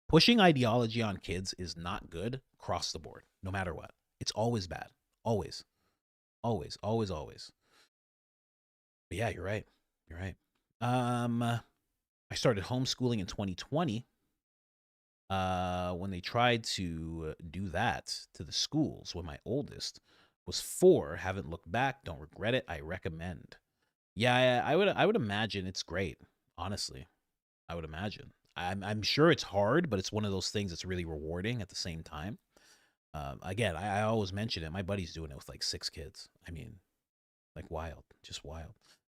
Pushing ideology on kids is not good across the board, no matter what. It's always bad. Always. Always, always, always. But yeah, you're right. You're right. I started homeschooling in 2020 when they tried to do that to the schools when my oldest was 4. Haven't looked back. Don't regret it. I recommend. Yeah, I would imagine it's great. Honestly, I would imagine. I'm sure it's hard, but it's one of those things that's really rewarding at the same time. Again, I always mention it. My buddy's doing it with like 6 kids. I mean, like wild, just wild.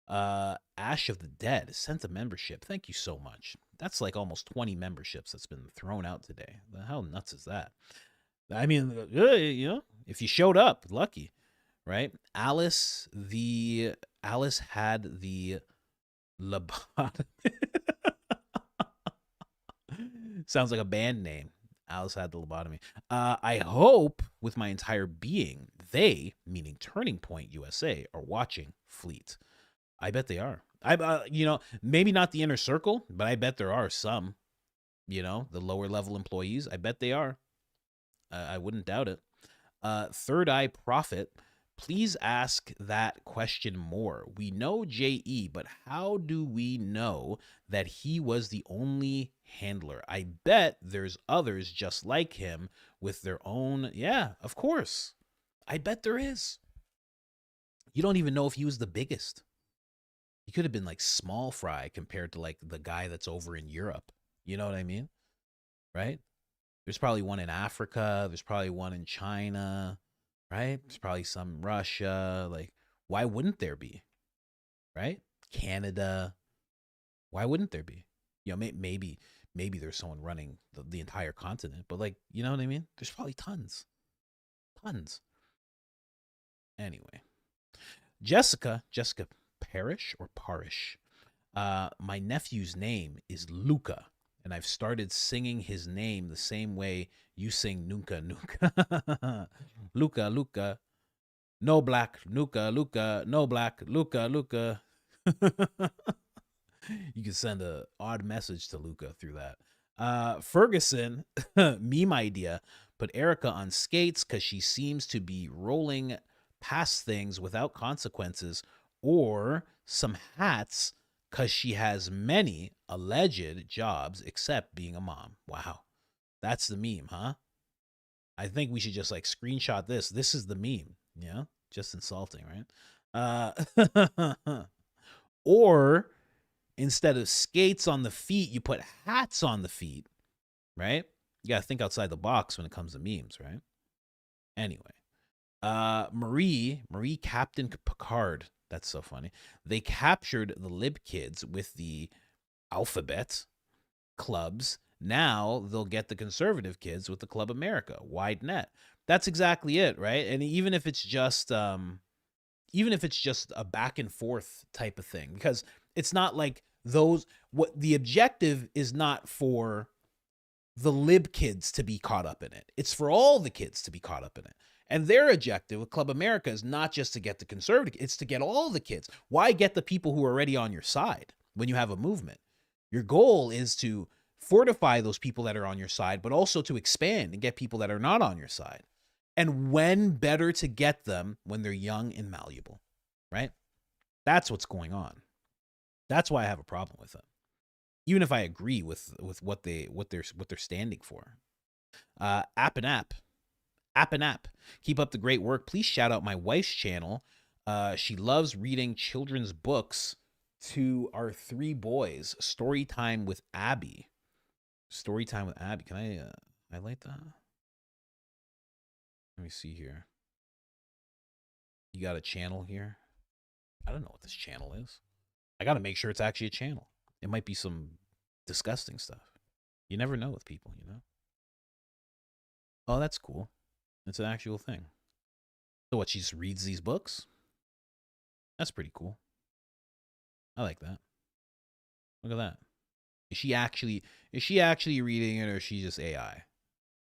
Ash of the Dead sent a membership. Thank you so much. That's like almost 20 memberships that's been thrown out today. How nuts is that? I mean, you know, if you showed up, lucky, right? Alice had the lobotomy. Sounds like a band name. Alice had the lobotomy. I hope with my entire being, they, meaning Turning Point USA, are watching Fleet. I bet they are. You know, maybe not the inner circle, but I bet there are some, you know, the lower level employees. I bet they are. I wouldn't doubt it. Third Eye Prophet, please ask that question more. We know J.E., but how do we know that he was the only handler? I bet there's others just like him with their own. Yeah, of course. I bet there is. You don't even know if he was the biggest. He could have been like small fry compared to like the guy that's over in Europe. You know what I mean? Right? There's probably one in Africa. There's probably one in China. Right? There's probably some in Russia. Like, why wouldn't there be? Right? Canada. Why wouldn't there be? You know, maybe there's someone running the entire continent. But like, you know what I mean? There's probably tons. Tons. Anyway. Jessica Parish or Parish. My nephew's name is Luca, and I've started singing his name the same way you sing Nunca Nunca. Luca, Luca. No black, Luca, Luca. No black, Luca, Luca. You can send a odd message to Luca through that. Ferguson, meme idea. Put Erica on skates because she seems to be rolling past things without consequences, or some hats because she has many alleged jobs except being a mom. Wow. That's the meme, huh? I think we should just like screenshot this. This is the meme. Yeah. Just insulting, right? Or instead of skates on the feet, you put hats on the feet, right? You got to think outside the box when it comes to memes, right? Anyway. Marie Captain Picard. That's so funny. They captured the lib kids with the alphabet clubs. Now they'll get the conservative kids with the Club America. Wide net. That's exactly it, right? And even if it's just a back and forth type of thing, because it's not like what the objective is not for the lib kids to be caught up in it. It's for all the kids to be caught up in it. And their objective with Club America is not just to get the conservative, it's to get all the kids. Why get the people who are already on your side when you have a movement? Your goal is to fortify those people that are on your side, but also to expand and get people that are not on your side. And when better to get them when they're young and malleable, right? That's what's going on. That's why I have a problem with it. Even if I agree with what they're standing for. App and app. Keep up the great work. Please shout out my wife's channel. She loves reading children's books to our 3 boys. Story time with Abby. Can I highlight that? Let me see here. You got a channel here? I don't know what this channel is. I got to make sure it's actually a channel. It might be some disgusting stuff. You never know with people, you know? Oh, that's cool. It's an actual thing. So what, she just reads these books? That's pretty cool. I like that. Look at that. Is she actually reading it, or is she just AI?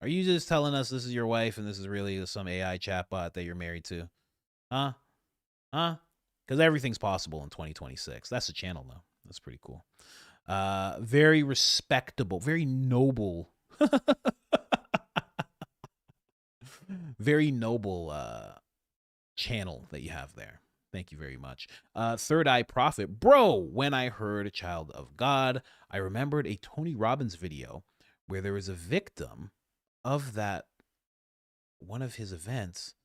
Are you just telling us this is your wife and this is really some AI chatbot that you're married to? Huh? Because everything's possible in 2026. That's the channel, though. That's pretty cool. Very respectable, very noble, very noble channel that you have there. Thank you very much. Third Eye Prophet. Bro, when I heard a child of God, I remembered a Tony Robbins video where there was a victim of that one of his events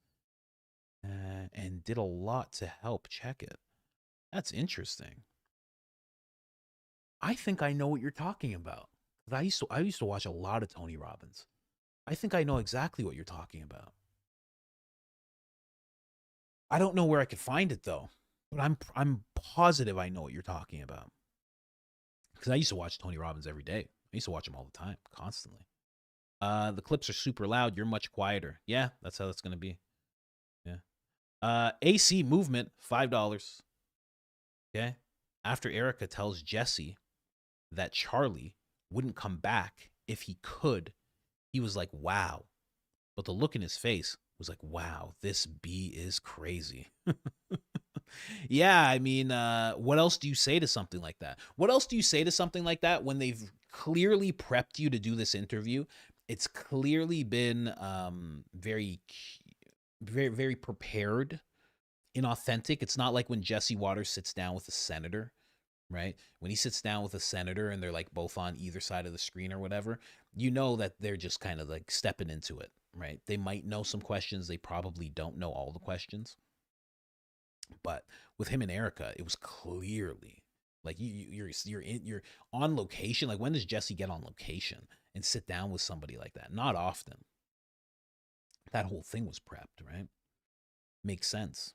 and did a lot to help check it. That's interesting. I think I know what you're talking about. I used to watch a lot of Tony Robbins. I think I know exactly what you're talking about. I don't know where I could find it though, but I'm positive I know what you're talking about. Because I used to watch Tony Robbins every day. I used to watch him all the time, constantly. The clips are super loud. You're much quieter. Yeah, that's how it's gonna be. Yeah. AC Movement, $5. Okay. After Erica tells Jesse that Charlie wouldn't come back if he could, he was like, wow. But the look in his face was like, wow, this bee is crazy. Yeah, I mean, what else do you say to something like that? What else do you say to something like that when they've clearly prepped you to do this interview? It's clearly been very, very, very prepared and authentic. It's not like when Jesse Waters sits down with a senator, right? When he sits down with a senator and they're like both on either side of the screen or whatever, you know that they're just kind of like stepping into it, right? They might know some questions. They probably don't know all the questions. But with him and Erica, it was clearly like you're on location. Like, when does Jesse get on location and sit down with somebody like that? Not often. That whole thing was prepped, right? Makes sense.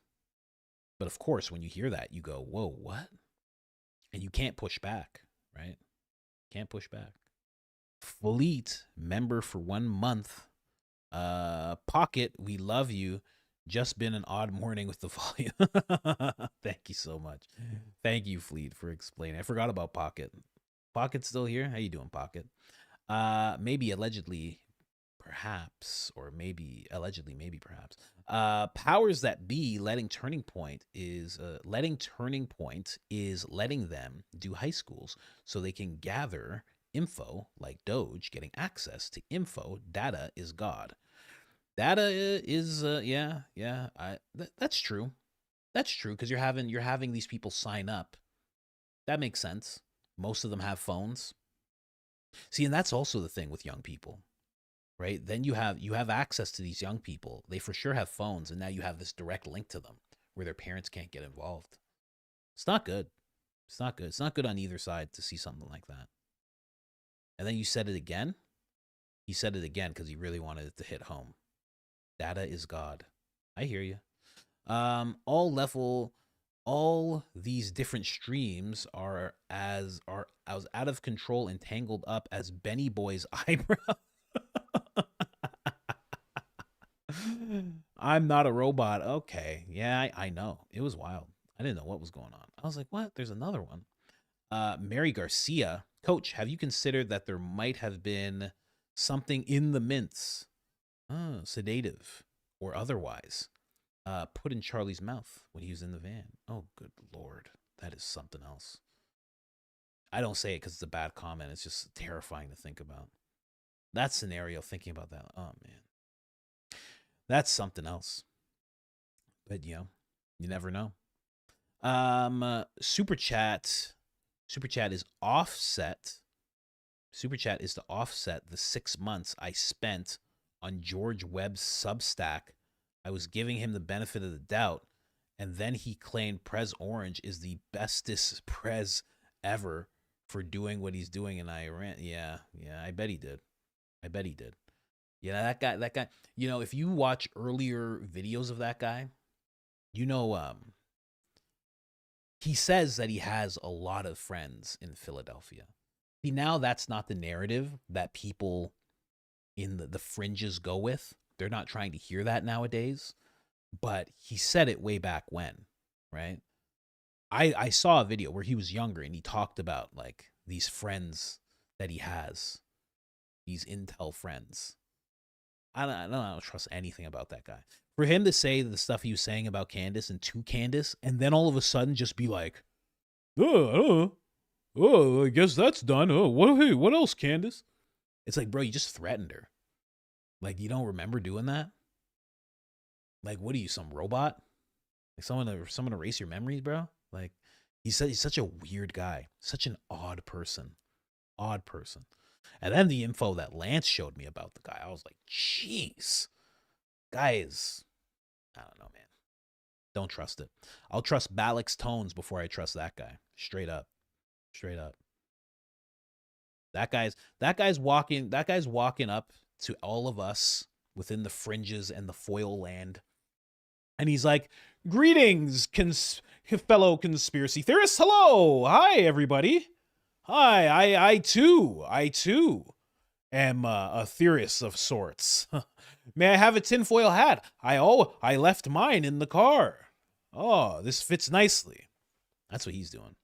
But of course, when you hear that, you go, whoa, what? And you can't push back, right? Can't push back. Fleet member for 1 month. Pocket, we love you. Just been an odd morning with the volume. Thank you so much. Thank you, Fleet, for explaining. I forgot about Pocket. Pocket's still here? How you doing, Pocket? Maybe allegedly, perhaps, or maybe allegedly, maybe perhaps. Powers that be, letting Turning Point is letting them do high schools so they can gather info like Doge, getting access to info. Data is God. Data is that's true. That's true, because you're having these people sign up. That makes sense. Most of them have phones. See, and that's also the thing with young people, right? Then you have access to these young people. They for sure have phones, and now you have this direct link to them where their parents can't get involved. It's not good. It's not good. It's not good on either side to see something like that. And then you said it again. He said it again because he really wanted it to hit home. Data is God. I hear you. All these different streams are as out of control and tangled up as Benny Boy's eyebrow. I'm not a robot. Okay. Yeah, I know. It was wild. I didn't know what was going on. I was like, what? There's another one. Mary Garcia. Coach, have you considered that there might have been something in the mints, sedative or otherwise, put in Charlie's mouth when he was in the van? Oh, good Lord. That is something else. I don't say it because it's a bad comment. It's just terrifying to think about. That scenario, thinking about that. Oh, man. That's something else. But, you never know. Super chat is offset. Super chat is to offset the 6 months I spent on George Webb's Substack. I was giving him the benefit of the doubt, and then he claimed Prez Orange is the bestest Prez ever for doing what he's doing in Iran. Yeah, I bet he did. Yeah, that guy, if you watch earlier videos of that guy, he says that he has a lot of friends in Philadelphia. See, now that's not the narrative that people in the fringes go with. They're not trying to hear that nowadays, but he said it way back when, right? I saw a video where he was younger and he talked about like these friends that he has, these intel friends. I don't trust anything about that guy. For him to say the stuff he was saying about Candace and to Candace, and then all of a sudden just be like, I guess that's done. What else, Candace? It's like, bro, you just threatened her. Like, you don't remember doing that? Like, what are you, some robot? Like someone erase your memories, bro? Like, he said he's such a weird guy, such an odd person. And then the info that Lance showed me about the guy, I was like, jeez, guys, I don't know, man. Don't trust it. I'll trust Balak's tones before I trust that guy. Straight up. That guy's walking up to all of us within the fringes and the foil land. And he's like, greetings, fellow conspiracy theorists. Hello. Hi, everybody. Hi, I too am a theorist of sorts. May I have a tinfoil hat? I left mine in the car. Oh, this fits nicely. That's what he's doing.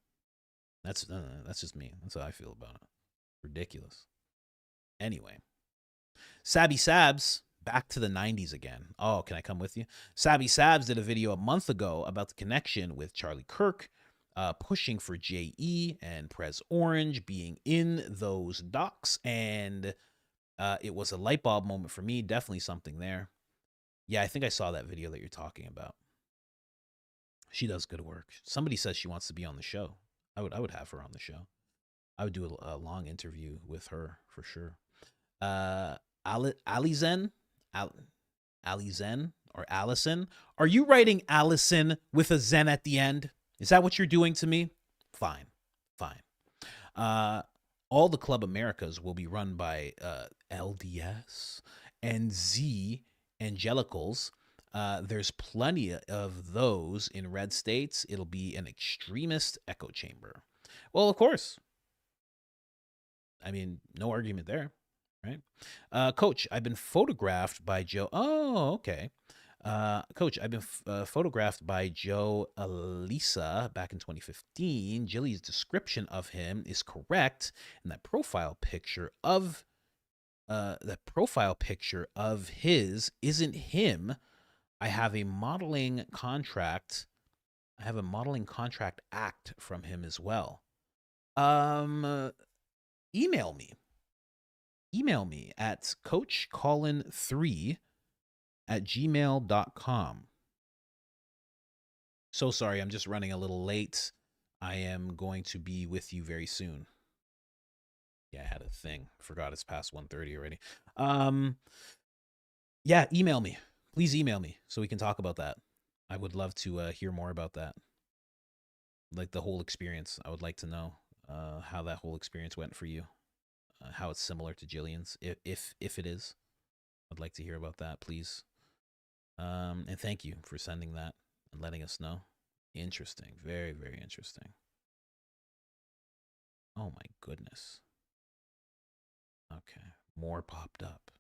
That's just me. That's how I feel about it. Ridiculous. Anyway, Sabby Sabs, back to the 90s again. Oh, can I come with you? Sabby Sabs did a video a month ago about the connection with Charlie Kirk, pushing for JE and Prez Orange being in those docs, and it was a light bulb moment for me. Definitely something there. Yeah, I think I saw that video that you're talking about. She does good work. Somebody says she wants to be on the show. I would have her on the show. I would do a long interview with her for sure. Alizen or Allison. Are you writing Allison with a Zen at the end? Is that what you're doing to me? Fine. All the Club Americas will be run by LDS and Z Angelicals. There's plenty of those in red states. It'll be an extremist echo chamber. Well, of course. I mean, no argument there, right? Coach, I've been photographed by Joe. Oh, okay. Coach, I've been photographed by Joe Elisa back in 2015. Jilly's description of him is correct, and that profile picture of his isn't him. I have a modeling contract act from him as well. Email me at coachcolin3@gmail.com. So sorry, I'm just running a little late. I am going to be with you very soon. Yeah, I had a thing. Forgot it's past 1:30 already. Yeah, email me. Please email me so we can talk about that. I would love to hear more about that. Like the whole experience. I would like to know how that whole experience went for you. How it's similar to Jillian's, if it is. I'd like to hear about that, please. And thank you for sending that and letting us know. Interesting. Very, very interesting. Oh my goodness. Okay. More popped up.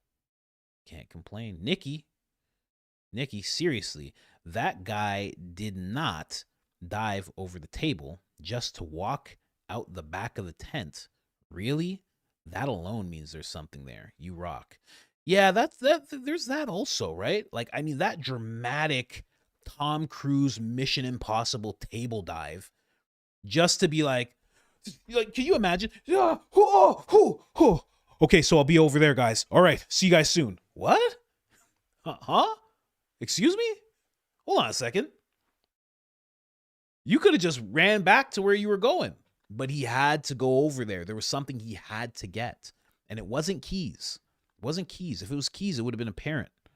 Can't complain. Nikki, seriously, that guy did not dive over the table just to walk out the back of the tent. Really? That alone means there's something there. You rock. Yeah, there's that also, right? Like, I mean, that dramatic Tom Cruise Mission Impossible table dive just to be like, can you imagine? Yeah. Okay, so I'll be over there, guys. All right, see you guys soon. What? Huh? Excuse me? Hold on a second. You could have just ran back to where you were going, but he had to go over there. There was something he had to get, and it wasn't keys. It wasn't keys. If it was keys, it would have been apparent. It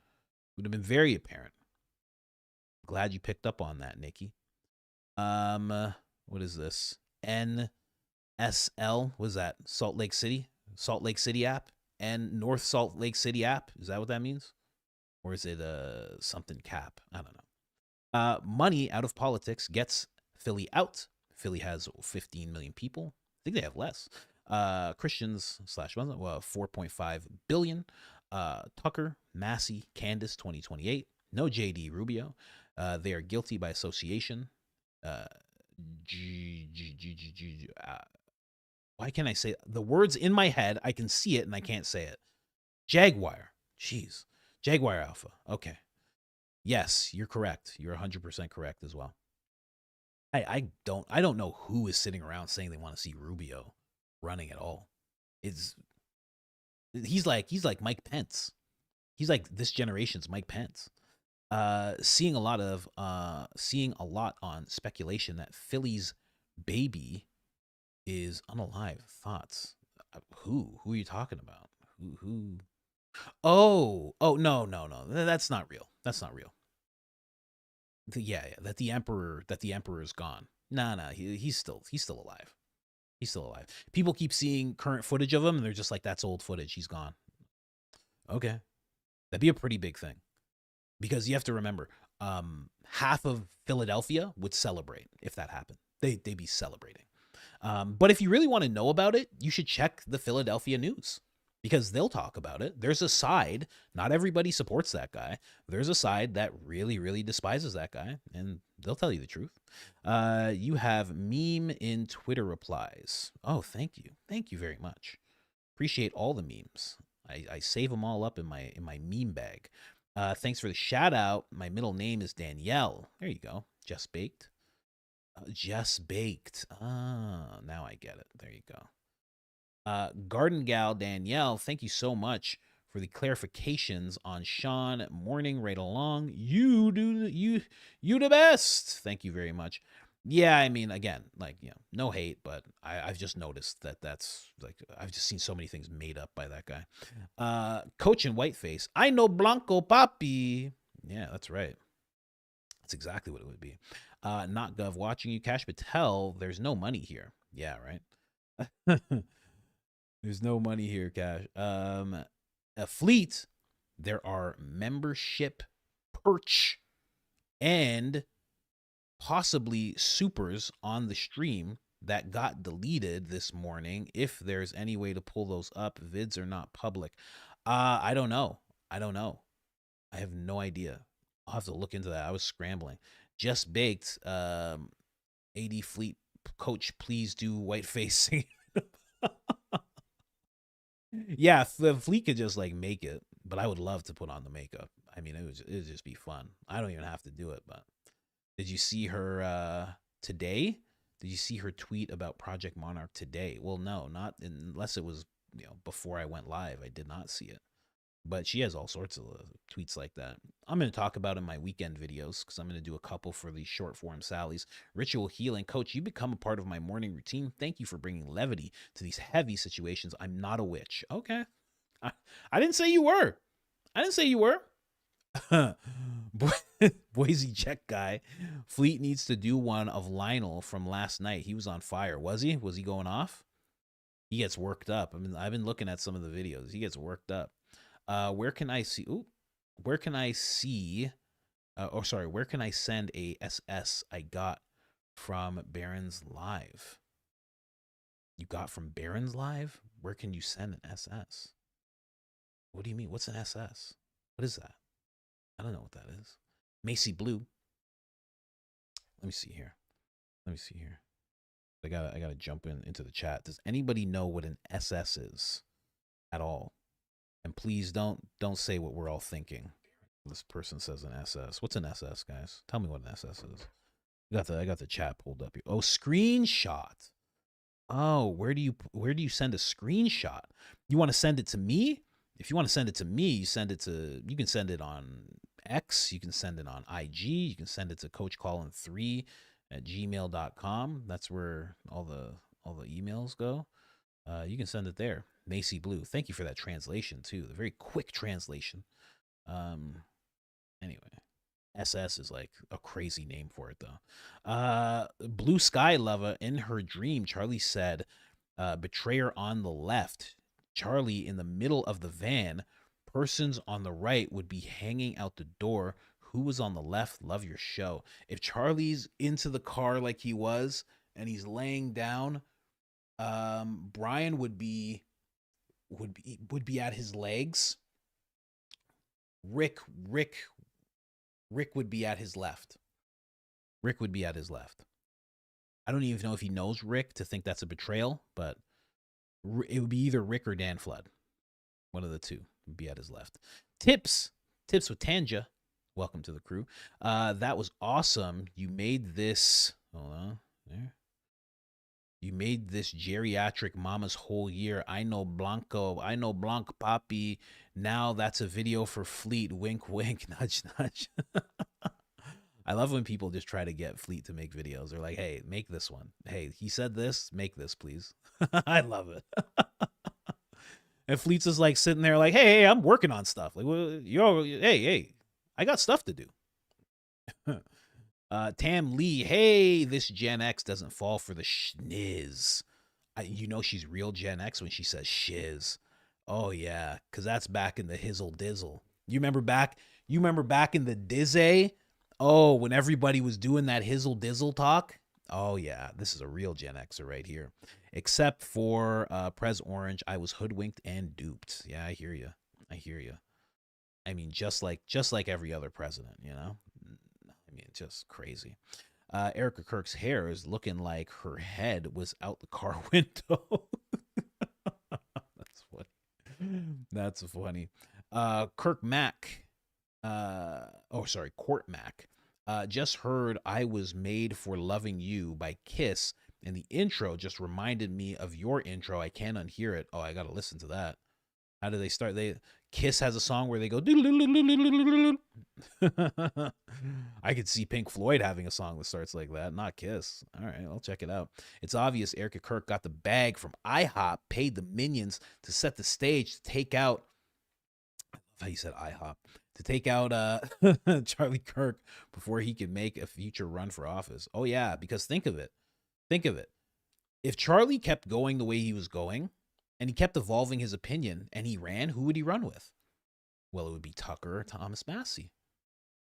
would have been very apparent. Glad you picked up on that, Nikki. What is this? NSL? What is that? Salt Lake City? Salt Lake City app? And North Salt Lake City app? Is that what that means? Or is it something cap? I don't know. Money out of politics gets Philly out. Philly has 15 million people. I think they have less. Christians / 4.5 billion. Tucker, Massey, Candace, 2028. No JD Rubio. They are guilty by association. Why can't I say the words in my head? I can see it and I can't say it. Jaguar. Jeez. Jaguar Alpha. Okay. Yes, you're correct. You're 100% correct as well. I don't know who is sitting around saying they want to see Rubio running at all. He's like Mike Pence. He's like this generation's Mike Pence. Seeing a lot on speculation that Philly's baby is unalive. Thoughts? Who are you talking about? Who? Oh, no. That's not real. That's not real. Yeah. That the emperor is gone. Nah. He's still alive. He's still alive. People keep seeing current footage of him, and they're just like, that's old footage. He's gone. Okay, that'd be a pretty big thing, because you have to remember, half of Philadelphia would celebrate if that happened. They'd be celebrating. But if you really want to know about it, you should check the Philadelphia news, because they'll talk about it. There's a side, not everybody supports that guy. There's a side that really, really despises that guy, and they'll tell you the truth. You have meme in Twitter replies. Oh, thank you. Thank you very much. Appreciate all the memes. I save them all up in my meme bag. Thanks for the shout out. My middle name is Danielle. There you go. Just baked. Just baked. Ah, now I get it. There you go. Garden Gal Danielle, thank you so much for the clarifications on Sean. Morning right along. You the best. Thank you very much. Yeah, I mean, again, like, no hate, but I've just noticed that's like, I've just seen so many things made up by that guy. Coach in Whiteface. I know Blanco Papi. Yeah, that's right. That's exactly what it would be. Not Gov watching you. Cash Patel, there's no money here. Yeah, right. There's no money here, Cash. A Fleet, there are membership perch and possibly supers on the stream that got deleted this morning. If there's any way to pull those up, vids are not public. I don't know. I have no idea. I'll have to look into that. I was scrambling. Just baked. AD Fleet coach, please do white facing. Yeah, the Fleet could just like make it, but I would love to put on the makeup. I mean, it would just be fun. I don't even have to do it. But did you see her today? Did you see her tweet about Project Monarch today? Well, no, not unless it was before I went live. I did not see it. But she has all sorts of tweets like that. I'm going to talk about in my weekend videos, because I'm going to do a couple for the short form Sallies. Ritual healing. Coach, you become a part of my morning routine. Thank you for bringing levity to these heavy situations. I'm not a witch. Okay. I didn't say you were. Boise check guy. Fleet needs to do one of Lionel from last night. He was on fire. Was he? Was he going off? He gets worked up. I mean, I've been looking at some of the videos. He gets worked up. Where can I see Sorry, where can I send a SS I got from Baron's Live? You got from Baron's Live? Where can you send an SS? What do you mean? What's an SS? What is that? I don't know what that is. Macy Blue. Let me see here. I gotta jump into the chat. Does anybody know what an SS is at all? And please don't say what we're all thinking. This person says an SS. What's an SS, guys? Tell me what an SS is. I got the chat pulled up here. Oh, screenshot. Oh, where do you send a screenshot? You want to send it to me? If you want to send it to me, you can send it on X, you can send it on IG, you can send it to coachcolin3@gmail.com. That's where all the emails go. You can send it there. Macy Blue. Thank you for that translation too. The very quick translation. Anyway, SS is like a crazy name for it though. Blue Sky Lover, in her dream, Charlie said, betrayer on the left, Charlie in the middle of the van, persons on the right would be hanging out the door. Who was on the left? Love your show. If Charlie's into the car like he was and he's laying down, Brian would be at his legs. Rick would be at his left. Rick would be at his left. I don't even know if he knows Rick to think that's a betrayal, but it would be either Rick or Dan Flood. One of the two would be at his left. Tips with Tanja. Welcome to the crew. That was awesome. You made this. Hold on. There. You made this geriatric mama's whole year. I know Blanco. I know Blanc Papi. Now that's a video for Fleet. Wink, wink. Nudge, nudge. I love when people just try to get Fleet to make videos. They're like, hey, make this one. Hey, he said this. Make this, please. I love it. And Fleet's just like sitting there like, hey, I'm working on stuff. Like, well, hey, I got stuff to do. Tam Lee, hey, this Gen X doesn't fall for the schniz. You know she's real Gen X when she says shiz. Oh yeah, because that's back in the hizzle dizzle. You remember back in the dizzy? Oh, when everybody was doing that hizzle dizzle talk? Oh yeah, this is a real Gen Xer right here. Except for Prez Orange, I was hoodwinked and duped. Yeah, I hear you. I mean, just like every other president, you know? I mean, just crazy. Erica Kirk's hair is looking like her head was out the car window. That's funny. Kirk Mack. Court Mack. Just heard I Was Made for Loving You by Kiss, and the intro just reminded me of your intro. I can't unhear it. Oh, I gotta listen to that. How do they start? Kiss has a song where they go. I could see Pink Floyd having a song that starts like that, not Kiss. All right, I'll check it out. It's obvious Erica Kirk got the bag from IHOP, paid the minions to set the stage to take out. I love how you said IHOP. To take out Charlie Kirk before he could make a future run for office. Oh yeah, because think of it. If Charlie kept going the way he was going, and he kept evolving his opinion, and he ran, who would he run with? Well, it would be Tucker or Thomas Massey.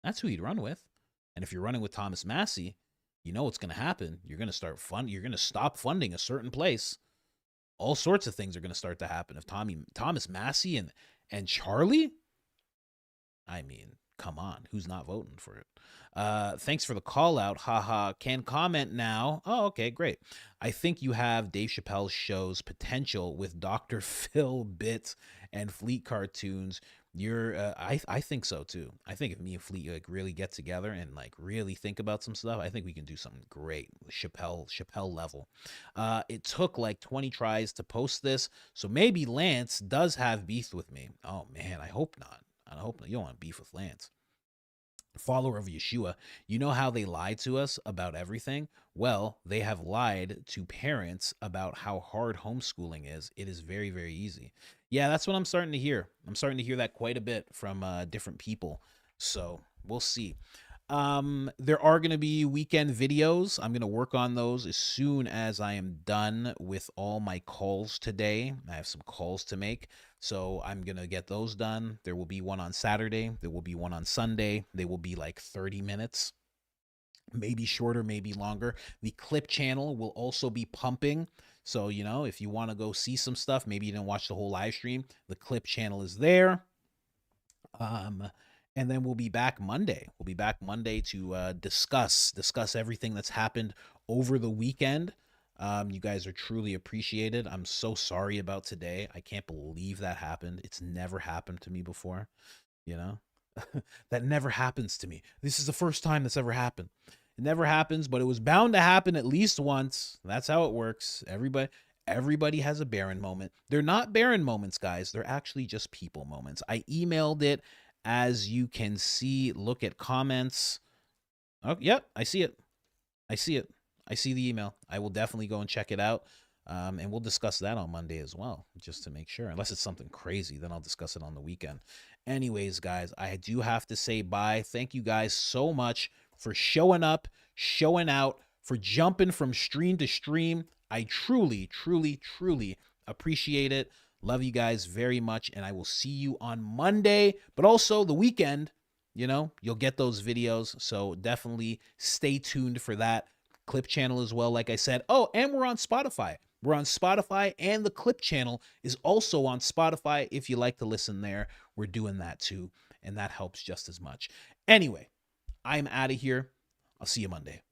That's who he'd run with. And if you're running with Thomas Massey, you know what's going to happen. You're going to stop funding a certain place. All sorts of things are going to start to happen. If Thomas Massey and Charlie, I mean, come on, who's not voting for it? Thanks for the call out. Haha. Can comment now. Oh, okay, great. I think you have Dave Chappelle's show's potential with Dr. Phil bits and Fleet cartoons. I think so too. I think if me and Fleet like really get together and like really think about some stuff, I think we can do something great. Chappelle level. It took like 20 tries to post this, so maybe Lance does have beef with me. Oh man, I hope not. You don't want beef with Lance. Follower of Yeshua, you know how they lie to us about everything? Well, they have lied to parents about how hard homeschooling is. It is very, very easy. Yeah, that's what I'm starting to hear. I'm starting to hear that quite a bit from different people. So we'll see. There are going to be weekend videos. I'm going to work on those as soon as I am done with all my calls today. I have some calls to make, so I'm going to get those done. There will be one on Saturday. There will be one on Sunday. They will be like 30 minutes, maybe shorter, maybe longer. The clip channel will also be pumping. So, you know, if you want to go see some stuff, maybe you didn't watch the whole live stream, the clip channel is there. And then we'll be back Monday. We'll be back Monday to discuss everything that's happened over the weekend. You guys are truly appreciated. I'm so sorry about today. I can't believe that happened. It's never happened to me before, you know? That never happens to me. This is the first time that's ever happened. It never happens, but it was bound to happen at least once. That's how it works. Everybody has a barren moment. They're not barren moments, guys. They're actually just people moments. I emailed it. As you can see, look at comments. Oh, yep, I see it. I see the email. I will definitely go and check it out. And we'll discuss that on Monday as well, just to make sure. Unless it's something crazy, then I'll discuss it on the weekend. Anyways, guys, I do have to say bye. Thank you guys so much for showing up, showing out, for jumping from stream to stream. I truly, truly, truly appreciate it. Love you guys very much, and I will see you on Monday, but also the weekend. You know, you'll get those videos, so definitely stay tuned for that clip channel as well, like I said. Oh, and we're on Spotify. We're on Spotify, and the clip channel is also on Spotify. If you like to listen there, we're doing that too, and that helps just as much. Anyway, I'm out of here. I'll see you Monday.